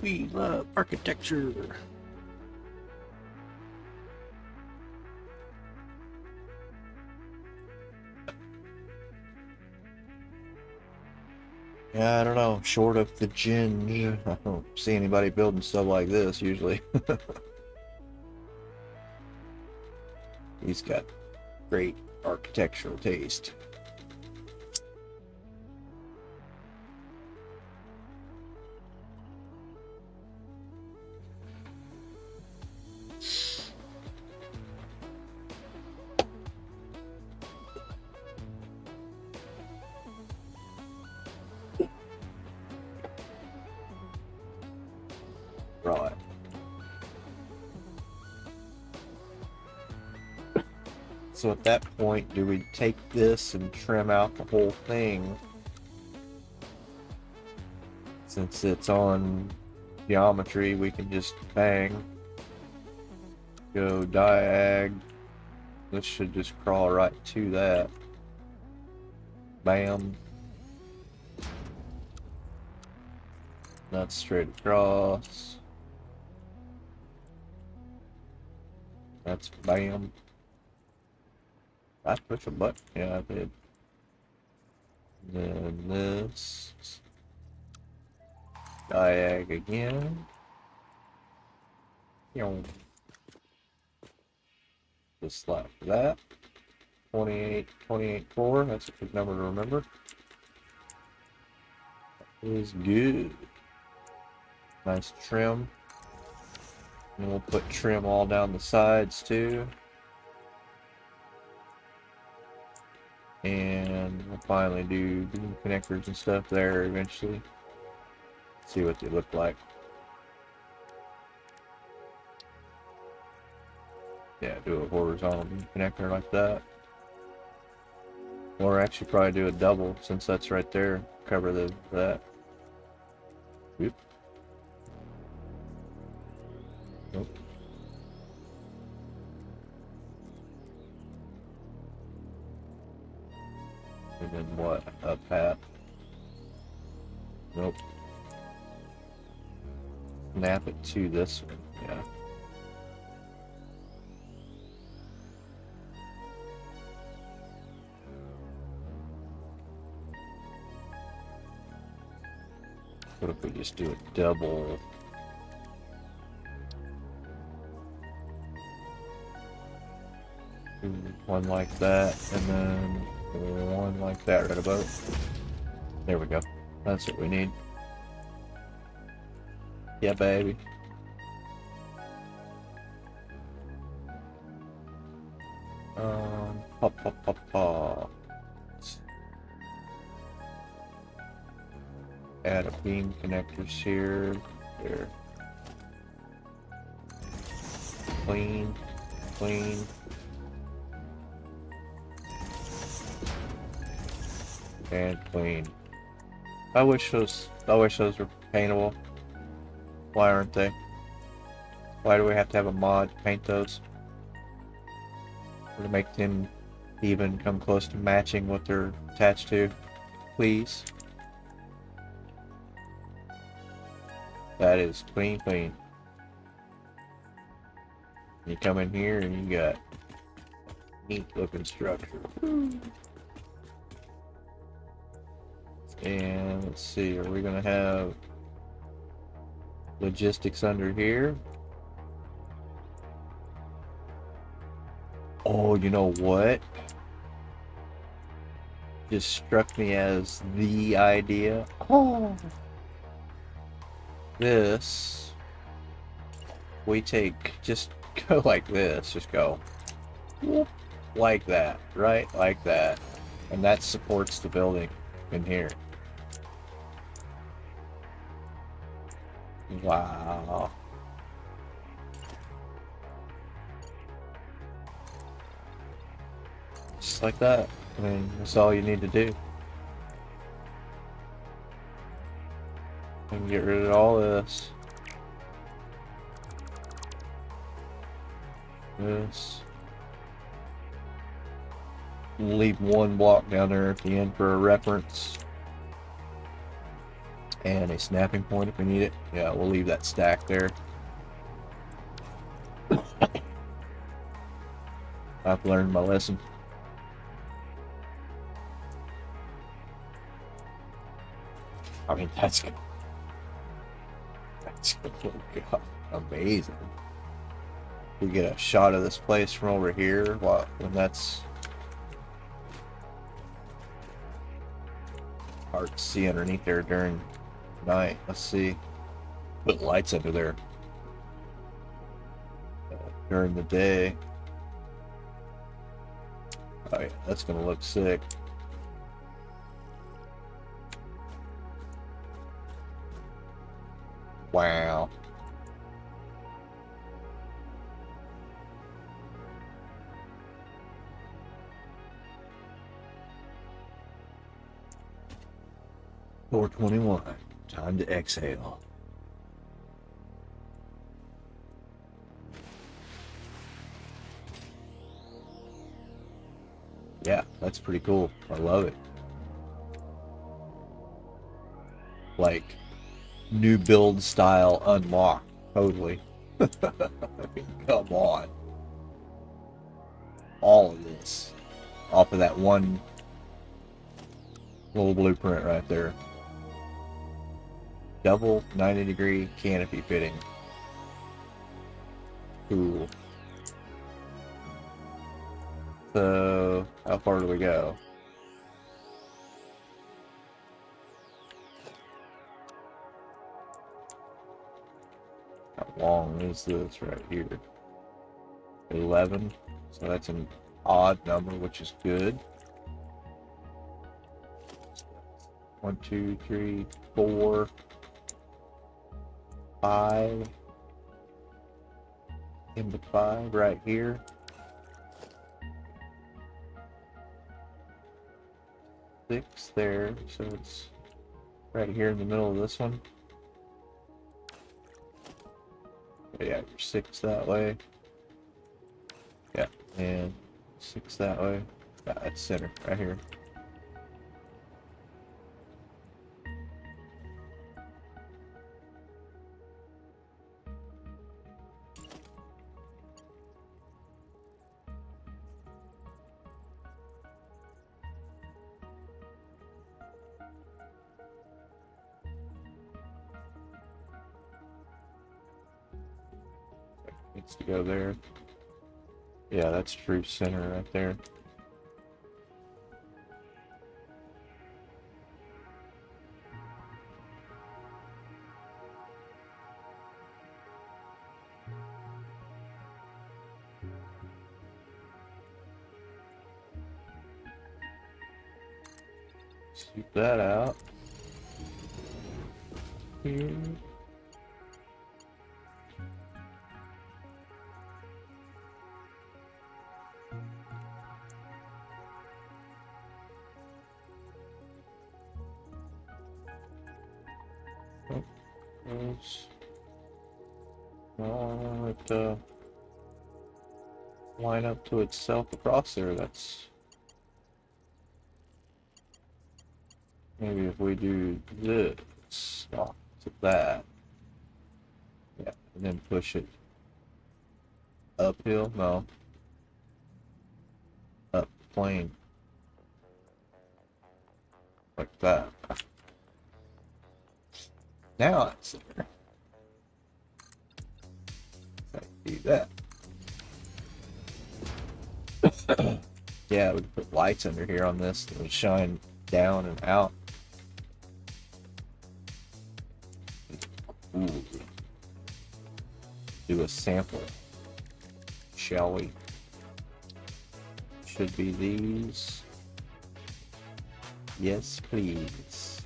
We love architecture. Yeah, I don't know. Short of the ginge, I don't see anybody building stuff like this usually. He's got great architectural taste. Right. So at that point, do we take this and trim out the whole thing? Since it's on geometry, we can just bang. Go diag. This should just crawl right to that. Bam. That's straight across. That's bam. I push a button. Yeah, I did. Then this. Diag again. Just like that. 28, 28, 4. That's a good number to remember. That is good. Nice trim. And we'll put trim all down the sides too. And we'll finally do beam connectors and stuff there eventually. See what they look like. Yeah, do a horizontal beam connector like that. Or actually probably do a double since that's right there. Cover that. Oop. Nope. And then what? A pat? Nope. Snap it to this one, yeah. What if we just do a double? One like that, and then one like that right about. There we go. That's what we need. Yeah, baby. Pop, pop, pop, pop. Add a beam connectors here. There. Clean, clean. And clean. I wish those were paintable. Why aren't they? Why do we have to have a mod to paint those? Or to make them even come close to matching what they're attached to? Please. That is clean, clean. You come in here and you got neat looking structure. And let's see, are we gonna have logistics under here? Oh, you know what? just struck me as the idea. Oh. This, we take, just go like this, just go whoop, like that, right? Like that. And that supports the building in here. Wow. Just like that. I mean, that's all you need to do. And get rid of all this. This. Leave one block down there at the end for a reference. And a snapping point if we need it. Yeah, we'll leave that stack there. I've learned my lesson. I mean, that's God, amazing. We get a shot of this place from over here. When that's hard to see underneath there during night. Let's see. Put lights under there during the day. Oh yeah, that's gonna look sick. Wow. $4:21. Time to exhale. Yeah, that's pretty cool. I love it. Like, new build style unlocked. Totally. I mean, come on. All of this off of that one little blueprint right there. Double 90-degree canopy fitting. Cool. So, how far do we go? How long is this right here? 11. So that's an odd number, which is good. 1, 2, 3, 4, 5. Into 5 right here. 6 there, so it's right here in the middle of this one. Yeah, you're 6 that way. Yeah, and 6 that way. Yeah, that's center right here. Needs to go there. Yeah, that's true center right there. Scoop that out. Here. It line up to itself across there. That's maybe if we do this, stop to that, yeah, and then push it uphill. No, up plane like that. Now it's there. Do that. Yeah, we could put lights under here on this that would shine down and out. Ooh. Do a sample, shall we? Should be these. Yes, please.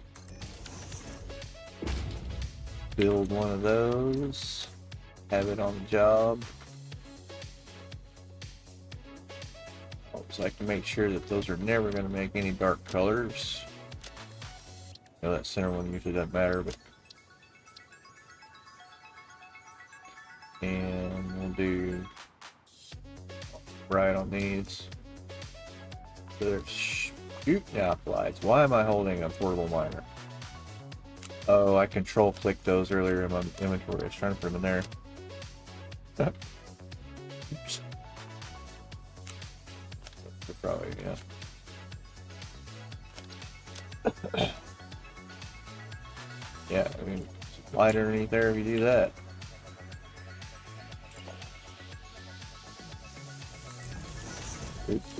Build one of those. Have it on the job. Always like to make sure that those are never going to make any dark colors. You know, that center one usually doesn't matter, but. And we'll do bright on these. So they're shooting out lights. Why am I holding a portable miner? Oh, I control clicked those earlier in my inventory. I was trying to put them in there. Oops. They're probably, yeah. Yeah, I mean, light underneath there if you do that. Oops.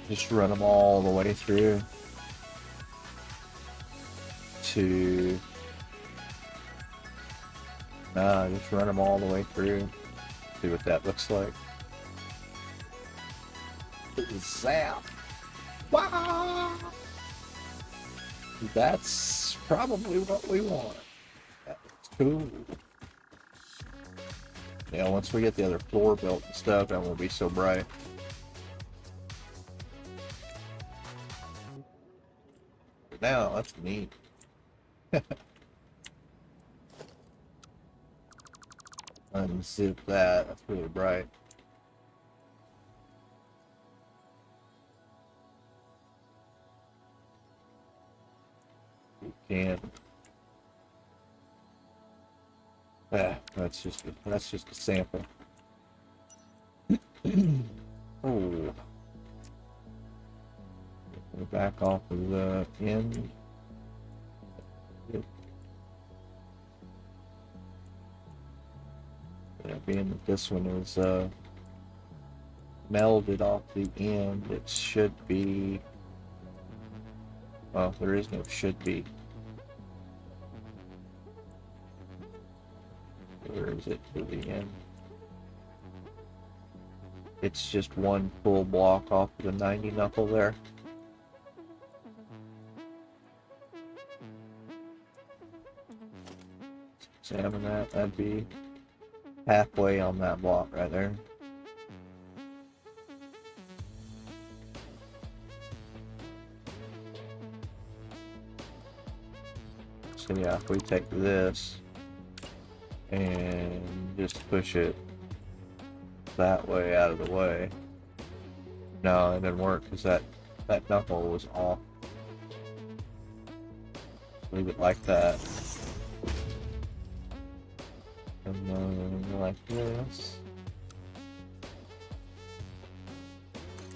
Just run them all the way through to just run them all the way through. See what that looks like. Zap! Wow! That's probably what we want. That's cool. Yeah, once we get the other floor built and stuff, that won't be so bright. But now, that's neat. Unzip that. That's really bright. You can. That's just a sample. Oh. We're back off of the end. Yeah, being that this one is melded off the end, it should be. Well, there is no should be. Where is it to the end? It's just one full block off of the 90 knuckle there. Examine that. That'd be halfway on that block right there. So yeah, if we take this and just push it that way out of the way. No, it didn't work because that knuckle was off. Leave it like that. And then like this.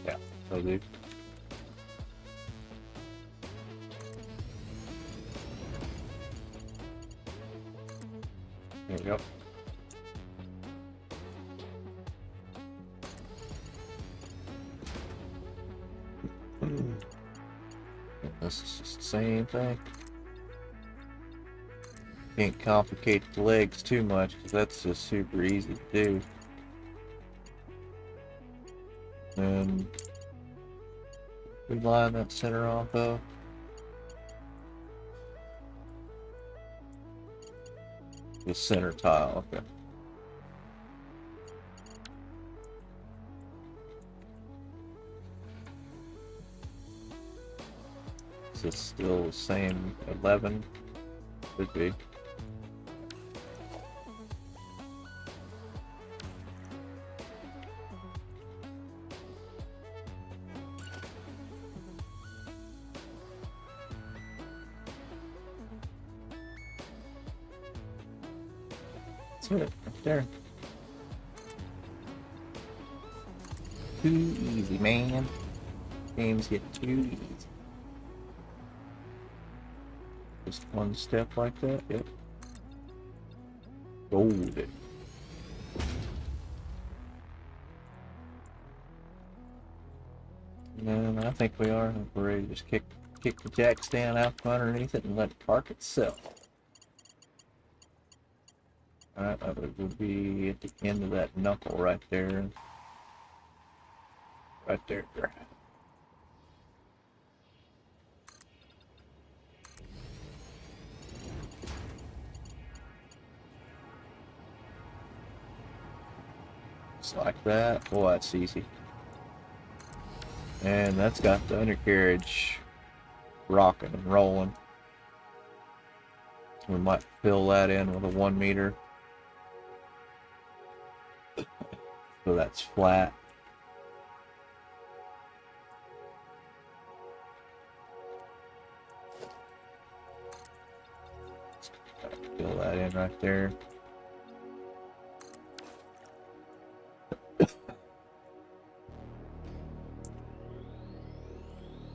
Yeah, that'll do. There we go. This is just the same thing. Can't complicate the legs too much because that's just super easy to do. And we line that center off though. The center tile, okay. Is this still the same 11? Could be. That's it, right there. Too easy, man. Games get too easy. Just one step like that. Yep. Golden. And then I think we are. We're ready to just kick the jack stand out from underneath it and let it park itself. Alright, that would be at the end of that knuckle right there. Right there. Just like that. Oh, that's easy. And that's got the undercarriage rocking and rolling. We might fill that in with a 1 meter. So that's flat. Fill that in right there.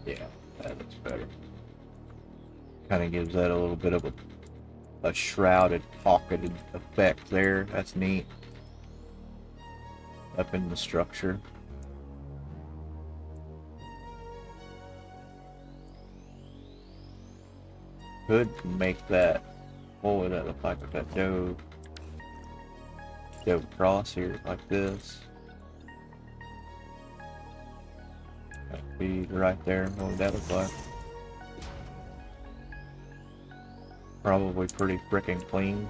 Yeah, that looks better. Kind of gives that a little bit of a shrouded, pocketed effect there. That's neat. Up in the structure. Could make that. What would that look like with that dove across here like this? That'd be right there. What would that look like? Probably pretty freaking clean.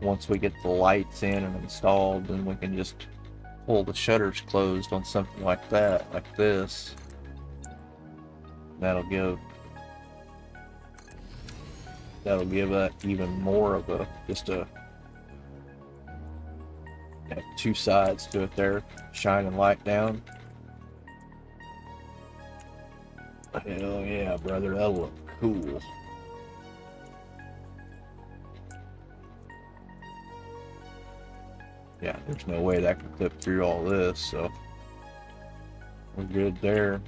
Once we get the lights in and installed, then we can just pull the shutters closed on something like that, like this. That'll give that even more of a two sides to it there, shining light down. Hell yeah, brother, that'll look cool. Yeah, there's no way that can clip through all this, so we're good there.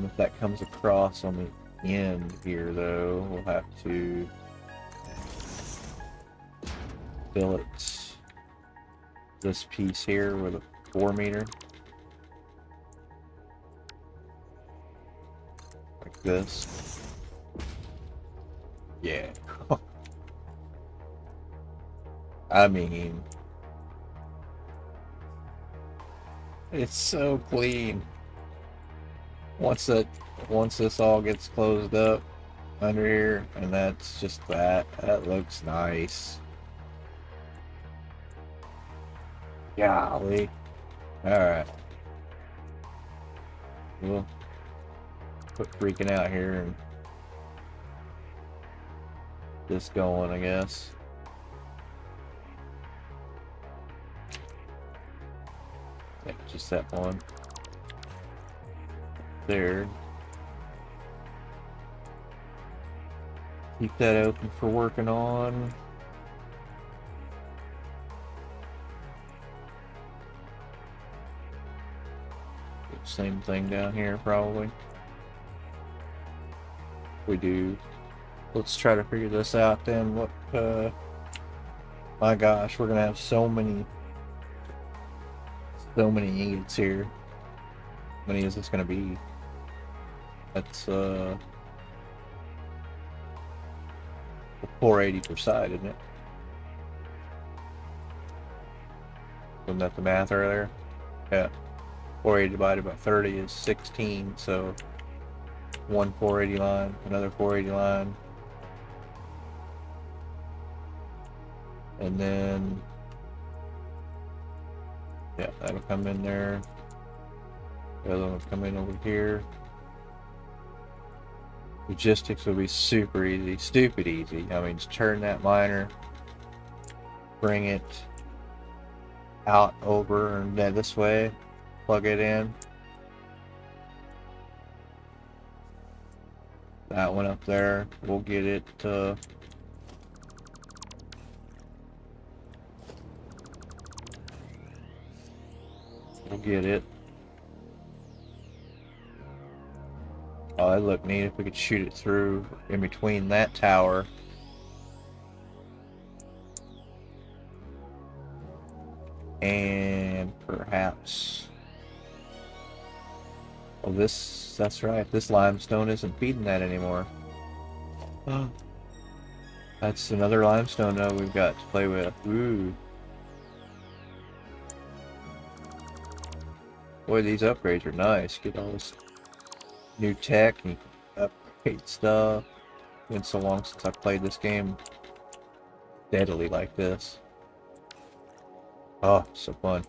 If that comes across on the end here, though, we'll have to fill it, this piece here with a 4 meter. Like this. Yeah. I mean, it's so clean. Once this all gets closed up under here, and that's just that looks nice. Golly. Alright. We'll quit freaking out here and this going, I guess. Yeah, just that one. There. Keep that open for working on. Same thing down here, probably. We do. Let's try to figure this out then. What, my gosh, we're gonna have so many units here. How many is this gonna be? That's, 480 per side, isn't it? Wasn't that the math earlier? Yeah. 480 divided by 30 is 16, so one 480 line, another 480 line, and then yeah, that'll come in there. The other one will come in over here. Logistics will be super easy, stupid easy. I mean, just turn that liner, bring it out over and then this way, plug it in. That one up there, we'll get it we'll get it Oh, that'd look neat if we could shoot it through in between that tower. And perhaps... Oh, that's right. This limestone isn't feeding that anymore. Oh. That's another limestone node we've got to play with. Ooh. Boy, these upgrades are nice. Get all this new tech and upgrade stuff. It's been so long since I've played this game steadily like this. Oh, so fun.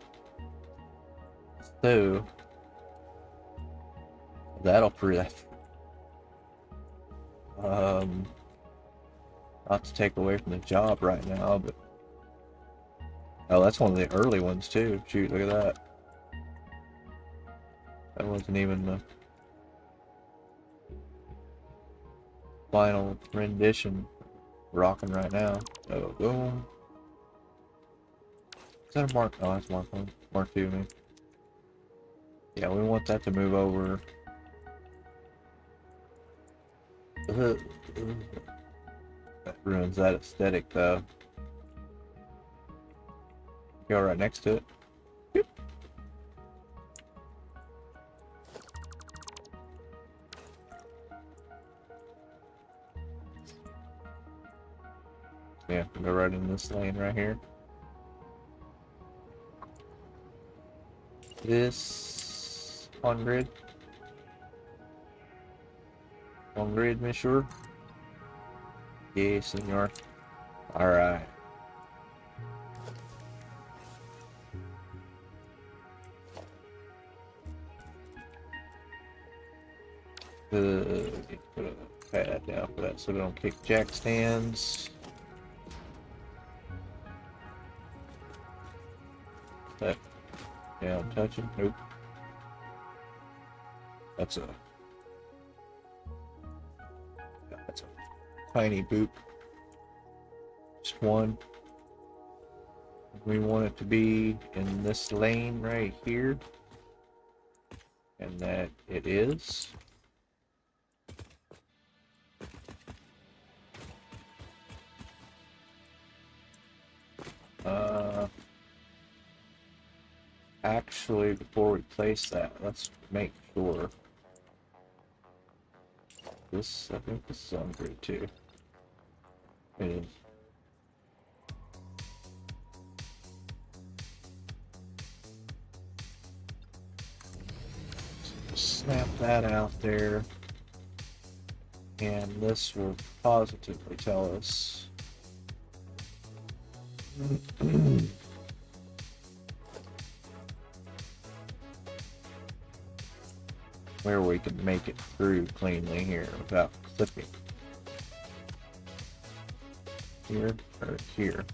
So, that'll prove not to take away from the job right now, but oh, that's one of the early ones too. Shoot, look at that. That wasn't even the final rendition. Rocking right now. Oh, boom. Is that a Mark? Oh, that's Mark 1. Mark 2, I mean. Yeah, we want that to move over. That ruins that aesthetic, though. Go right next to it. Yep. Yeah, go right in this lane right here. This on grid. On grid, monsieur. Yes, senor. Alright. Put a pad down for that so we don't kick jack stands. That down touching? Nope. That's a tiny boop. Just one. We want it to be in this lane right here. And that it is. Actually, before we place that, let's make sure. I think this is on grid too. It is. Snap that out there. And this will positively tell us where we can make it through cleanly here without clipping. Here or here.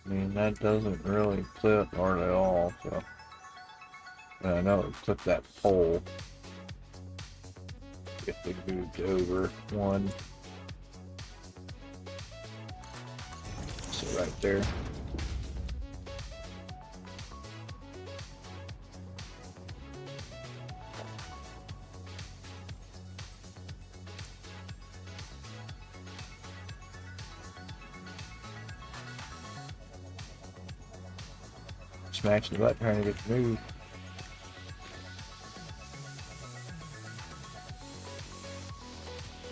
I mean, that doesn't really clip hardly at all, so I know it clipped that pole. If we moved over one. So right there. Smashing the button trying to get to move.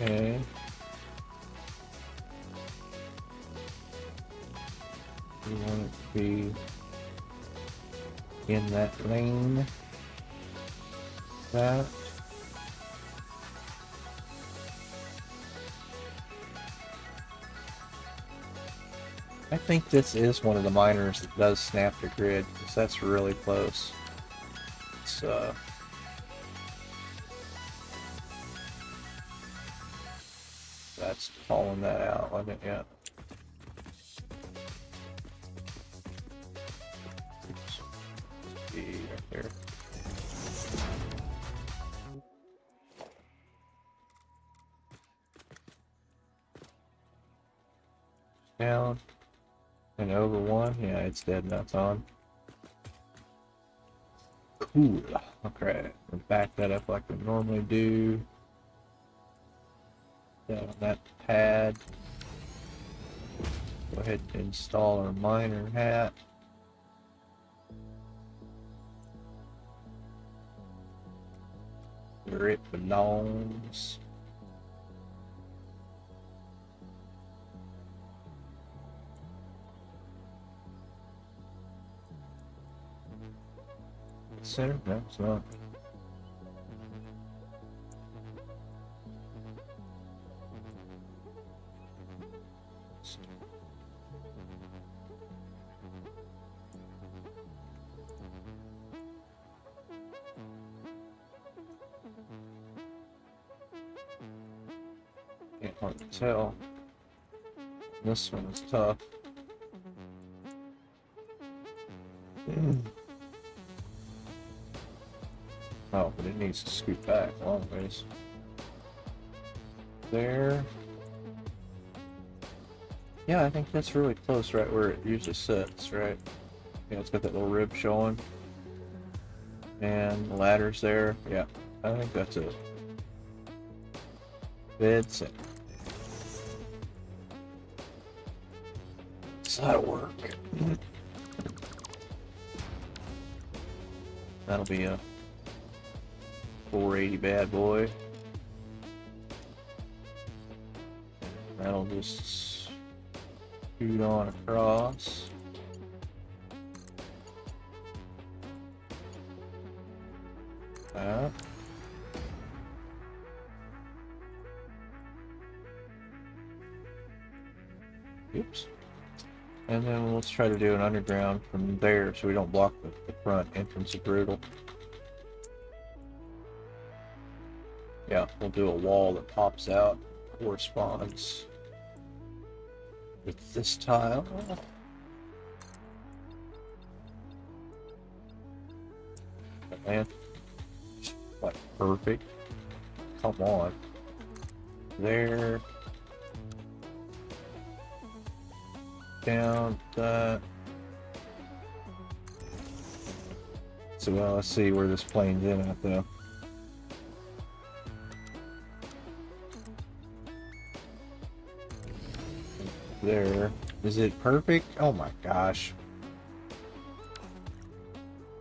Okay. We want it to be in that lane. That. I think this is one of the miners that does snap the grid, because that's really close. It's that's calling that out, I think, yeah. Oops. Be right there. Down and over one. Yeah, it's dead and that's on. Cool. Okay, we'll back that up like we normally do. Down on that pad. Go ahead and install our miner hat. Where it belongs. Center? No, it's not. Can't hardly tell. This one is tough. Oh, but it needs to scoot back a long ways. There. Yeah, I think that's really close, right where it usually sits, right? Yeah, it's got that little rib showing. And the ladder's there. Yeah, I think that's it. It's it. So that'll work. That'll be a 480 bad boy. That'll just scoot on across. That. Oops. And then let's try to do an underground from there so we don't block the front entrance of Brutal. Yeah, we'll do a wall that pops out, corresponds with this tile. Man, like perfect. Come on. There. Down that. So well, let's see where this plane's in at though. There. Is it perfect? Oh my gosh.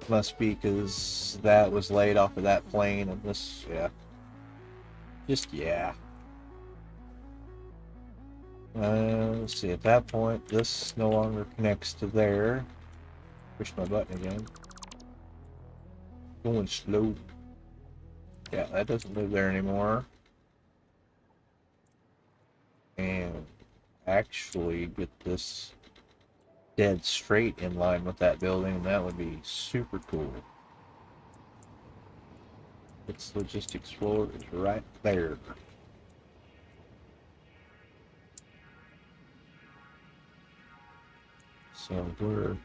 Must be because that was laid off of that plane and this, yeah. Just, yeah. Let's see, at that point, this no longer connects to there. Push my button again. Going slow. Yeah, that doesn't live there anymore. And actually get this dead straight in line with that building, and that would be super cool. Its logistics floor is right there. So we're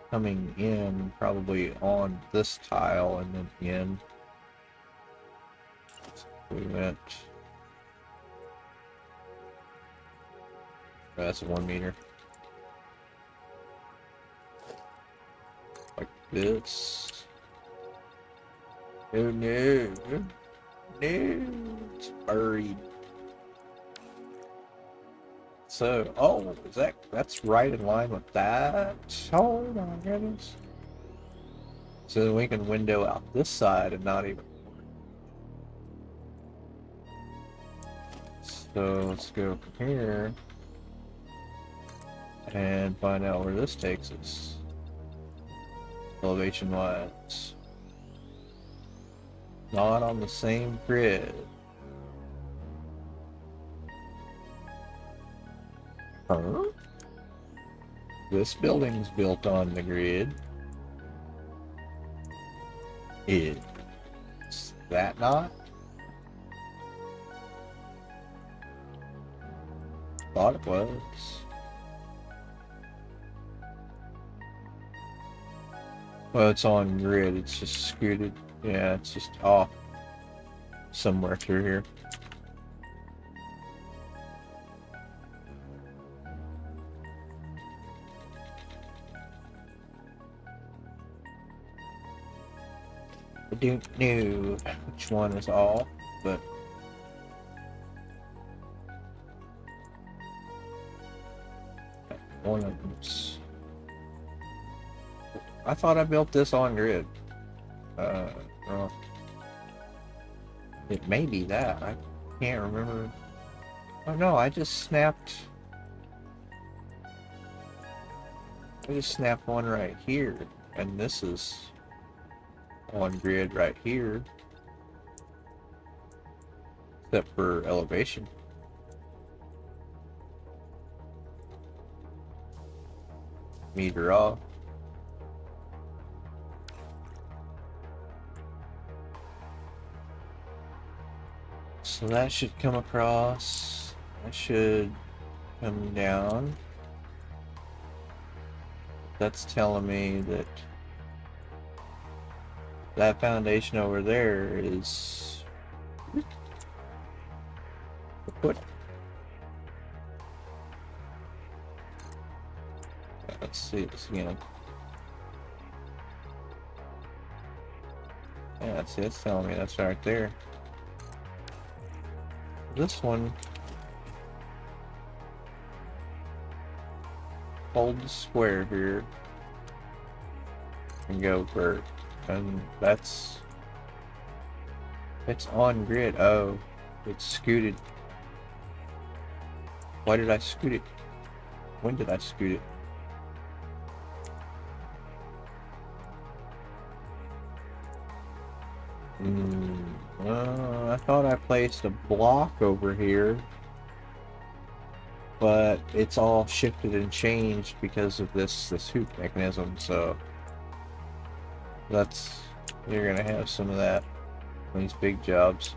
coming in probably on this tile and then in. So we went. Oh, that's a 1 meter. Like this. Oh no. No. It's buried. So, oh, is that's right in line with that? Oh my goodness. So then we can window out this side and not even. So let's go from here and find out where this takes us. Elevation wise. Not on the same grid. Huh? This building's built on the grid. Is that not? Thought it was. Well, it's on grid, it's just scooted. Yeah, it's just off somewhere through here. don't know which one is off, but one of them's. I thought I built this on grid. Well, it may be that. I can't remember. Oh no, I just snapped one right here, and this is on grid right here, except for elevation. Meter off. So that should come across. That should come down. That's telling me that that foundation over there is what? Let's see this again. Yeah, see, it's telling me that's right there. This one, hold the square here and go vert, and it's on grid. Oh, it's scooted. Why did I scoot it? When did I scoot it? I thought I placed a block over here, but it's all shifted and changed because of this hoop mechanism. So you're gonna have some of that on these big jobs.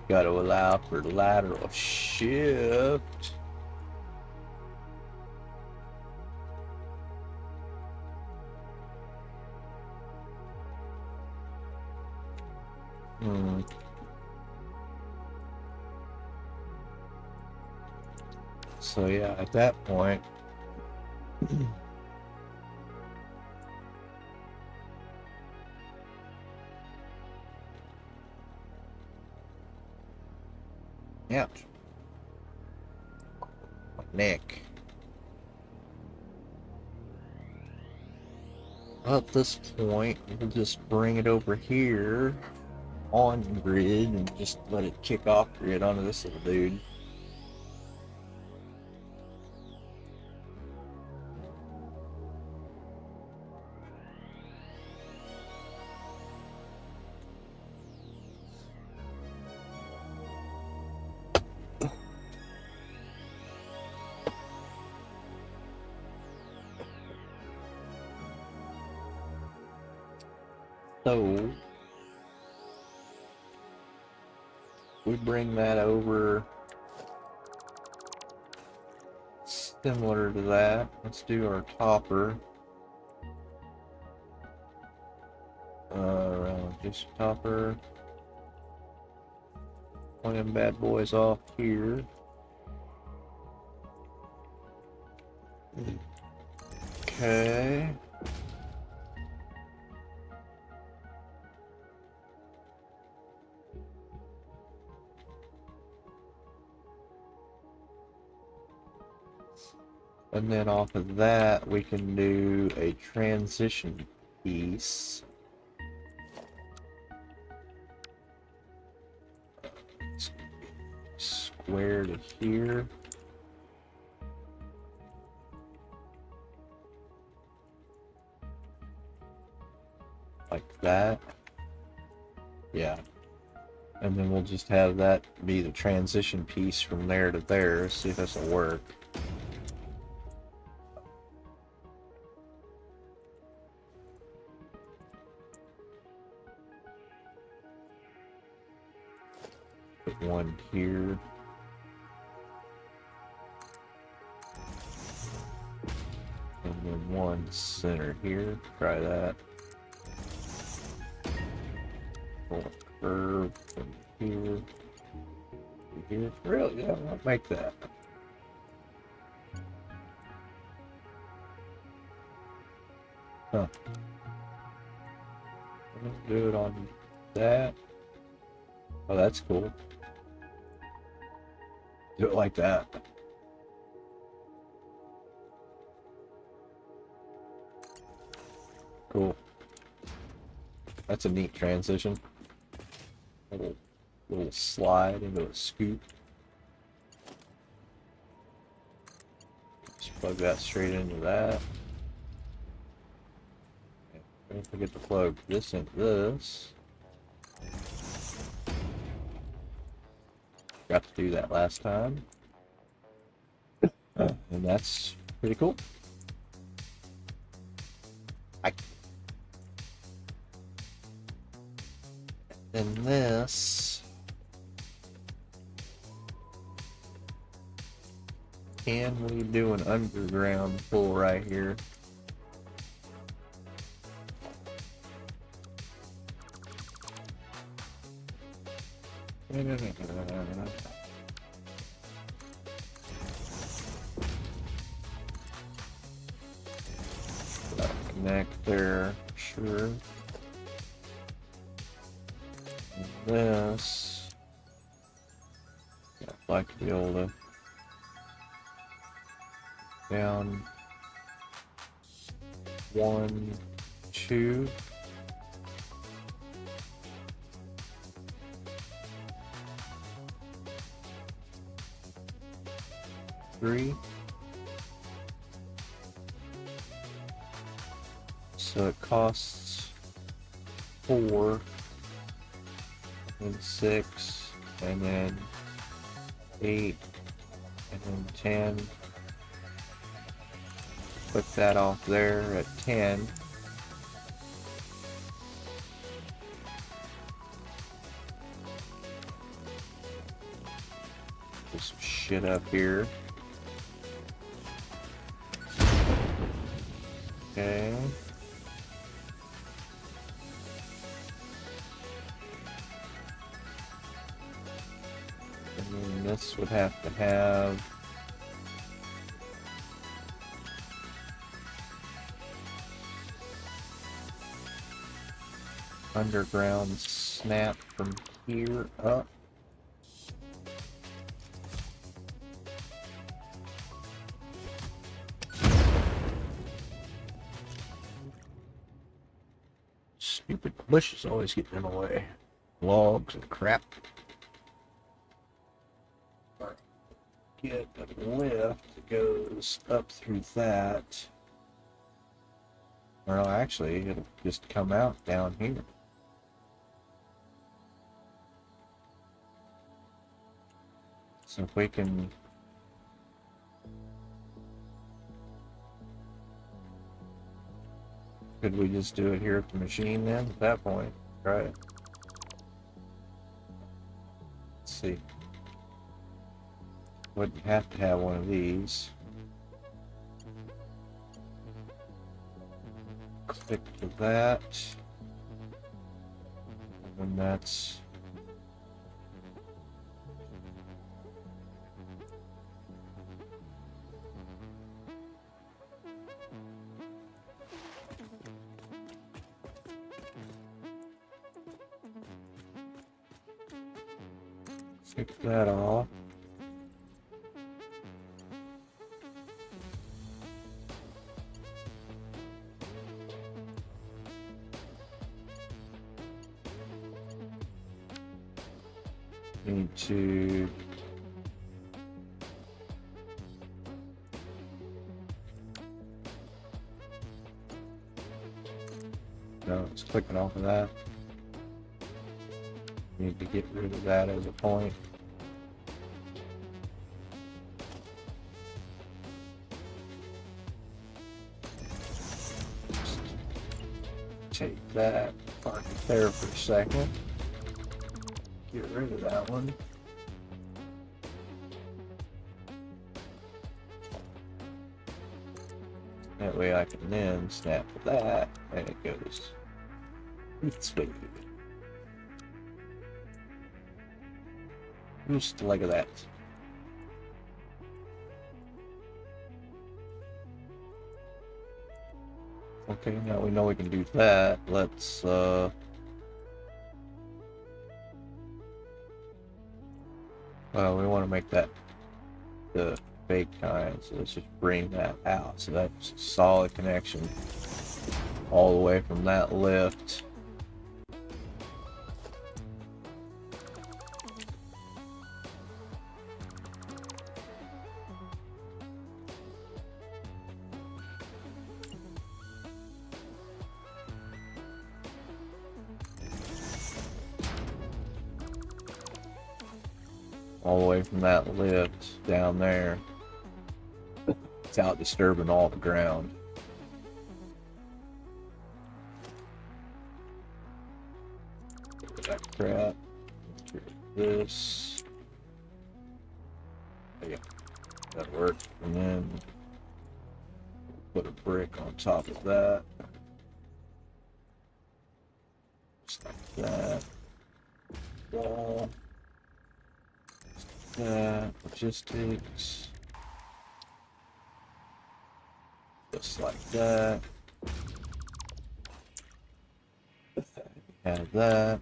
Got to allow for lateral shift. So yeah, at that point, yeah, my neck. At this point, we'll just bring it over here on grid and just let it kick off grid onto this little dude. So we bring that over similar to that. Let's do our topper. Just topper. One of them bad boys off here. Okay. And then off of that, we can do a transition piece. Square to here. Like that. Yeah. And then we'll just have that be the transition piece from there to there. Let's see if this will work. Put one here. And then one center here. Try that. Pull a curve from here to here. Really? Yeah, I'll make that. Huh. Let's do it on that. Oh, that's cool. Do it like that. Cool. That's a neat transition. Little slide into a scoop. Just plug that straight into that. Don't forget to plug this into this. Got to do that last time. And that's pretty cool. And this, can we do an underground pull right here? Connect there, sure. And this, I'd like to be able to down 1, 2. Three. So it costs 4 and 6 and then 8 and then 10. Put that off there at 10. Put some shit up here. Okay. And then this would have to have underground snap from here up. Stupid bushes always get in the way. Logs and crap. Get a lift that goes up through that. Well, actually, it'll just come out down here. So if we can could we just do it here at the machine then at that point? Try it. Let's see. Wouldn't have to have one of these. Click to that. And that's take that off. Need to no, it's clicking off of that. Need to get rid of that as a point. Just take that, park it there for a second. Get rid of that one. That way I can then snap that and it goes this way. Just like that. Okay, now we know we can do that. Let's well, we want to make that the fake kind, so let's just bring that out. So that's a solid connection all the way from that lift. All the way from that lift down there without disturbing all the ground. That crap. This. Yeah, that worked. And then put a brick on top of that. Just like that. Wall. That. Logistics. Just like that. Have that.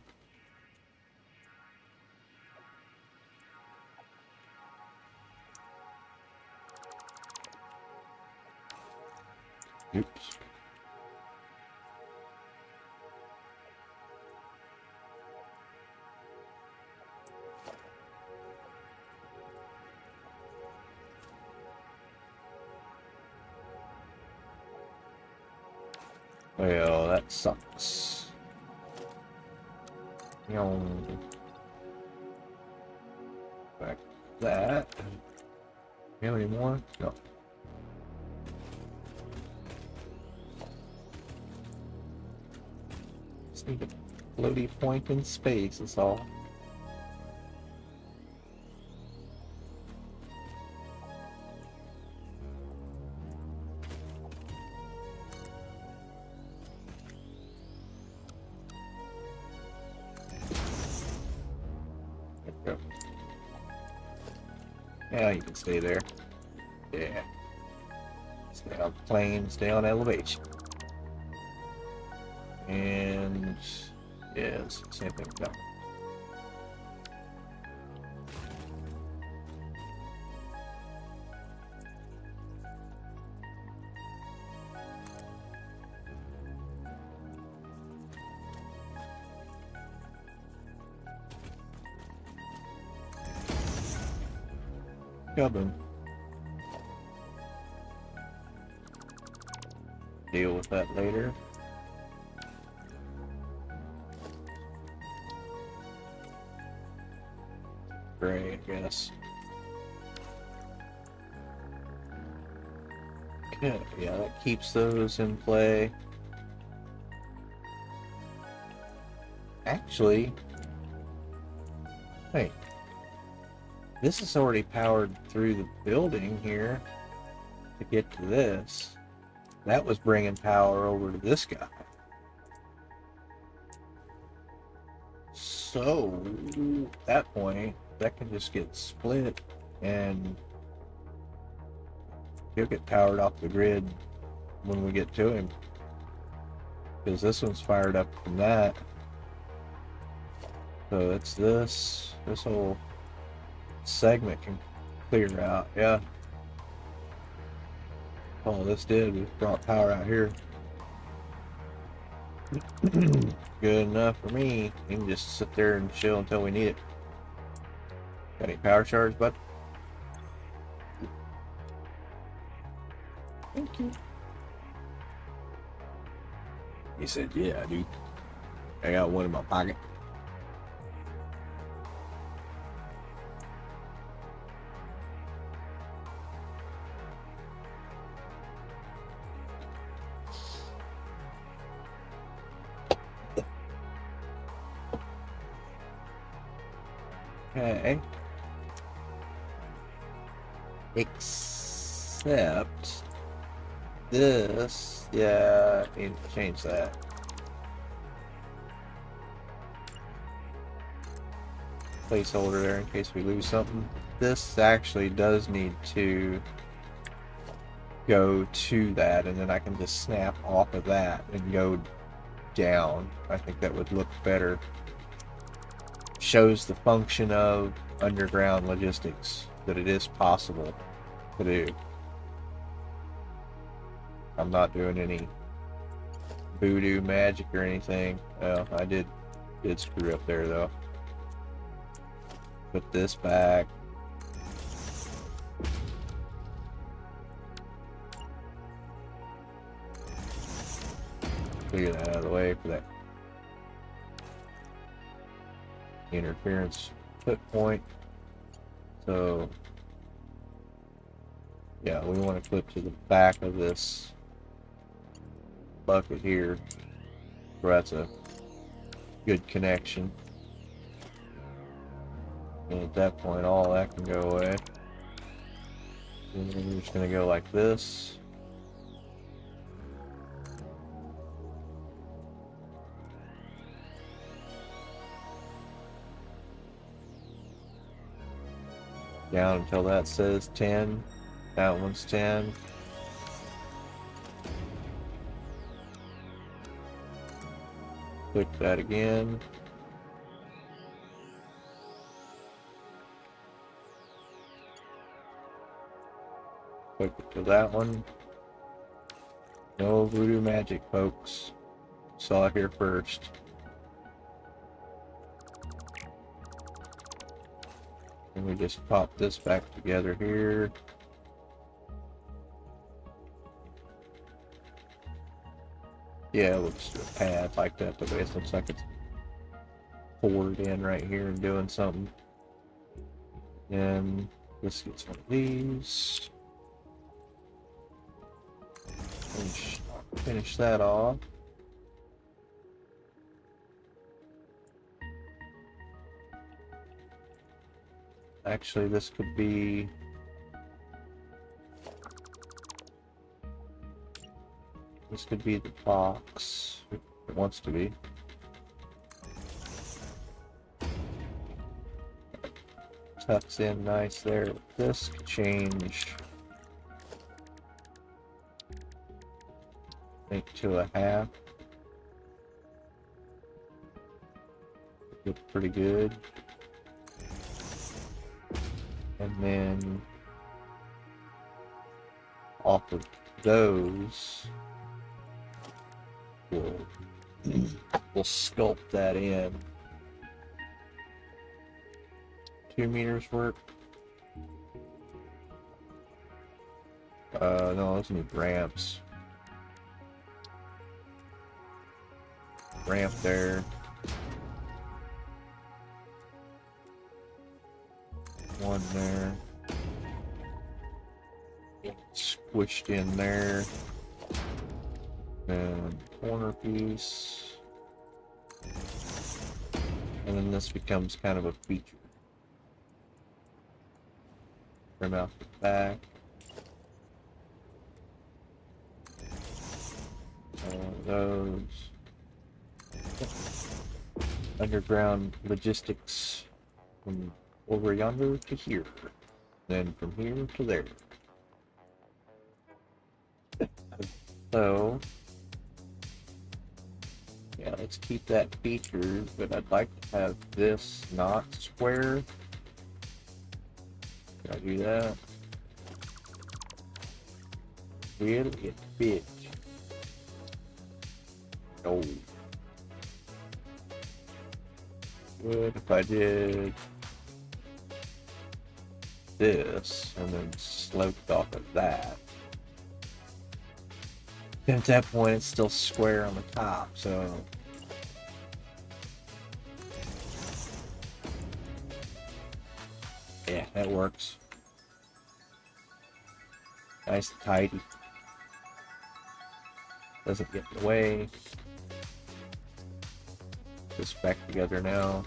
Oops. Well, that sucks. Back that. You have any more? No. Just need a floaty point in space, that's all. Yeah, you can stay there. Yeah. Stay on plane, stay on elevation. And yeah, it's the same thing. No. Kaboom. Deal with that later. Great, I guess. Okay, yeah, that keeps those in play. Actually, wait. This is already powered through the building here to get to this. That was bringing power over to this guy. So, at that point, that can just get split and he'll get powered off the grid when we get to him. Because this one's fired up from that. So it's this whole segment can clear out, yeah. All this did was brought power out here. Good enough for me. You can just sit there and chill until we need it. Got any power charge, bud? Thank you. He said, yeah, dude. I got one in my pocket. Okay. Except this, yeah, I need to change that. Placeholder there in case we lose something. This actually does need to go to that, and then I can just snap off of that and go down. I think that would look better. Shows the function of underground logistics, that it is possible to do. I'm not doing any voodoo magic or anything. Well, I did screw up there though. Put this back. Clear that out of the way for that interference foot point. So yeah, we want to clip to the back of this bucket here, where that's a good connection. And at that point, all that can go away. And then we're just going to go like this. Down until that says 10. That one's 10. Click that again. Click it to that one. No voodoo magic, folks. Saw it here first. And we just pop this back together here. Yeah, we'll just do a pad like that. The way it looks like it's poured in right here and doing something. And let's get some of these. Finish that off. Actually, this could be the box if it wants to be. Tucks in nice there. This could change. Make to a half. Looks pretty good. And then off of those, we'll sculpt that in. 2 meters work. No, those need ramps. Ramp there. One there. Squished in there. And corner piece. And then this becomes kind of a feature. Trim out the back. Those. Underground logistics from over yonder to here, then from here to there. So yeah, let's keep that feature, but I'd like to have this not square. Can I do that? Will it fit? No. What if I did this and then sloped off of that? And at that point it's still square on the top, so yeah, that works. Nice and tidy. Doesn't get in the way. This back together now.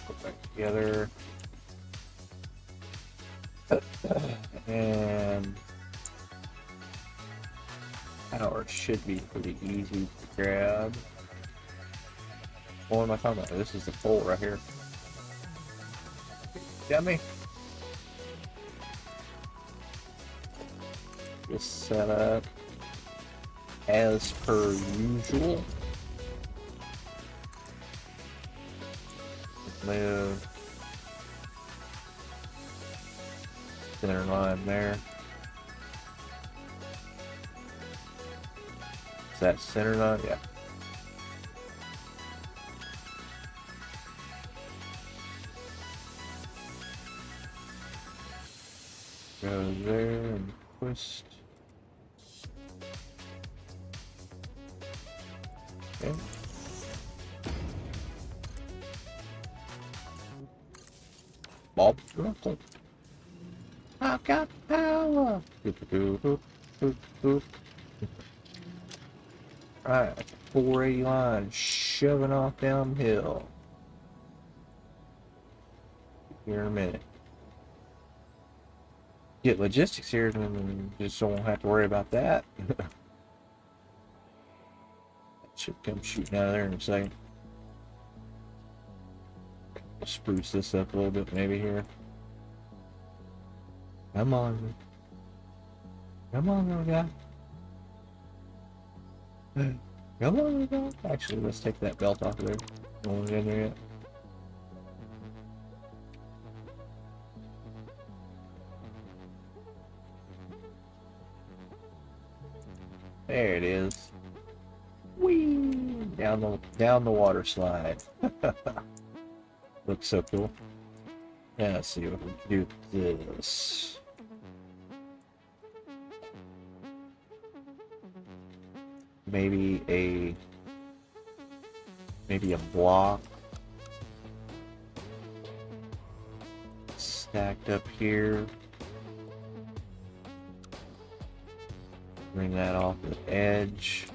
Put back together. And Power should be pretty easy to grab. What am I talking about? This is the pole right here. Got me? Just set up as per usual. Move. Center line there. Is that center line? Yeah. Go there and twist. Okay. Bob Russell. I've got power. Alright, 480 line shoving off downhill. Here in a minute. Get logistics here and then just don't have to worry about that. That should come shooting out of there in a second. Spruce this up a little bit maybe here. Come on. Come on, little guy. Come on, little guy. Actually, let's take that belt off of there. Won't get in there yet. There it is. Whee! Down the water slide. Looks so cool. Yeah, let's see what we can do with this. Maybe a block stacked up here. Bring that off the edge.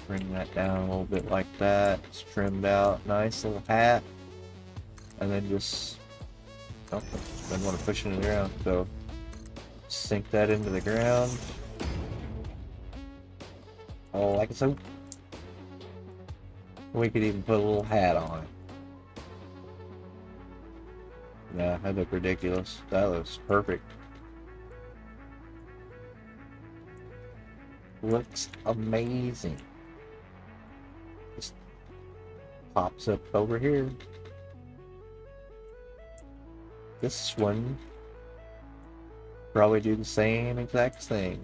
Bring that down a little bit like that. It's trimmed out. Nice little hat. And then just then want to push it in the ground. So sink that into the ground. Oh, like so. We could even put a little hat on it. Yeah, that looked ridiculous. That looks perfect. Looks amazing. Just pops up over here. This one probably do the same exact thing.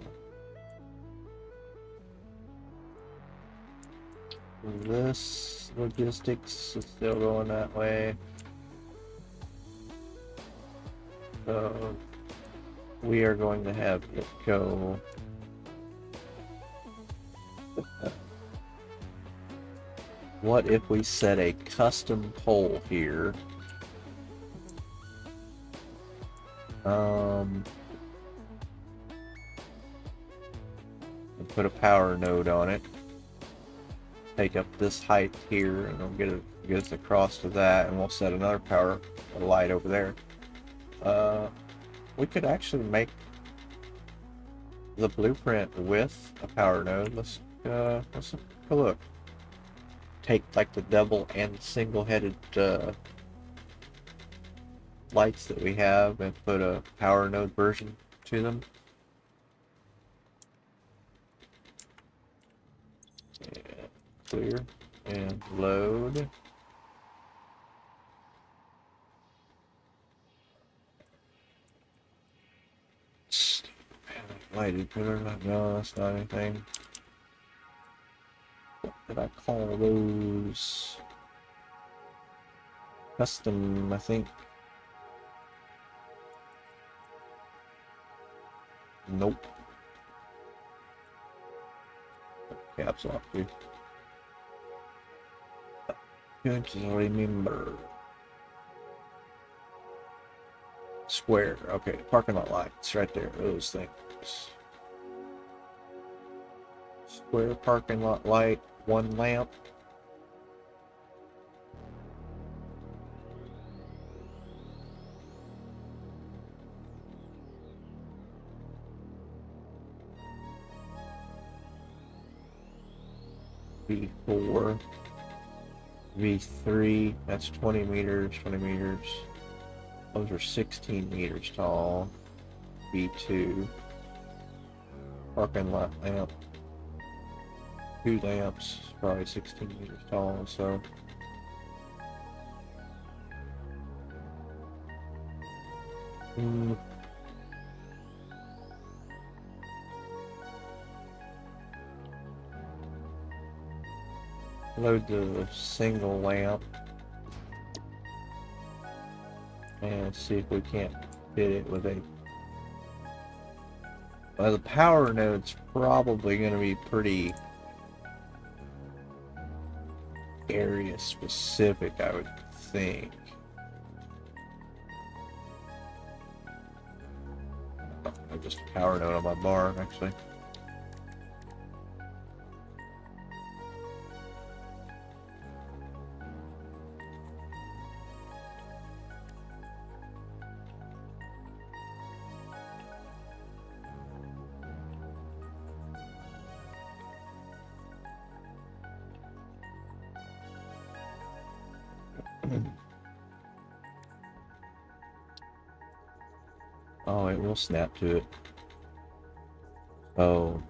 This logistics is still going that way. So we are going to have it go what if we set a custom pole here? And put a power node on it. Take up this height here, and we'll get us across to that, and we'll set another power light over there. We could actually make the blueprint with a power node. Let's take a look. Take like the double and single-headed lights that we have and put a power node version to them. And clear and load. Lighted pillar, no, that's not anything. What did I call those? Custom, I think. Nope. Caps lock, dude. Can't remember. Square. Okay, parking lot lights right there. Those things. Square parking lot light, 1 lamp. V4, V3, that's 20 meters, 20 meters. Those are 16 meters tall. V2, parking lot lamp, 2 lamps, probably 16 meters tall, so. Load the single lamp and see if we can't fit it with a. Well, the power node's probably going to be pretty area specific, I would think. Oh, just a power node on my bar, actually. Oh, it will snap to it. Oh.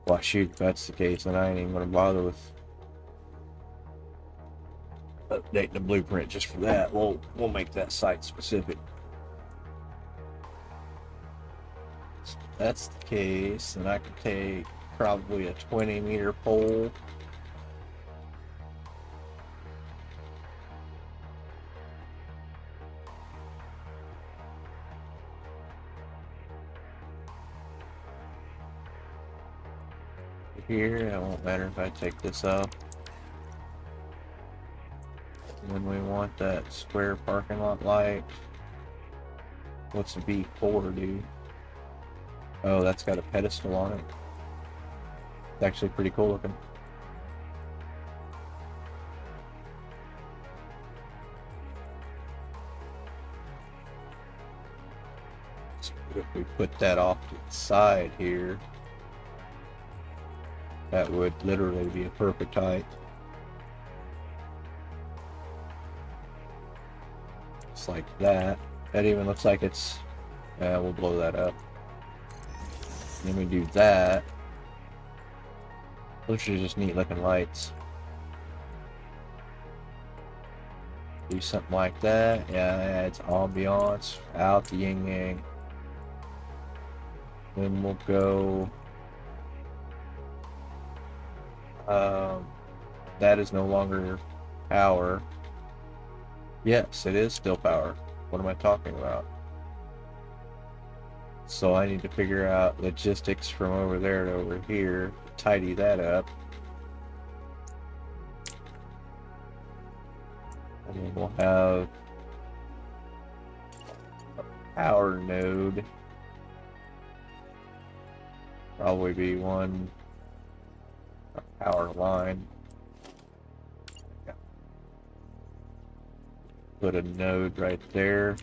Well, shoot, if that's the case, then I ain't even gonna bother with updating the blueprint just for that. We'll make that site specific. So if that's the case, then I can take probably a 20-meter pole. Here, it won't matter if I take this off. And then we want that square parking lot light. What's the V4 do? Oh, that's got a pedestal on it. It's actually pretty cool looking. So if we put that off to the side here, that would literally be a perfect height. Just like that. That even looks like it's... we'll blow that up. And then we do that. Those are just neat looking lights. Do something like that. Yeah, it's ambiance. Out the yin yang. Then we'll go... that is no longer power. Yes, it is still power. What am I talking about? So I need to figure out logistics from over there to over here, tidy that up. And then we'll have a power node. Probably be one power line. Put a node right there.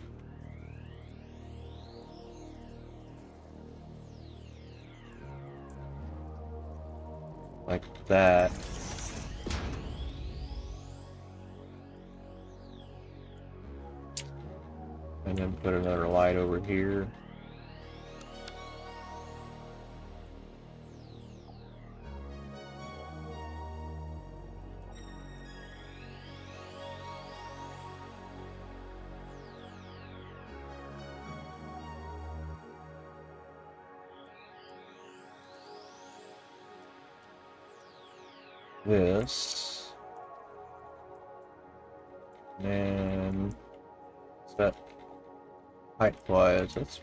Like that. And then put another light over here. This, and that height wise, that's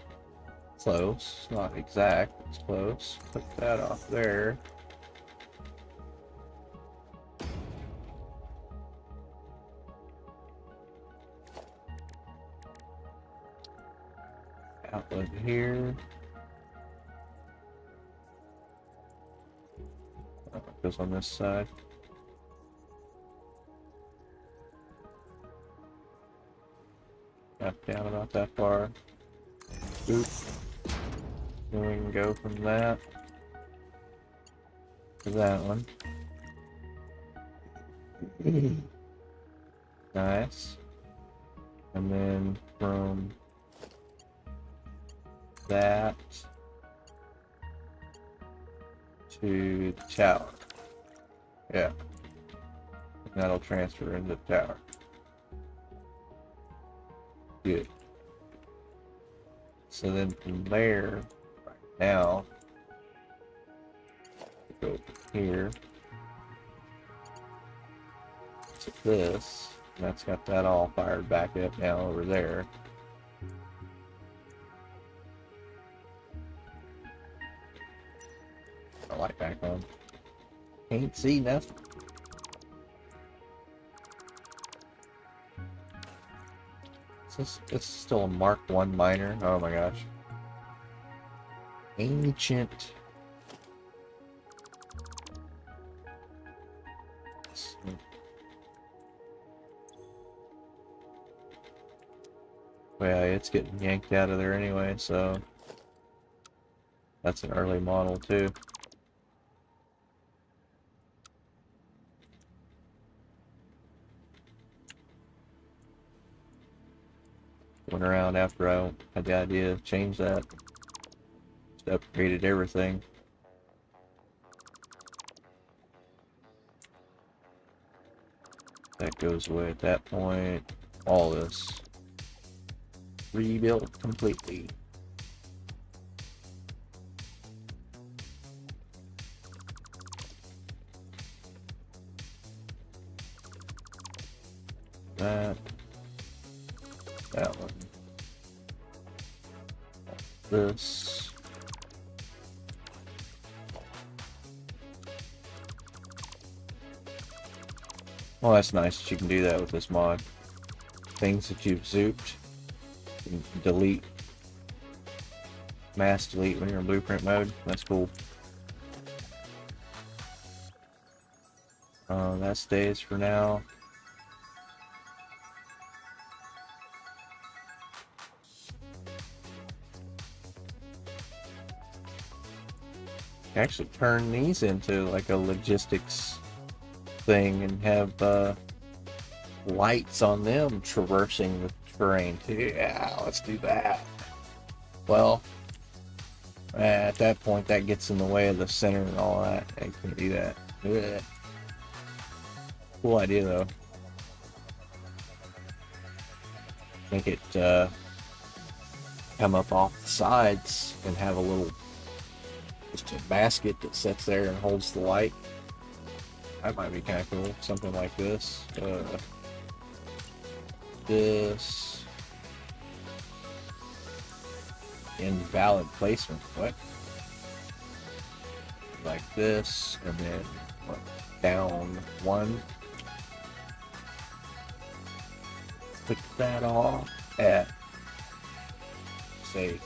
close, not exact, it's close. Put that off there. Outlet here. Goes on this side. Back down about that far. Boop. Then we can go from that to that one. Nice. And then from that to the tower. Yeah. And that'll transfer into the tower. Good. So then from there, right now, go here to this. And that's got that all fired back up now over there. The light back on. Can't see nothing. It's still a Mark 1 miner. Oh my gosh. Ancient. Well, yeah, it's getting yanked out of there anyway, so that's an early model too. Went around after I had the idea to change that. Just upgraded everything. That goes away at that point. All this rebuilt completely. That one. This. Well, that's nice that you can do that with this mod. Things that you've zooped, you can delete, mass delete when you're in blueprint mode. That's cool. That stays for now. Actually turn these into like a logistics thing and have lights on them traversing the terrain too. Yeah, let's do that. Well, at that point that gets in the way of the center and all that. I can't do that. Ugh. Cool idea though. Make it come up off the sides and have a little just a basket that sits there and holds the light. That might be kind of cool. Something like this. This. Invalid placement. What? Like this, and then what, down one. Put that off at, say,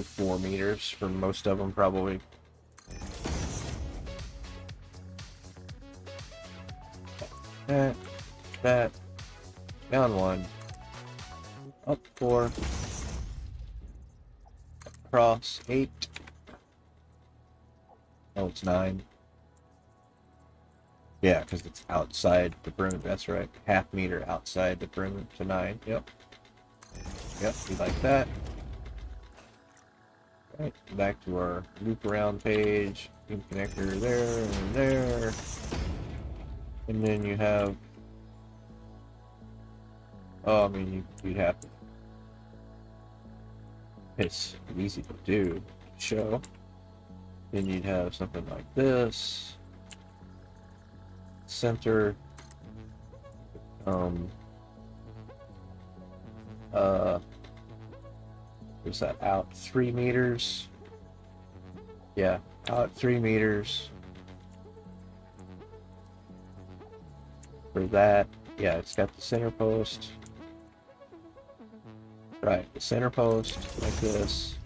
4 meters for most of them, probably. That, down 1, up 4, across 8. Oh, it's 9. Yeah, because it's outside the perimeter. That's right, ½ meter outside the perimeter to 9. Yep. Yep, we like that. Right, back to our loop around page. Pin connector there and there. And then you have, oh, I mean, you'd have to, it's easy to do, show. Then you'd have something like this. Center. Is that out 3 meters? Yeah, out 3 meters. For that, yeah, it's got the center post. Right, the center post like this.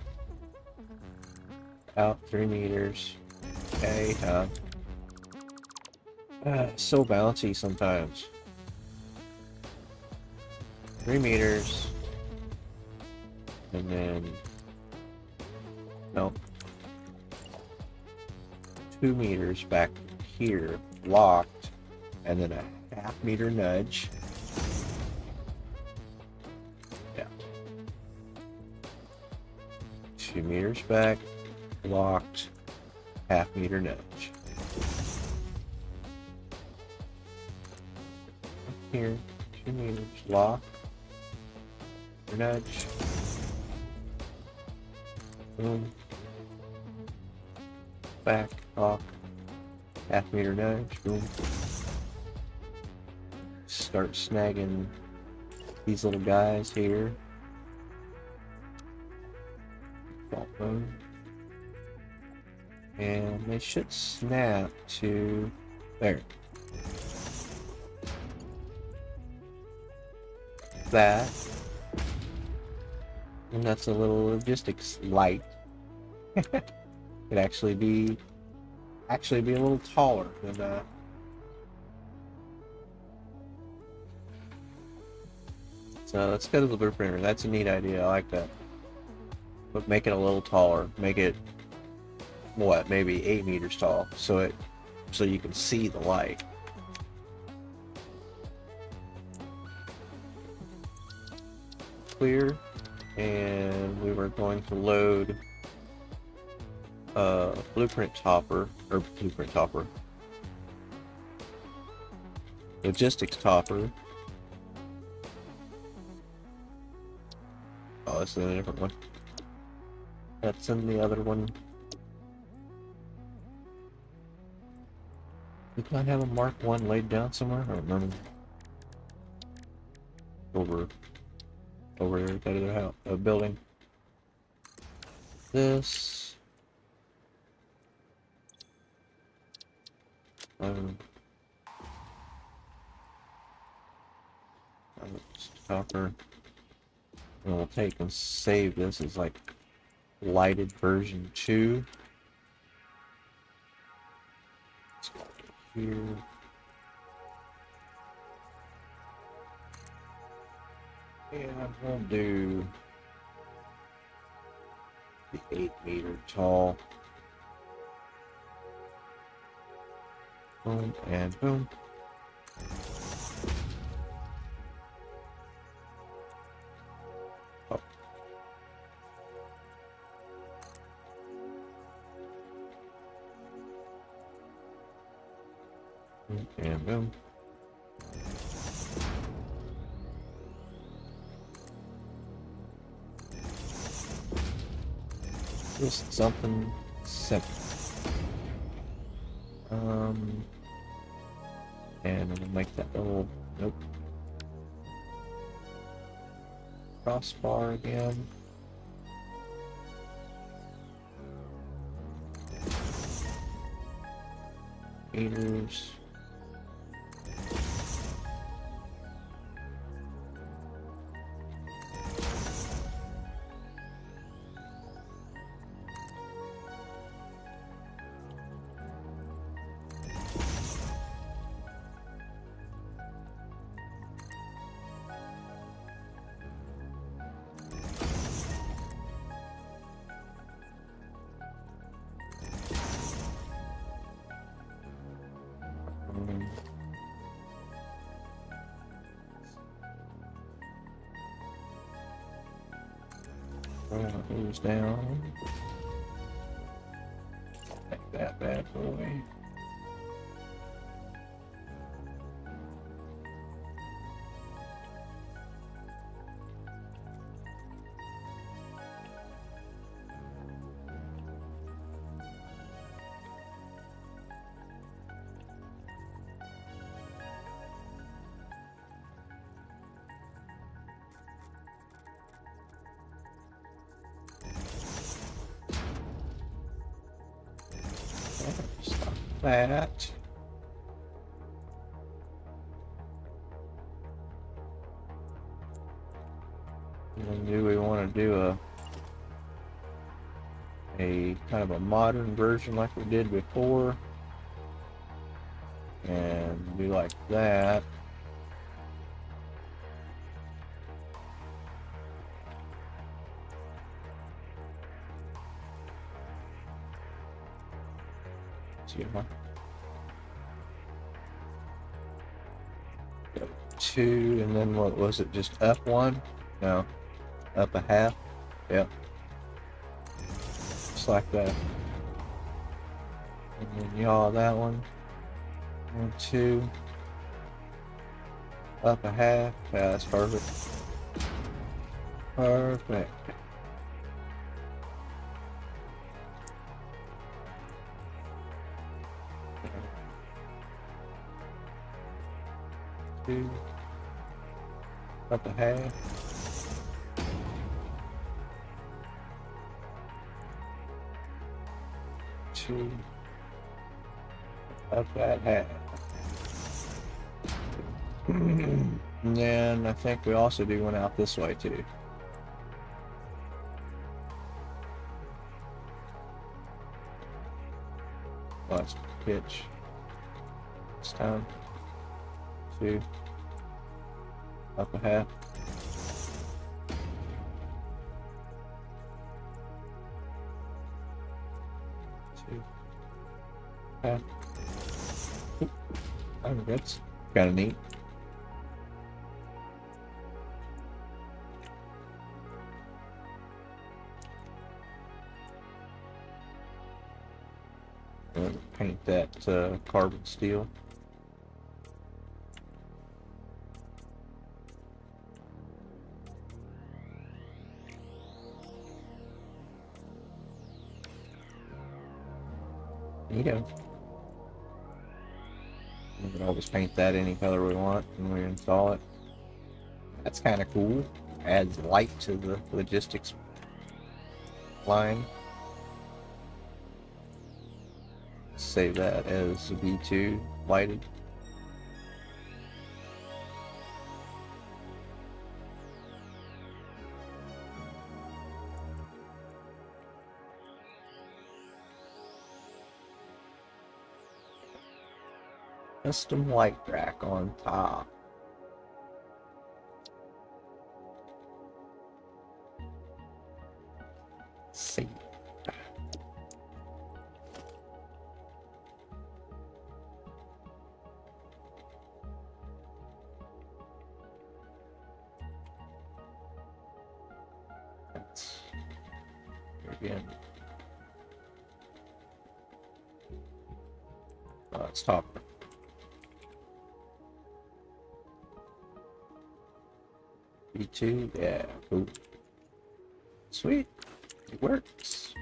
Out 3 meters. Okay, so bouncy sometimes. 3 meters. And then... no. 2 meters back here, locked. And then a half-meter nudge. Yeah. 2 meters back, locked, half-meter nudge. Here, 2 meters, lock, nudge, boom, back, lock, half-meter nudge, boom. Start snagging these little guys here. Boom. And they should snap to there. That. And that's a little logistics light. Could actually be a little taller than that. So let's go to the blueprinter. That's a neat idea. I like that. But make it a little taller. Make it what, maybe 8 meters tall, so you can see the light. Clear, and we were going to load logistics topper. Oh, this is a different one. That's in the other one. Did I have a Mark 1 laid down somewhere? I don't remember. Over there at the other house, building. This. Stopper. And we'll take and save this as like lighted version 2. Here. And we'll do the 8 meter tall. Boom and boom. Oh. Boom and boom. Just something simple. And we'll make that little, nope. Crossbar again. Meters. Goes down. Take that bad boy. Stop that. And then do we want to do a kind of a modern version like we did before, and do like that. See if I go 2, and then what was it? Just up 1? No, up a half. Yep, just like that. And then yaw that one. 1, 2, up a half. Yeah, that's perfect. Perfect. Two, up a half. Two, up that half. And then I think we also do one out this way too. Let's pitch. This time. 2, up a half. 2, half. I think that's kind of neat. Paint that carbon steel. Neato. We can always paint that any color we want when we install it. That's kind of cool. Adds light to the logistics line. Save that as V2 lighted. Custom light rack on top. Let's see. That's here again. Let's top. V2, yeah, cool. Sweet, it works.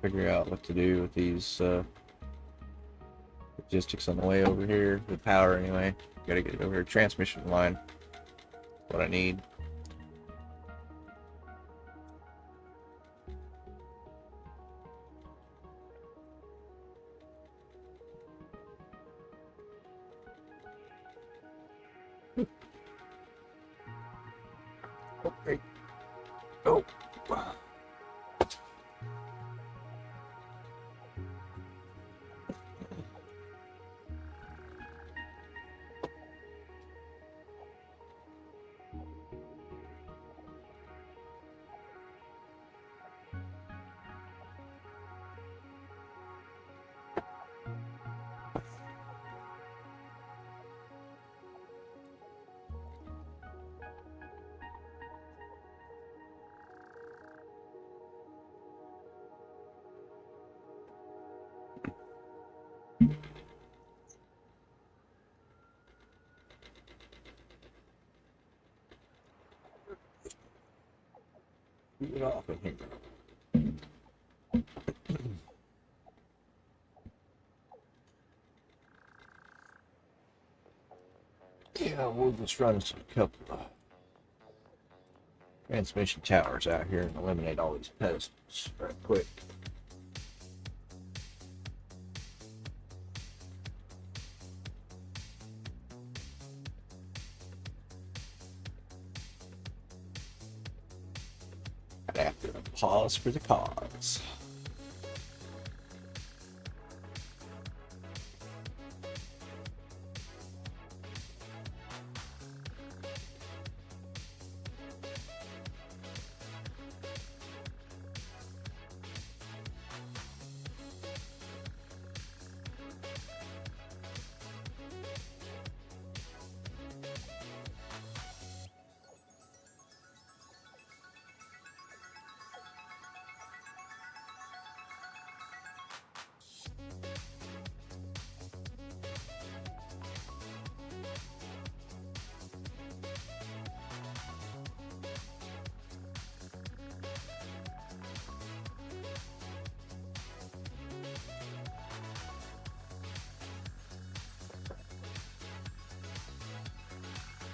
Figure out what to do with these logistics on the way over here. The power, anyway. Gotta get it over here. Transmission line. What I need. Okay. Oh. Wow. Get off of here. Yeah, we'll just run some couple of transmission towers out here and eliminate all these pedestals right quick. after a pause for the cause.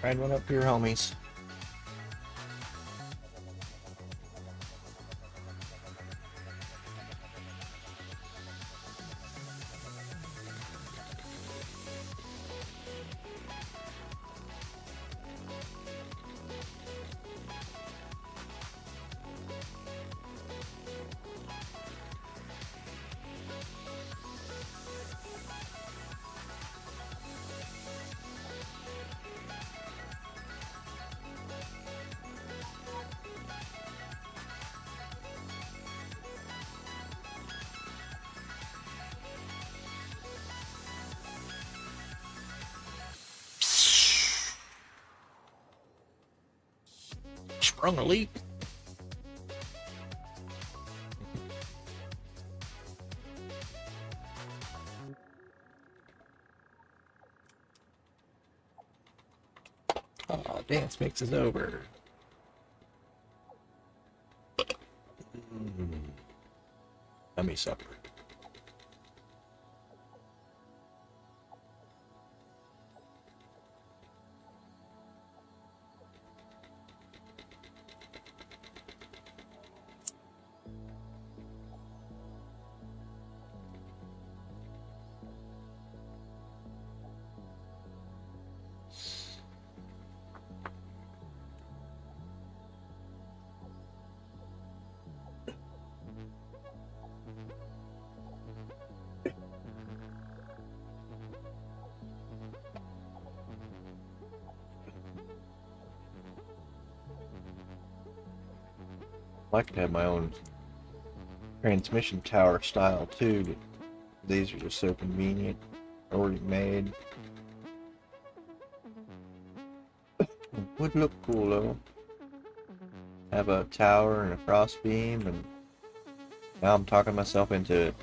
Ride one up to your homies. Sprung a leak. Oh, dance mix is over. Yummy supper. I like to have my own transmission tower style too, but these are just so convenient, already made. Would look cool though. Have a tower and a cross beam, and now I'm talking myself into it.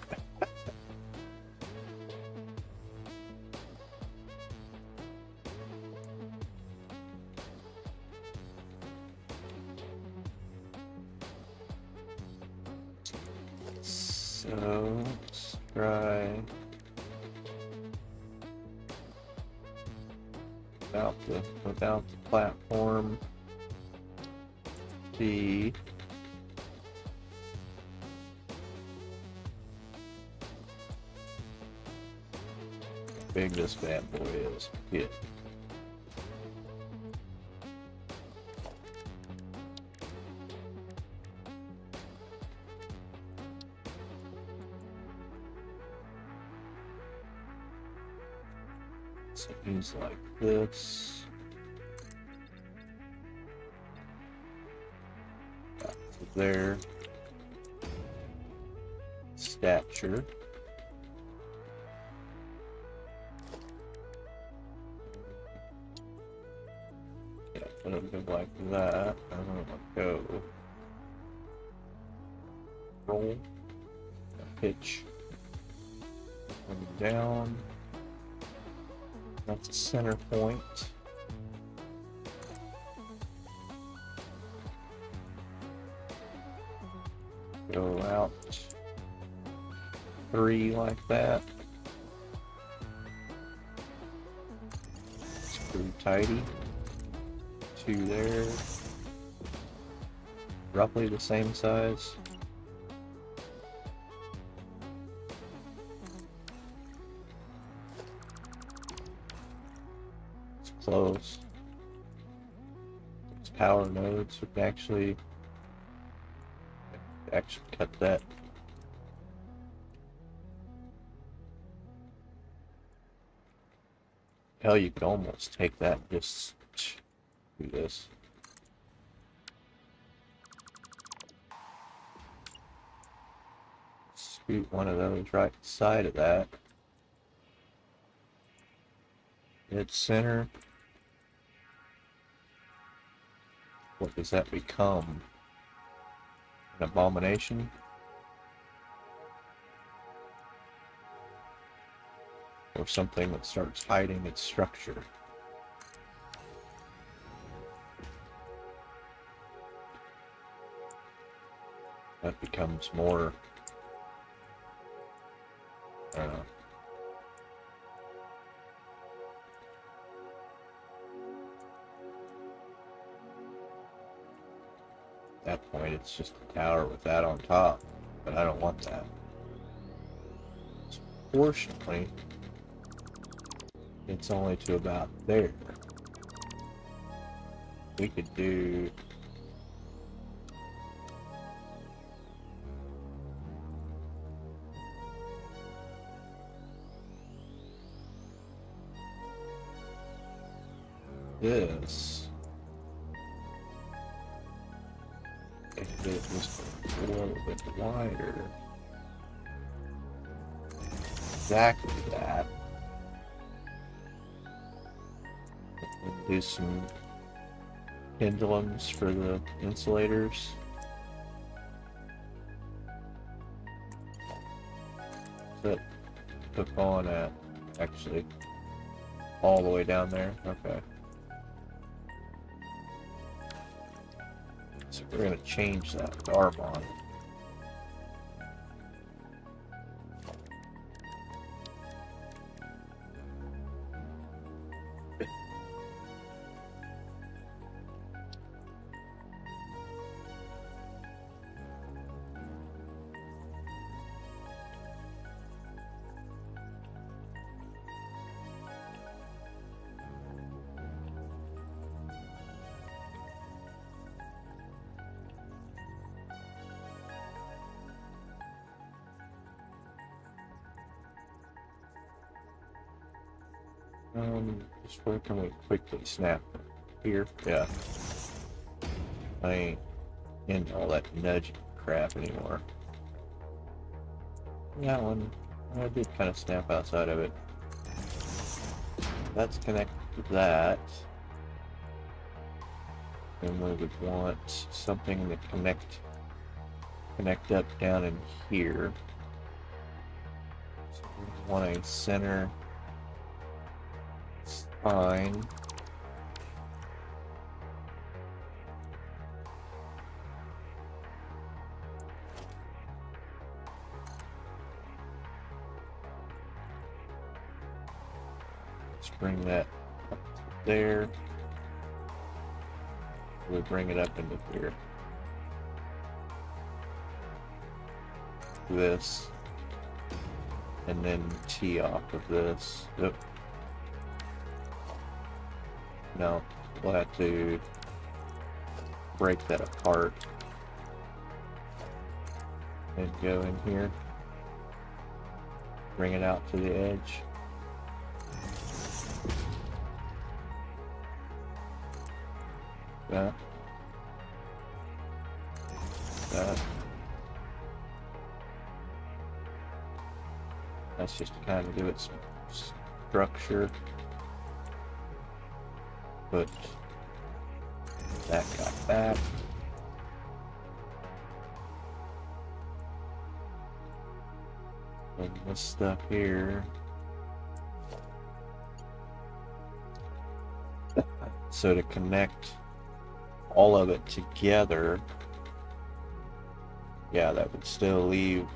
So let's try without the platform. See how big this bad boy is. Get so he's like this. Their stature. Yeah, put it good like that. I'm gonna go roll, pitch, and down. That's a center point. Go out 3 like that. Screw tidy. 2 there. Roughly the same size. It's close. It's power nodes. We can actually actually cut that. Hell, you could almost take that and just do this. Scoot one of those right side of that. Hit center. What does that become? An abomination? Or something that starts hiding its structure? That becomes more... I don't know. At that point, it's just a tower with that on top, but I don't want that. So fortunately, it's only to about there. We could do... this. If it was a little bit wider. Exactly that. And do some pendulums for the insulators. That hook on at actually all the way down there. Okay. So we're going to change that to Arbon. Just where can we quickly snap here? Yeah. I ain't into all that nudging crap anymore. That one, I did kind of snap outside of it. That's connected to that. And we would want something to connect up down in here. So we want a center spine. Let's bring that up to there. We'll bring it up into here. This. And then tee off of this. Oop. No, we'll have to break that apart and go in here, bring it out to the edge. That. That's just to kind of give it some structure. Put that guy back. And this stuff here. So to connect all of it together, yeah, that would still leave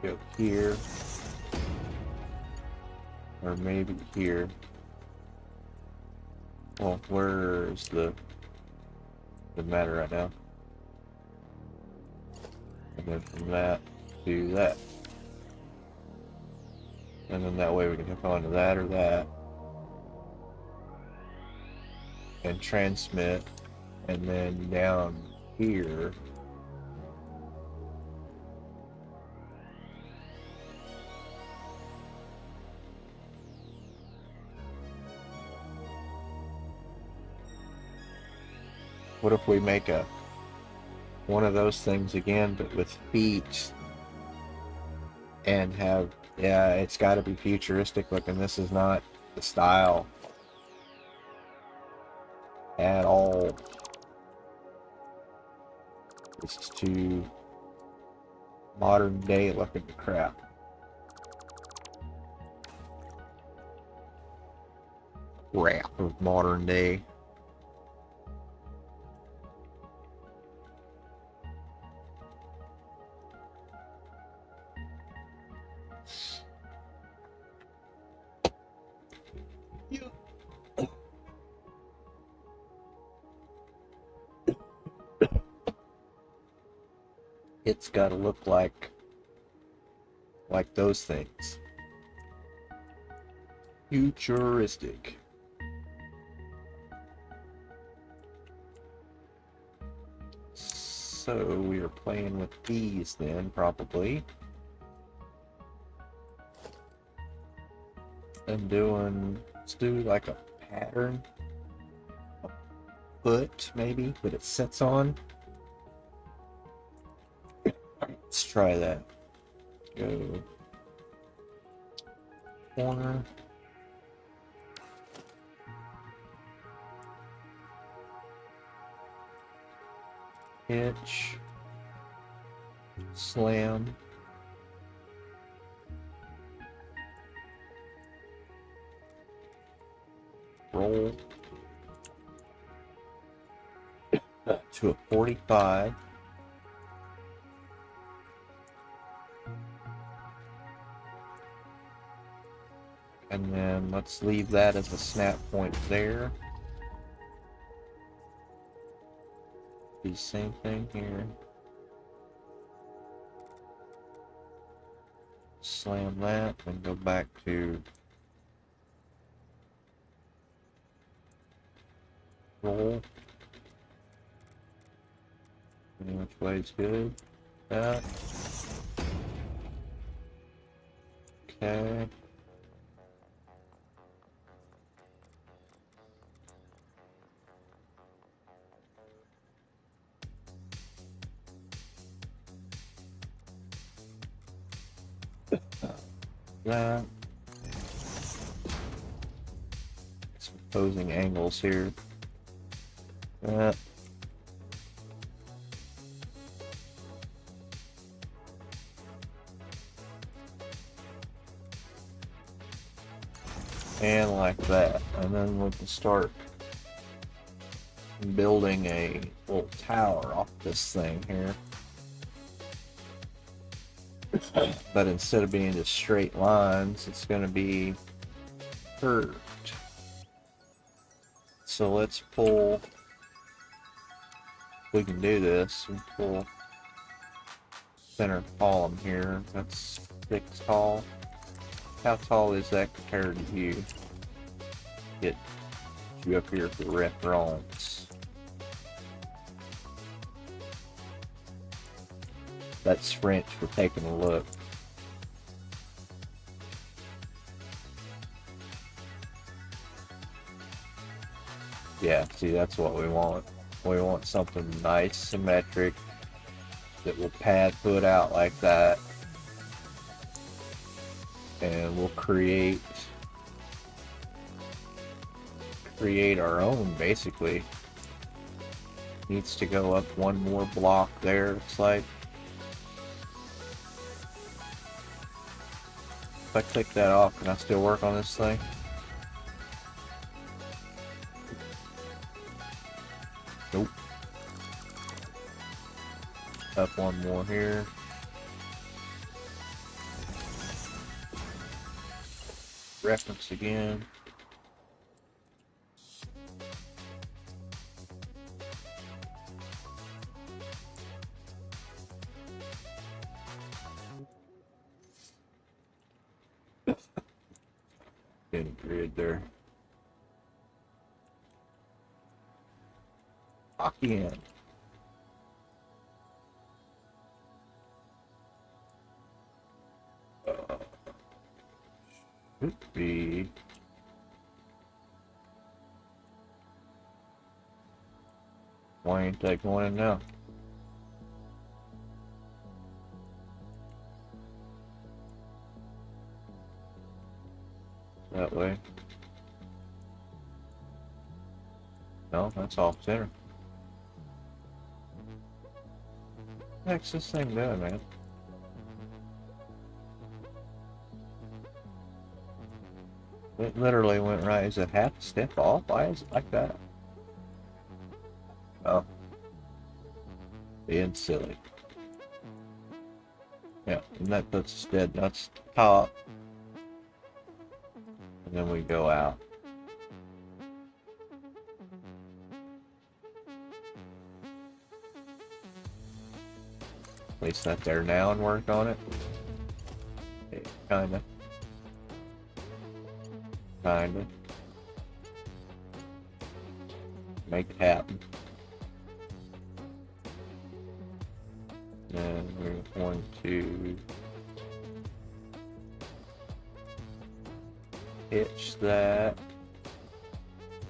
go here. Or maybe here. Well, where's the matter right now? And then from that to that. And then that way we can hook onto that or that. and transmit, and then down here what if we make a one of those things again, but with feet, and have, yeah, it's got to be futuristic looking. This is not the style at all. This is too modern day looking crap. Crap of modern day. It's got to look like those things. Futuristic. So we are playing with these then, probably. And let's do like a pattern. A foot, maybe, that it sits on. Let's try that. Go corner. Hitch. Slam. Roll. To a 45. And then let's leave that as a snap point there. Do the same thing here. Slam that and go back to roll. Any which way is good. That. Okay. That. Some opposing angles here. That. And like that. And then we can start building a little tower off this thing here. But instead of being just straight lines, it's going to be curved. So let's pull, we can do this, and pull center column here. That's 6 tall. How tall is that compared to you? Get you up here for reference. That's French for taking a look. Yeah, see, that's what we want. We want something nice, symmetric, that will pad foot out like that. And we'll create our own, basically. Needs to go up one more block there, looks like. If I click that off, can I still work on this thing? Nope. Up one more here. Reference again. In grid there. Lock in. Should be. Why ain't that going in now? That way. No, that's off center. What the heck's this thing doing, man? It literally went right. Is it half a step off? Why is it like that? Oh. Being silly. Yeah, and that puts us dead nuts top. And then we go out. Place that there now and work on it. Okay, kinda. Kinda. Make it happen. Then we're going to hitch that,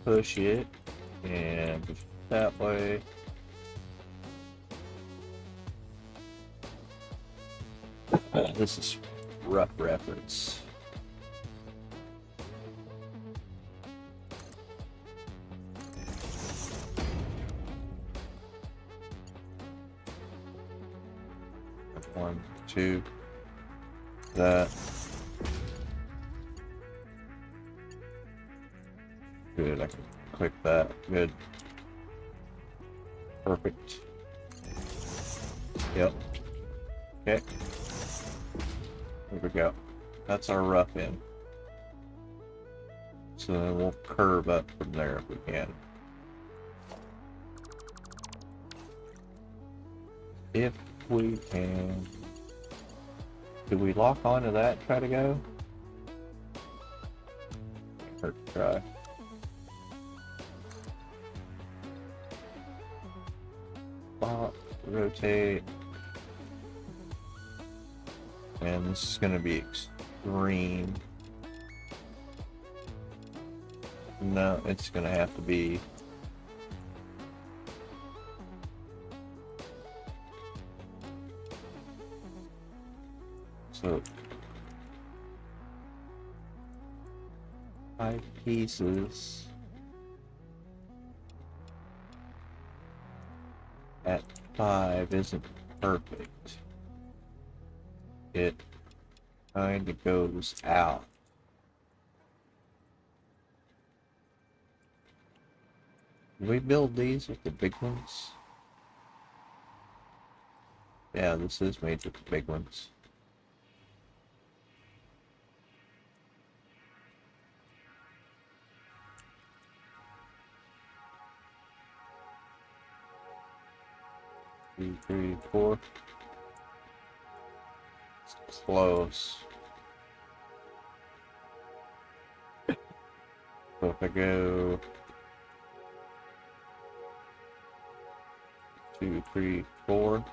push it, and push it that way. This is rough reference. One, two, that. Good, I can click that. Good. Perfect. Yep. Okay. There we go. That's our rough end. So then we'll curve up from there if we can. If we can. Do we lock onto that and try to go? Hurt to try. Lock, rotate. And this is going to be extreme. No, it's going to have to be. So 5 pieces at 5 isn't perfect. It kind of goes out. Can we build these with the big ones? Yeah, this is made with the big ones. Two, three, four. It's close. So if I go 2, 3, 4.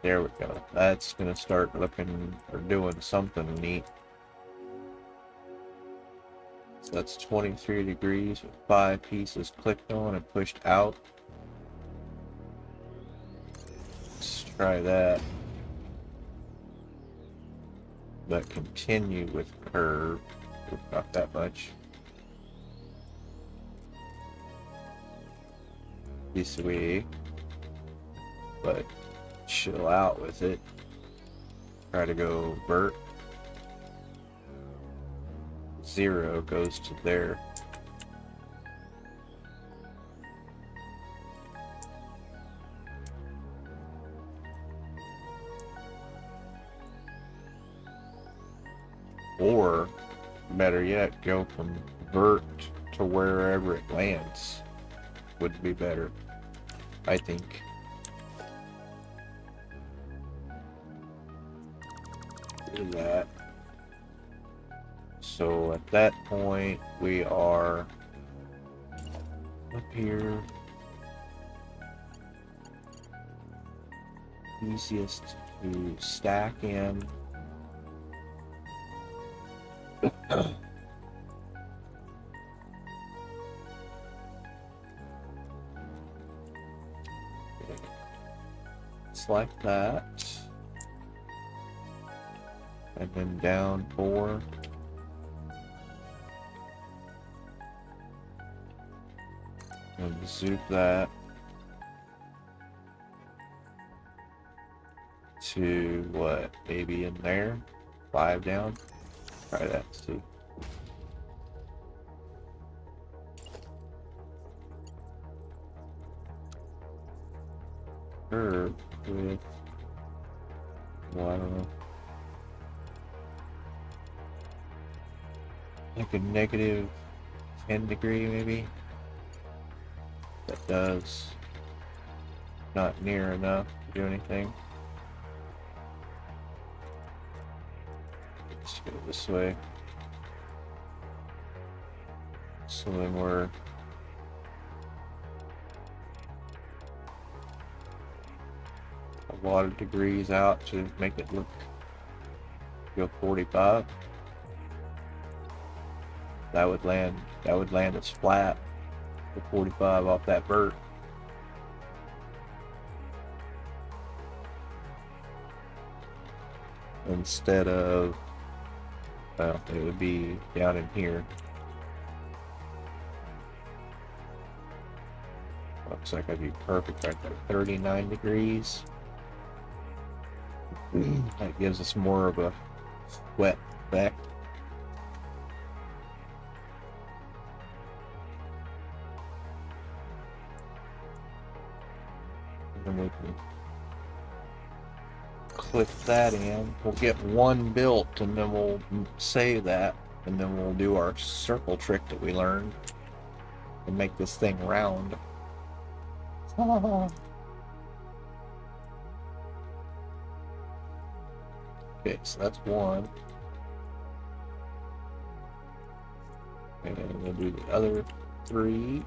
There we go. That's gonna start looking or doing something neat. So that's 23 degrees with 5 pieces clicked on and pushed out. Let's try that. But continue with curve. Not that much. This way. But chill out with it. Try to go vert. 0 goes to there. Or, better yet, go from vert to wherever it lands. Would be better, I think. Do that. So at that point, we are up here. Easiest to stack in. It's like that. And then down 4. And zoop that to what? Maybe in there? 5 down? Try that, see. Curve with, well, I don't know. Like a negative 10 degree maybe? That does not near enough to do anything. Let's go this way. So then we're a lot of degrees out to make it look, go 45. That would land as flat with 45 off that vert. Instead of, well, it would be down in here. Looks like I'd be perfect right there, 39 degrees. That gives us more of a wet effect. And we can click that in. We'll get one built and then we'll save that, and then we'll do our circle trick that we learned and make this thing round. Okay, so that's one. And then we'll do the other 3.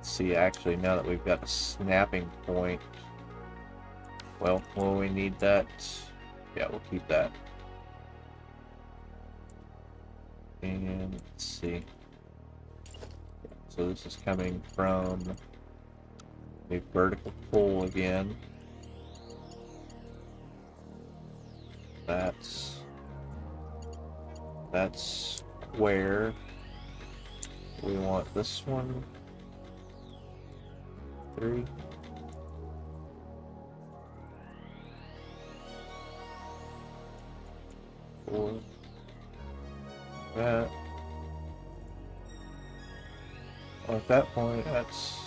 See, actually, now that we've got a snapping point, well, will we need that? Yeah, we'll keep that. And let's see. So this is coming from a vertical pull again. That's where we want this one. 3. 4. That. Well, at that point, that's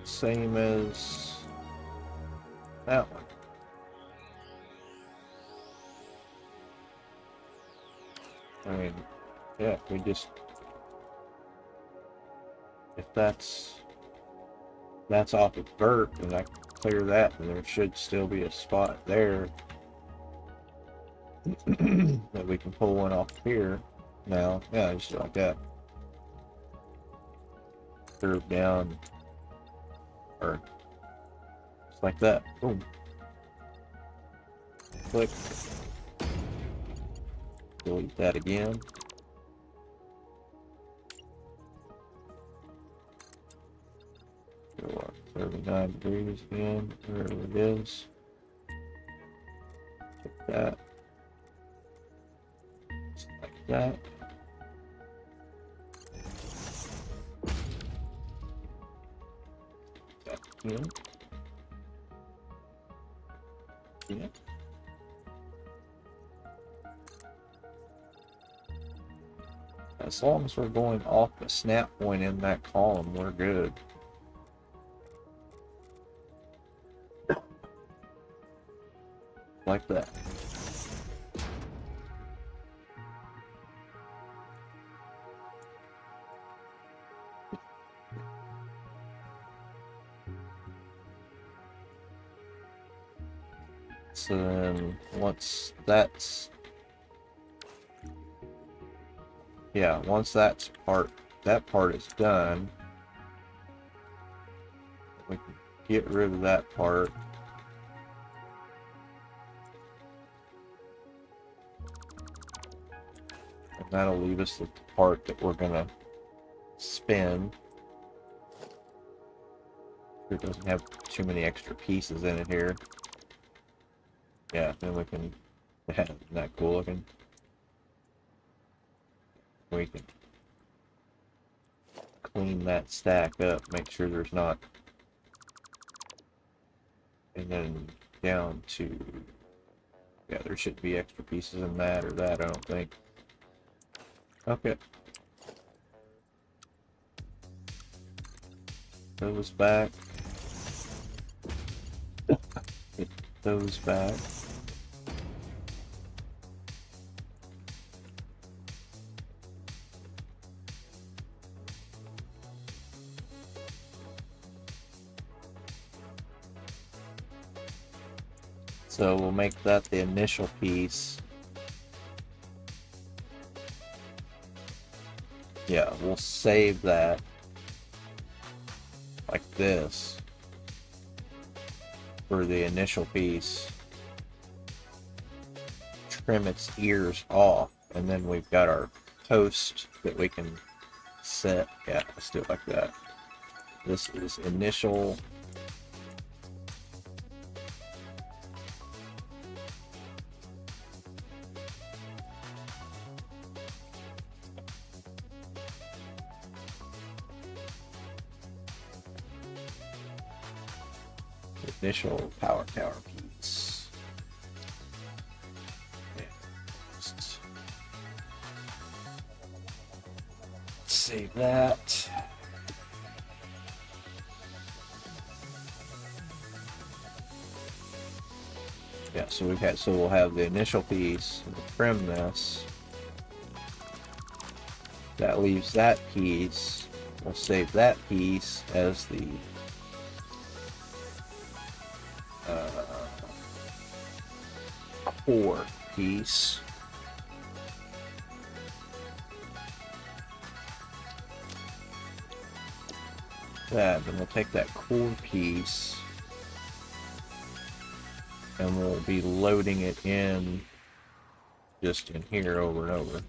same as that one. I mean, yeah, we just, if that's off of vert, and I clear that, and there should still be a spot there that we can pull one off here. Now, yeah, just like that. Curve down, or just like that. Boom. Click. Delete that again. Go up 39 degrees again, wherever it is. Like that. Just like that. That again. Yeah. As long as we're going off the snap point in that column, we're good. Like that. So then once that's Yeah, once that part is done, we can get rid of that part. And that'll leave us with the part that we're gonna spin. It doesn't have too many extra pieces in it here. Yeah, then we can, isn't that cool looking? We can clean that stack up, make sure there's not, and then down to, yeah, there shouldn't be extra pieces in that or that, I don't think. Okay. Those back. Get those back. So we'll make that the initial piece. Yeah, we'll save that like this for the initial piece. Trim its ears off, and then we've got our post that we can set. Yeah, let's do it like that. This is initial. Initial power tower piece. Yeah. Just save that. Yeah, so we'll have the initial piece, and we'll trim this. That leaves that piece. We'll save that piece as the core piece. Then we'll take that core piece and we'll be loading it in just in here over and over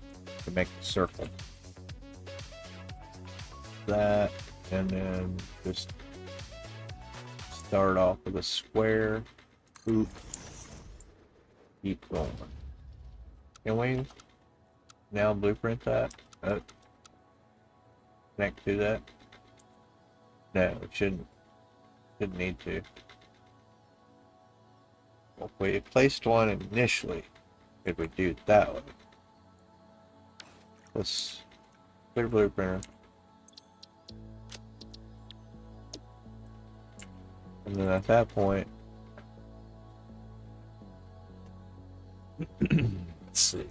to make the circle. That, and then just start off with a square. Oop. Keep going. Can we now blueprint that? Connect to that? No, it shouldn't need to. Well, if we placed one initially, could we do it that way? Let's clear blueprinter. And then at that point, let's see.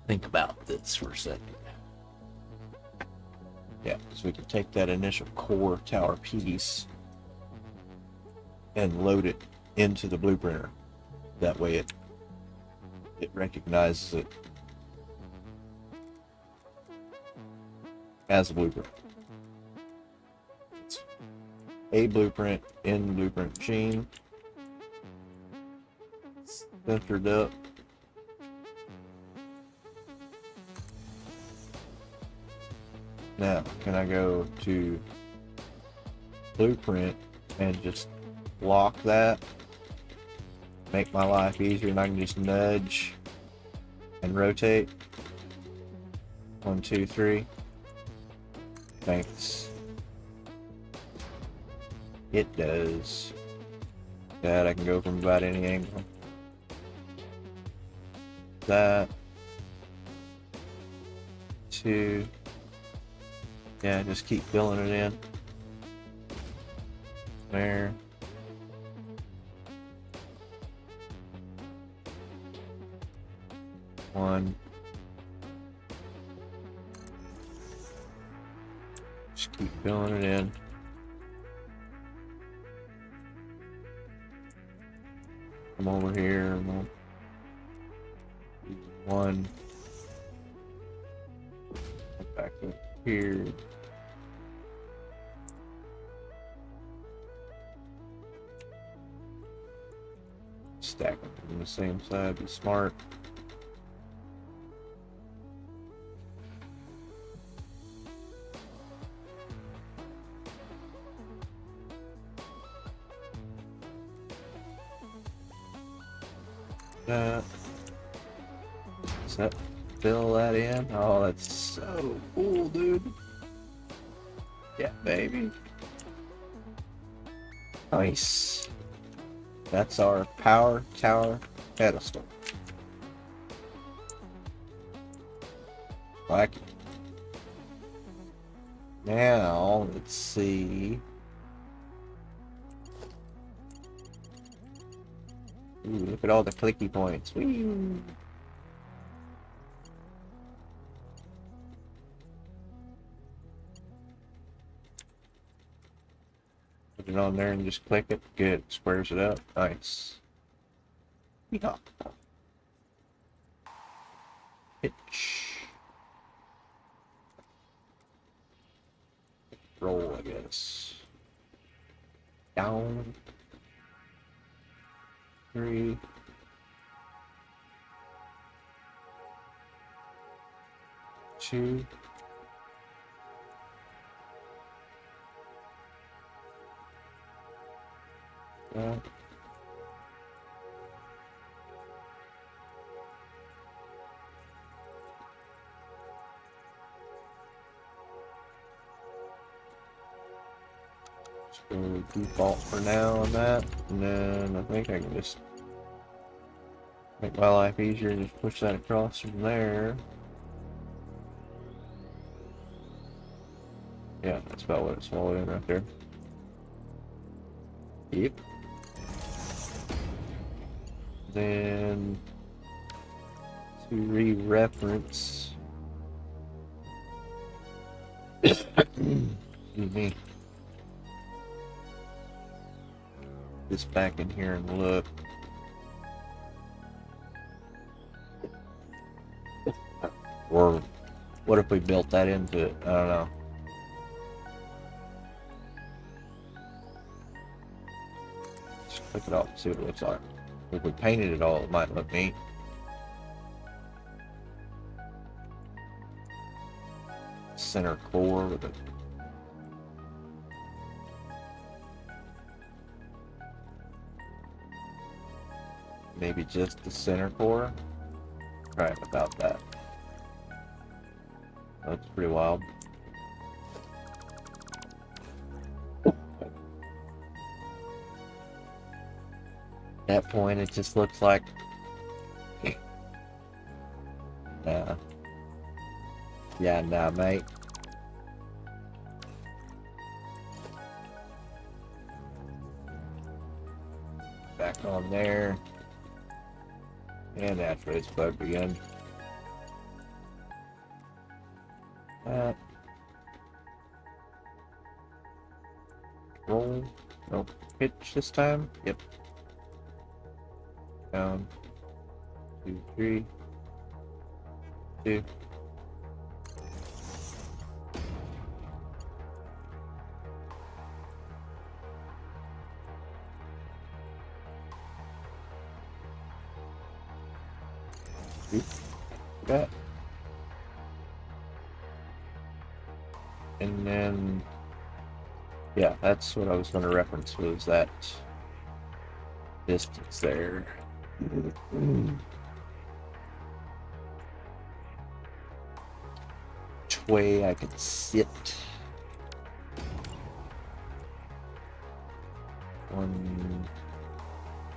Think about this for a second. Yeah, so we can take that initial core tower piece and load it into the blueprinter. That way it recognizes it as a blueprint. It's a blueprint in the blueprint machine. Centered up. Now, can I go to blueprint and just lock that? Make my life easier, and I can just nudge and rotate. 1, 2, 3. Thanks. It does. That I can go from about any angle. That. 2. Yeah, just keep filling it in. There. One. Just keep filling it in. Come over here and we'll One. Back up here. Stack them on the same side, be smart. Does that fill that in? Oh, that's so cool, dude. Yeah, baby. Nice. That's our power tower pedestal. Like it. Now, let's see. Ooh, look at all the clicky points. Whee! Put it on there and just click it. Good. Squares it up. Nice. Yeah. Pitch. Roll, I guess. Down. 3. 2. Yeah. Just go default for now on that, and then I think I can just make my life easier and just push that across from there. Yeah, that's about what it swallowed in right there. Yep. Then to re-reference. Excuse me. This back in here and look. Or what if we built that into it? I don't know. Just click it off and see what it looks like. If we painted it all, it might look neat. Center core with it. Maybe just the center core. Try it without that. That's pretty wild. At that point, it just looks like. Yeah, nah, mate. Back on there. And after it's plugged again. Roll. Nope. Pitch this time. Yep. Down. 2, 3. 2. That. And then, yeah, that's what I was going to reference, was that distance there. Which way I could sit. One.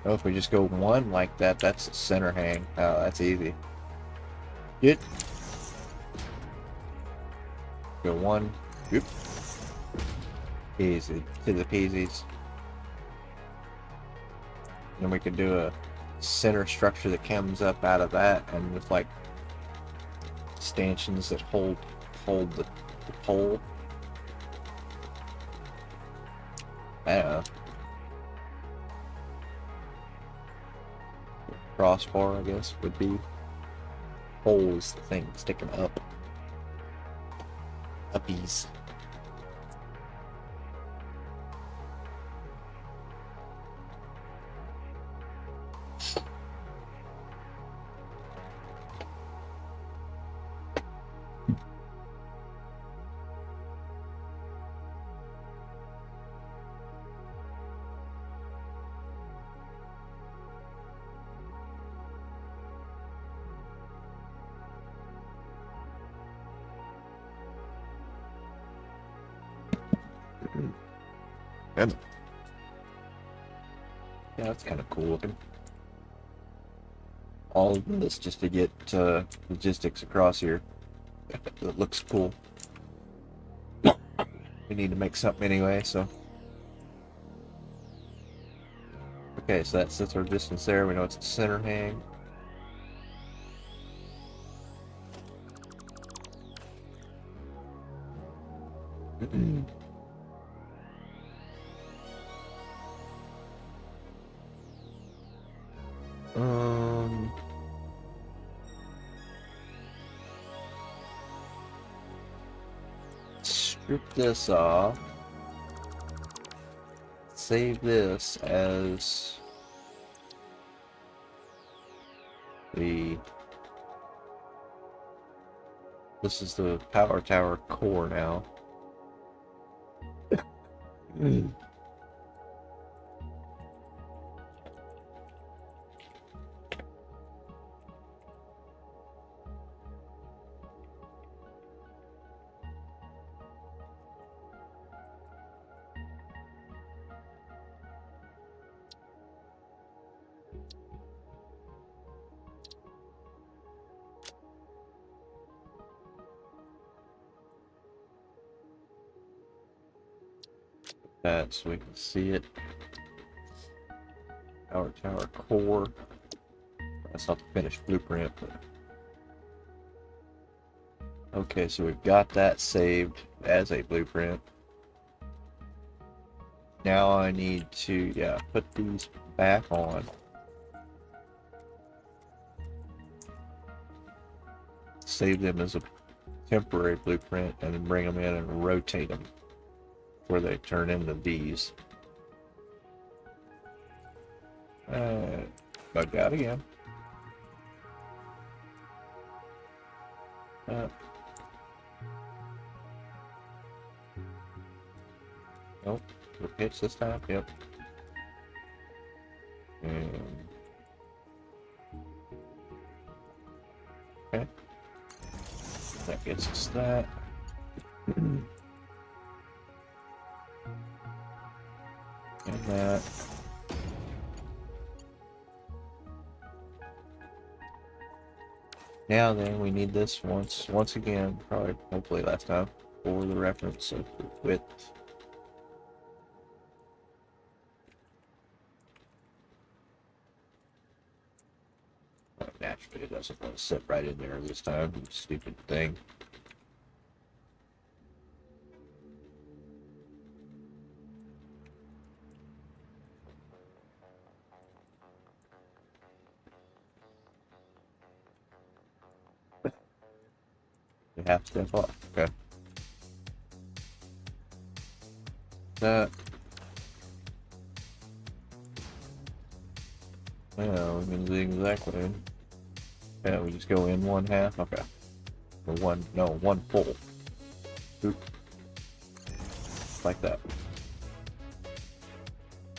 Oh, if we just go one like that, that's the center hang. Oh, that's easy. Good. Go one. Oop. Easy. To the peasies. Then we could do a center structure that comes up out of that, and with like stanchions that hold the pole. I don't know. Crossbar, I guess, would be Pole is the thing sticking up. Uppies. And yeah, that's kind of cool looking. All of this just to get logistics across here. It looks cool. We need to make something anyway, so. Okay, so that sets our distance there. We know it's the center hang. um, strip this off. Save this as this is the power tower core now. That so we can see it. Power tower core. That's not the finished blueprint, but okay, so we've got that saved as a blueprint. Now I need to put these back on. Save them as a temporary blueprint and then bring them in and rotate them where they turn into these. Bugged out again. Nope. Pitch this time. Yep. And okay. That gets us that. And that. Now then, we need this once again, probably hopefully last time, for the reference of the width. Naturally, it doesn't want to sit right in there this time. Stupid thing. You have to step off. Okay. That. Yeah, we can do the exact way. Yeah, we just go in one half. Okay. Or one full. Oop. Like that.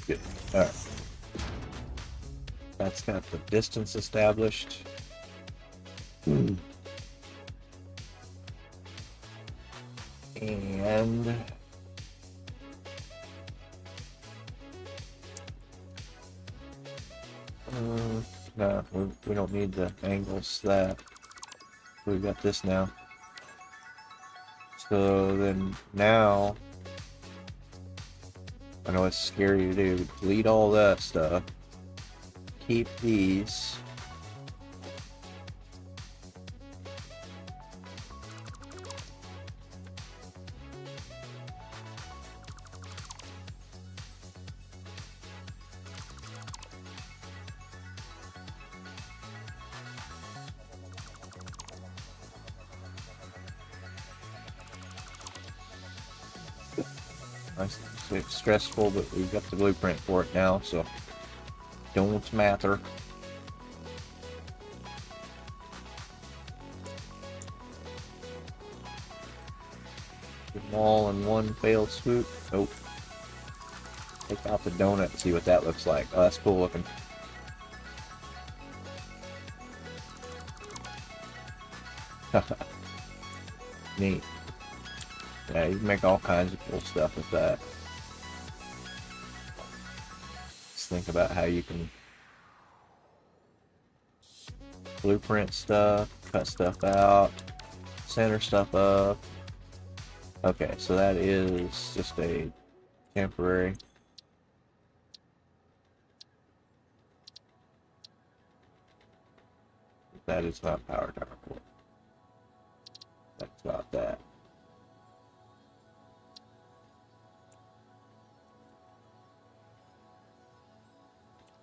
Good. Alright. That's got the distance established. And no, we don't need the angles that we've got this now. So then now, I know it's scary to do, delete all that stuff, keep these. It's stressful, but we've got the blueprint for it now, so don't matter. Get them all in one failed swoop. Nope. Take out the donut and see what that looks like. Oh, that's cool looking. Neat. Yeah, you can make all kinds of cool stuff with that. Just think about how you can blueprint stuff, cut stuff out, center stuff up. Okay, so that is just a temporary. That is not power tower core. That's not that.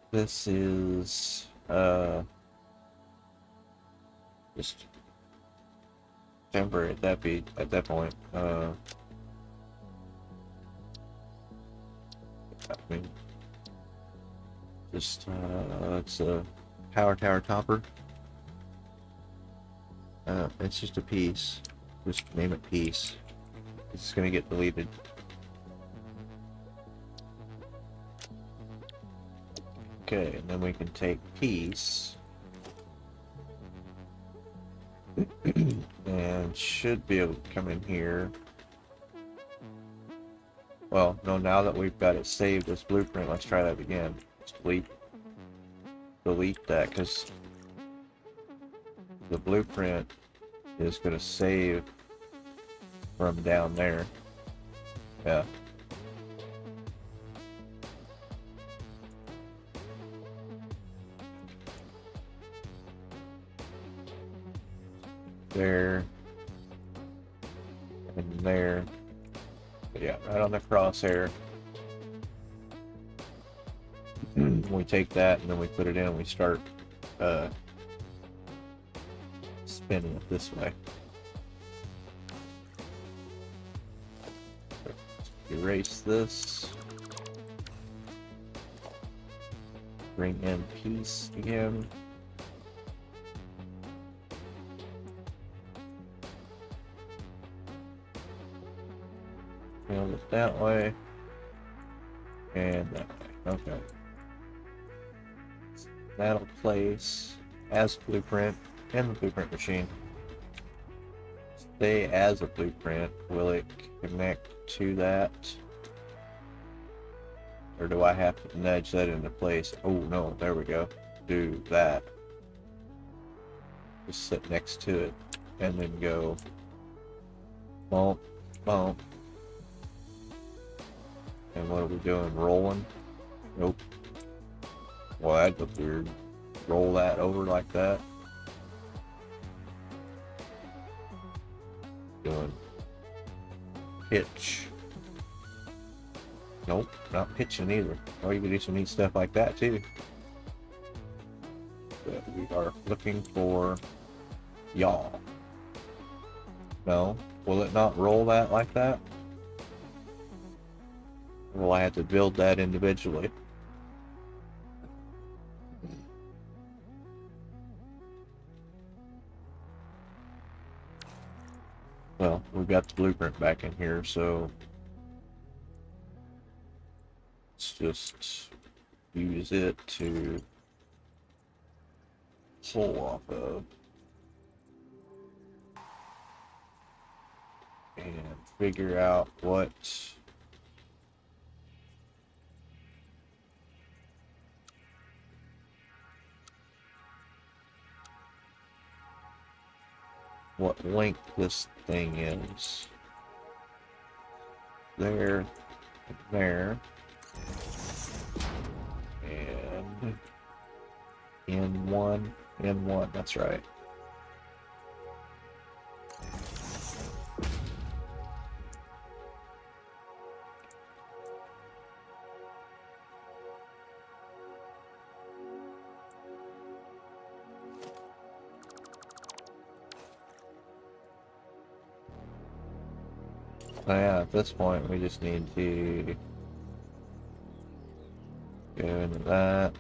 This is just temporary at that point. I mean, just it's a power tower topper. It's just a piece. Just name it piece. It's gonna get deleted. Okay, and then we can take piece and should be able to come in here. Well, no, now that we've got it saved as blueprint, let's try that again. Let's delete that, because the blueprint is going to save from down there. Yeah. There. And there. But yeah, right on the crosshair. We take that and then we put it in and we start spinning it this way. Erase this. Bring in piece again. Build it that way. And that way. Okay. That'll place as blueprint in the blueprint machine. Stay as a blueprint. Will it connect to that? Or do I have to nudge that into place? Oh no, there we go. Do that. Just sit next to it and then go bump, bump. And what are we doing? Rolling? Nope. Well, that'd look weird. Roll that over like that. Doing pitch. Nope, not pitching either. Or you can do some neat stuff like that too. But we are looking for yaw. No, will it not roll that like that? Or will I have to build that individually? Well, we've got the blueprint back in here, so let's just use it to pull off of and figure out what length this thing is. There, there, and N1, that's right. So yeah, at this point we just need to go into that,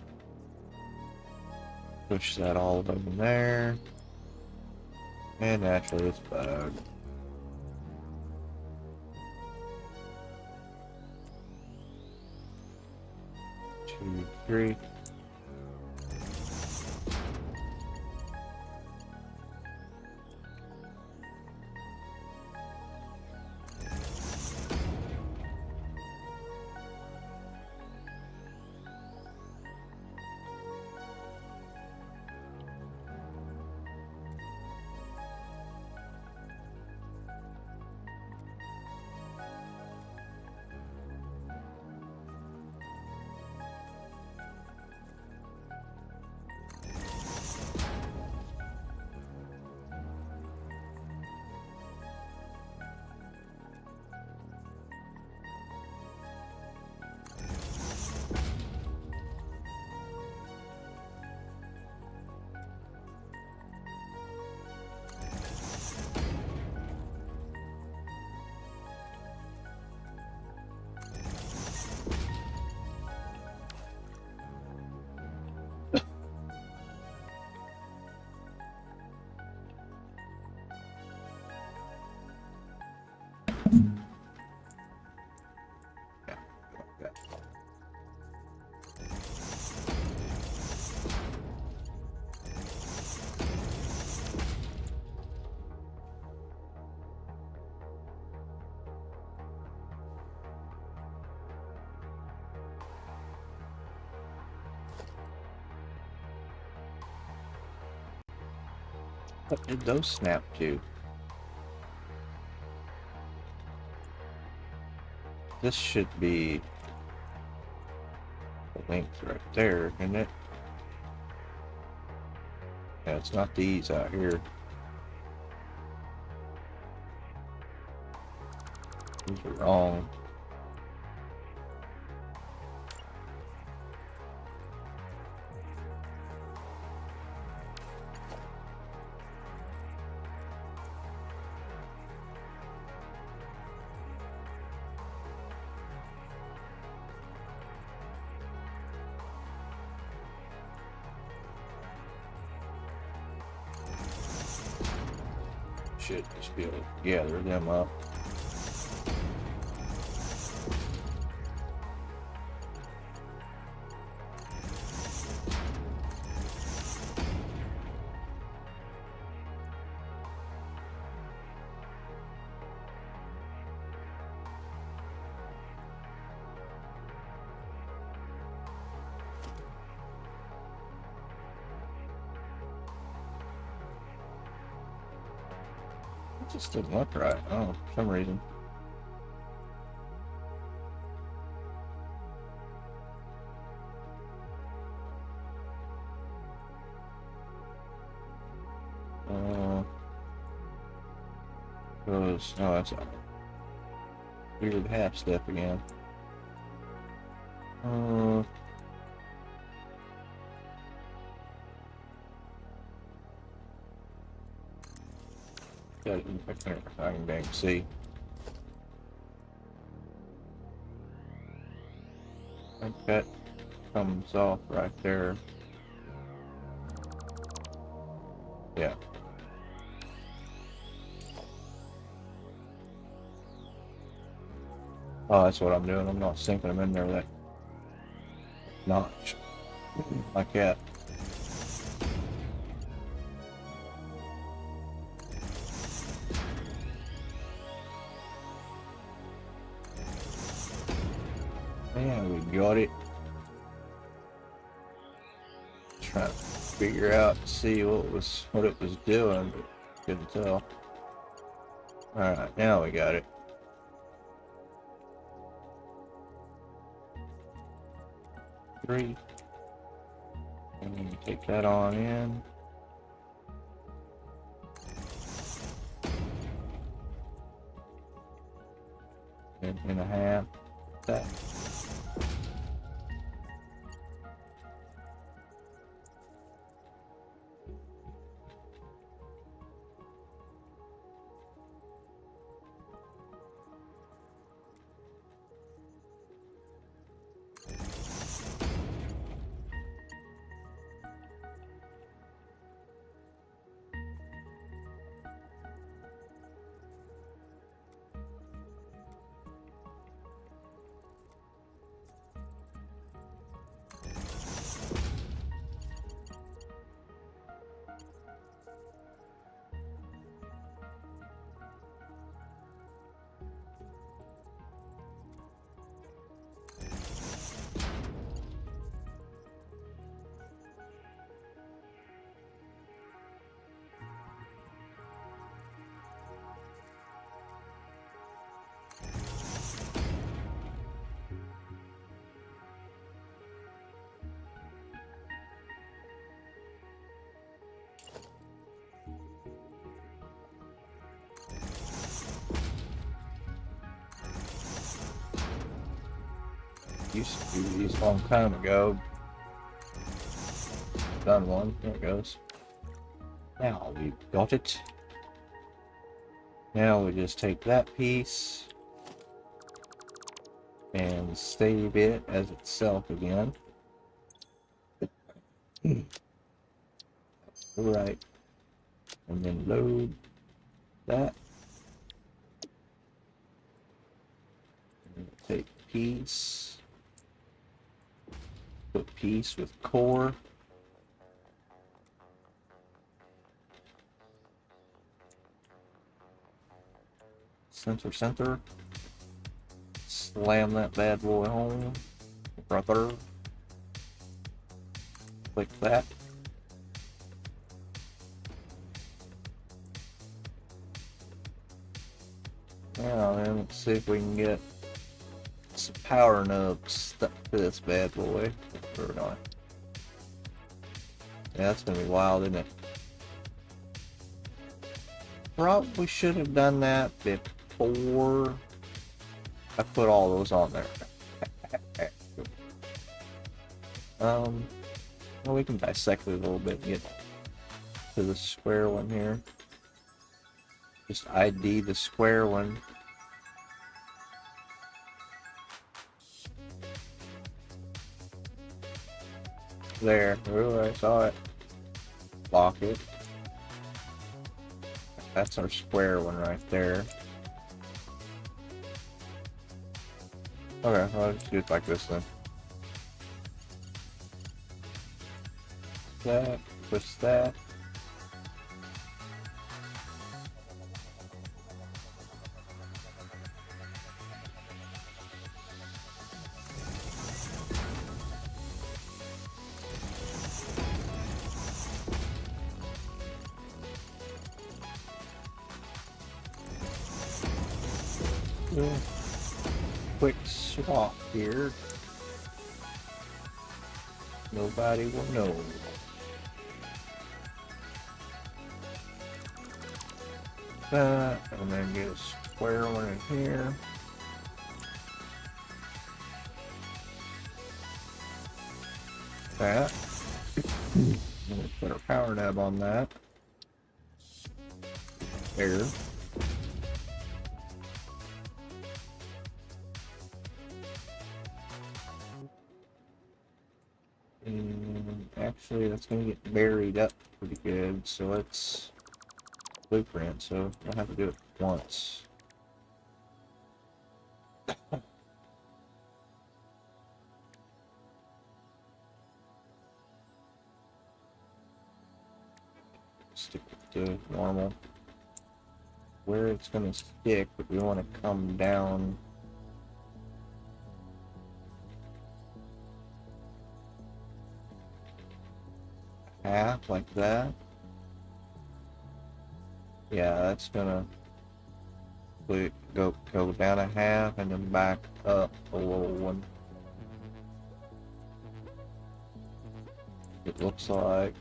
push that all the way in there, and naturally it's bugged. 2, 3. Yeah. What did those snap to? This should be the length right there, isn't it? Yeah, it's not these out here. These are wrong. Should just be able to gather them up. It just didn't look right. Oh, for some reason. Goes. Oh, that's a weird half step again. Got it in the picture. I can dang see. I think that comes off right there. Yeah. Oh, that's what I'm doing. I'm not sinking them in there that notch like that. Yeah, we got it. Trying to figure out, see what it was doing, but couldn't tell. All right, now we got it. Three, and then take that on in. And a half. That. Used to do these a long time ago. Done one. There it goes. Now we've got it. Now we just take that piece and save it as itself again. Alright. And then load that. And take piece. Put piece with core. Center. Slam that bad boy home. Brother. Click that. Now then, let's see if we can get some power nubs stuck to this bad boy. Or not. Yeah, that's gonna be wild, isn't it? Probably should have done that before I put all those on there. Well, we can dissect it a little bit and get to the square one here. Just ID the square one. There. Oh, I saw it. Lock it. That's our square one right there. Okay, well, I'll just do it like this then. That, push that. Quick swap here. Nobody will know. That, and then get a square one in here. That. We'll put our power nub on that. There. And actually, that's going to get buried up pretty good, so let's blueprint, so I'll have to do it once. Stick with the normal. Where it's going to stick, but we want to come down. Half like that. Yeah, that's gonna go down a half and then back up a little one. It looks like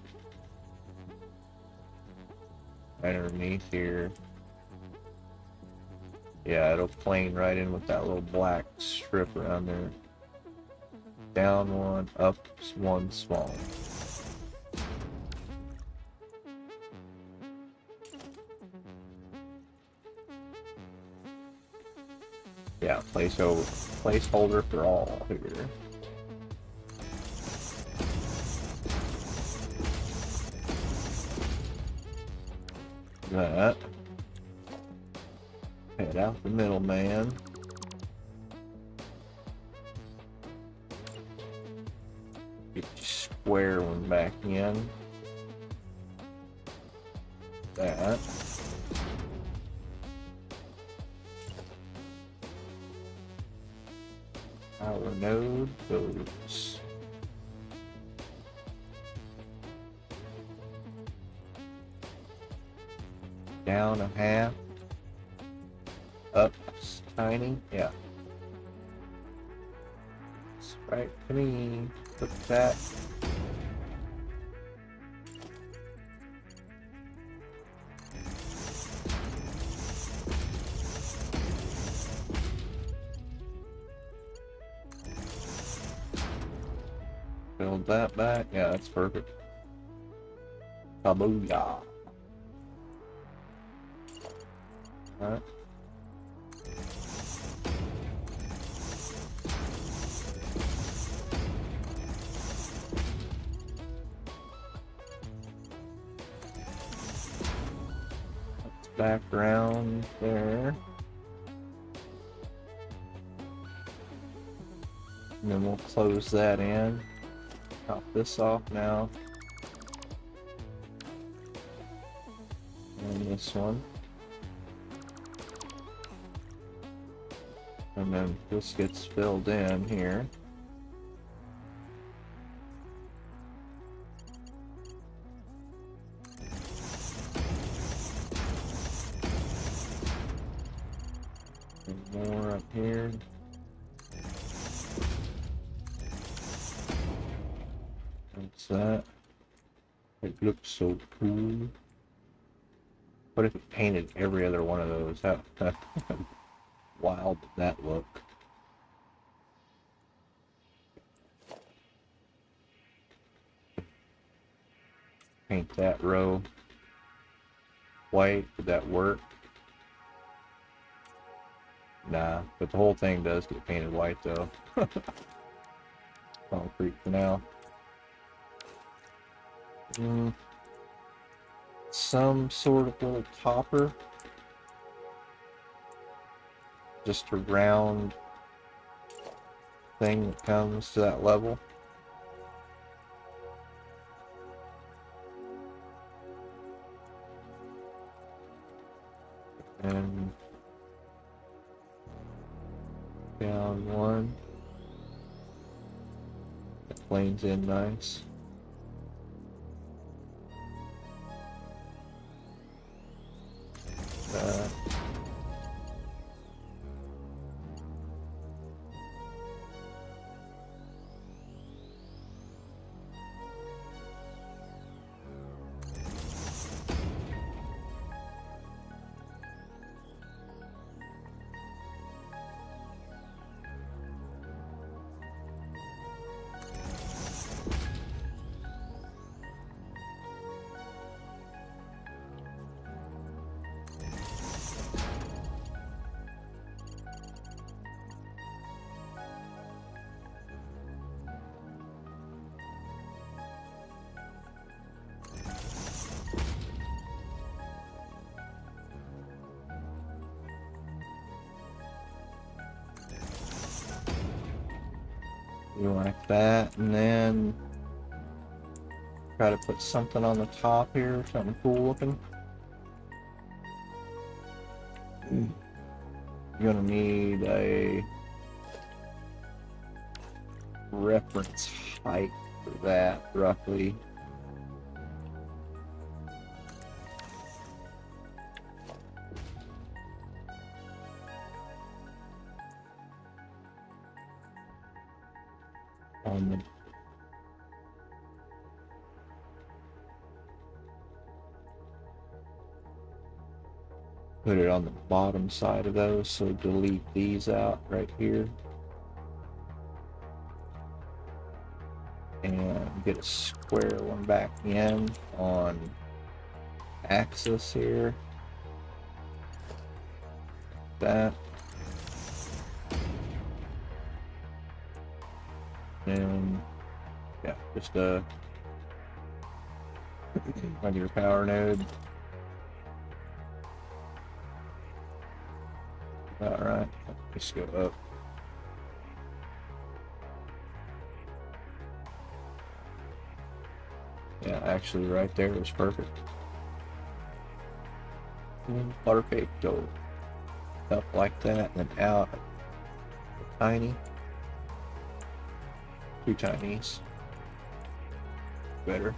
right underneath here. Yeah, it'll plane right in with that little black strip around there. Down one, up one, small. Yeah, placeholder for all here. That. Head out the middle, man. Get your square one back in. That. Power node goes down a half, up tiny, yeah. It's right to me. Put that. Build that back. Yeah, that's perfect. Kabooyah. Alright. Let's back around there. And then we'll close that in. Top this off now. And this one. And then this gets filled in here. And more up here. What's that? It looks so cool. What if it painted every other one of those? How wild did that look? Paint that row white. Would that work? Nah, but the whole thing does get painted white though. Concrete for now. Some sort of little topper. Just a round thing that comes to that level. And down one. That planes in nice. You like that, and then try to put something on the top here, something cool looking. You're gonna need a reference height for that, roughly. On the put it on the bottom side of those, so delete these out right here. And get a square one back in on axis here. That. And yeah, just a regular power node. Alright, just go up. Yeah, actually right there was perfect. Perfecto. Up like that, and then out tiny. Two tinies. Better.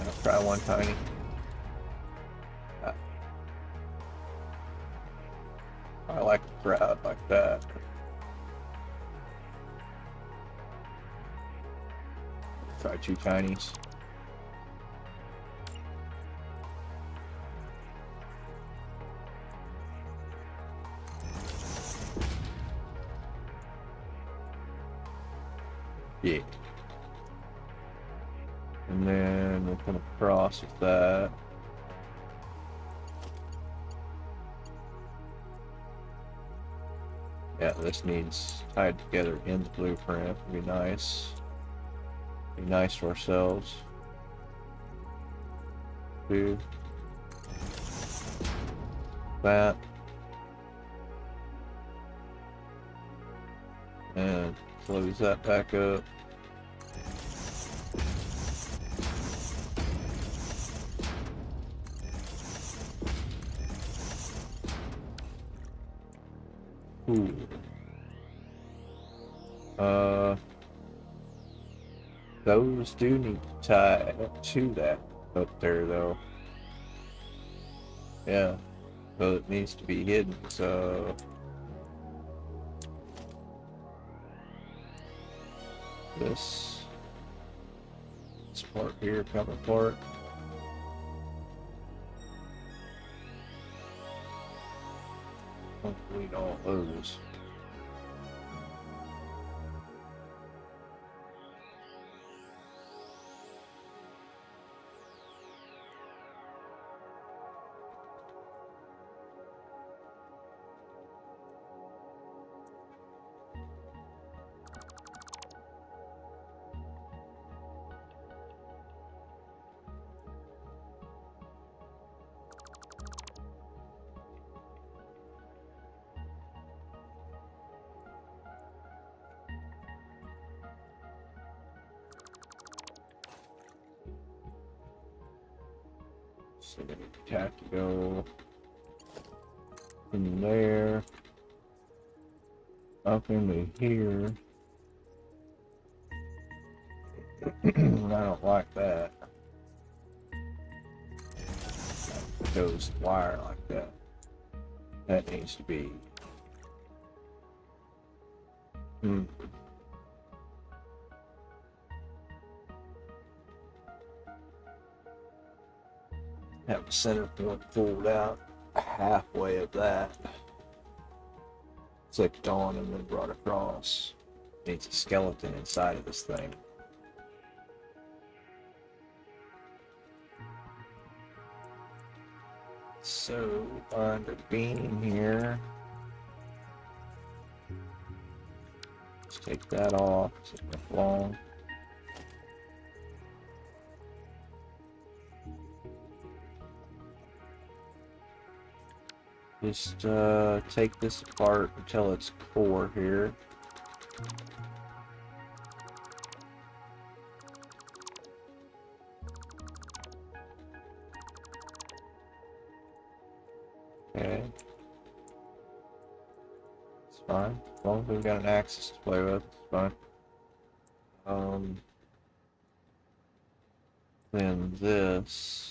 I'll try one tiny. I like the crowd like that. Try two tinies. Yeah. And then we'll come across with that. Yeah, this needs tied together in the blueprint. Would be nice. Be nice to ourselves. Do that. And close that back up. Ooh. Those do need to tie to that up there, though. Yeah, so it needs to be hidden, so... This part here come apart. Don't delete all those. So then we have to go in there, up into here. I don't like that. That goes wire like that. That needs to be. Have the center point pulled out halfway of that. Clicked on and then brought across. Needs a skeleton inside of this thing. So find a beam here. Let's take that off. It's long. Just take this apart until it's core here. Okay. It's fine. As long as we've got an axis to play with, it's fine. Then this.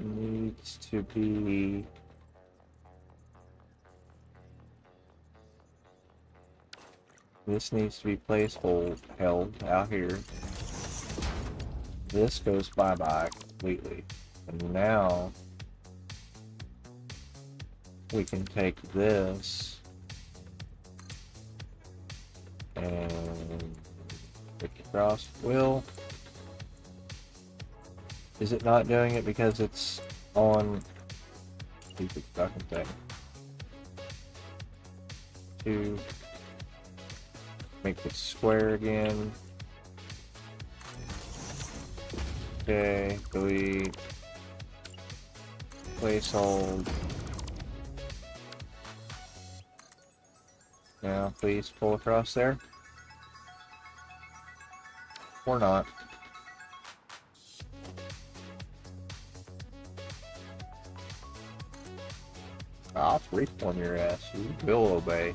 Needs to be this needs to be held out here. This goes bye-bye completely. And now we can take this and pick across. Is it not doing it because it's on stupid fucking thing? To make it square again. Okay, delete. Place hold. Now please pull across there. Or not. I'll freak on your ass. You will obey.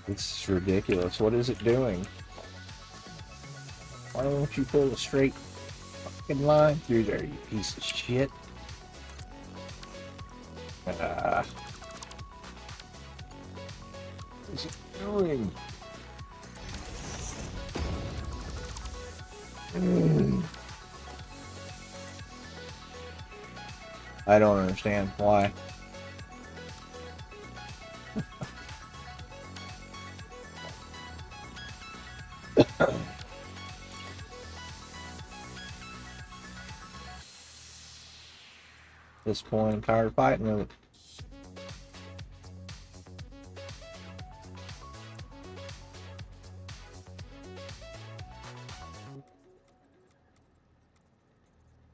This is ridiculous. What is it doing? Why don't you pull a straight fucking line through there, you piece of shit. What's it doing? I don't understand why. This point, I'm tired of fighting with it.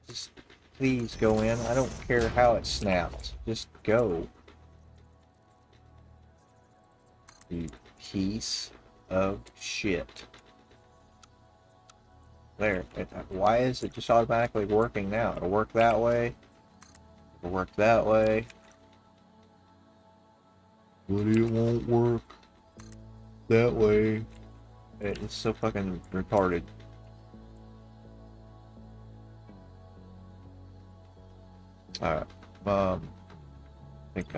Just please go in. I don't care how it snaps. Just go. You piece of shit. There. Why is it just automatically working now? It'll work that way. It'll work that way. But it won't work that way. It's so fucking retarded. Alright. I think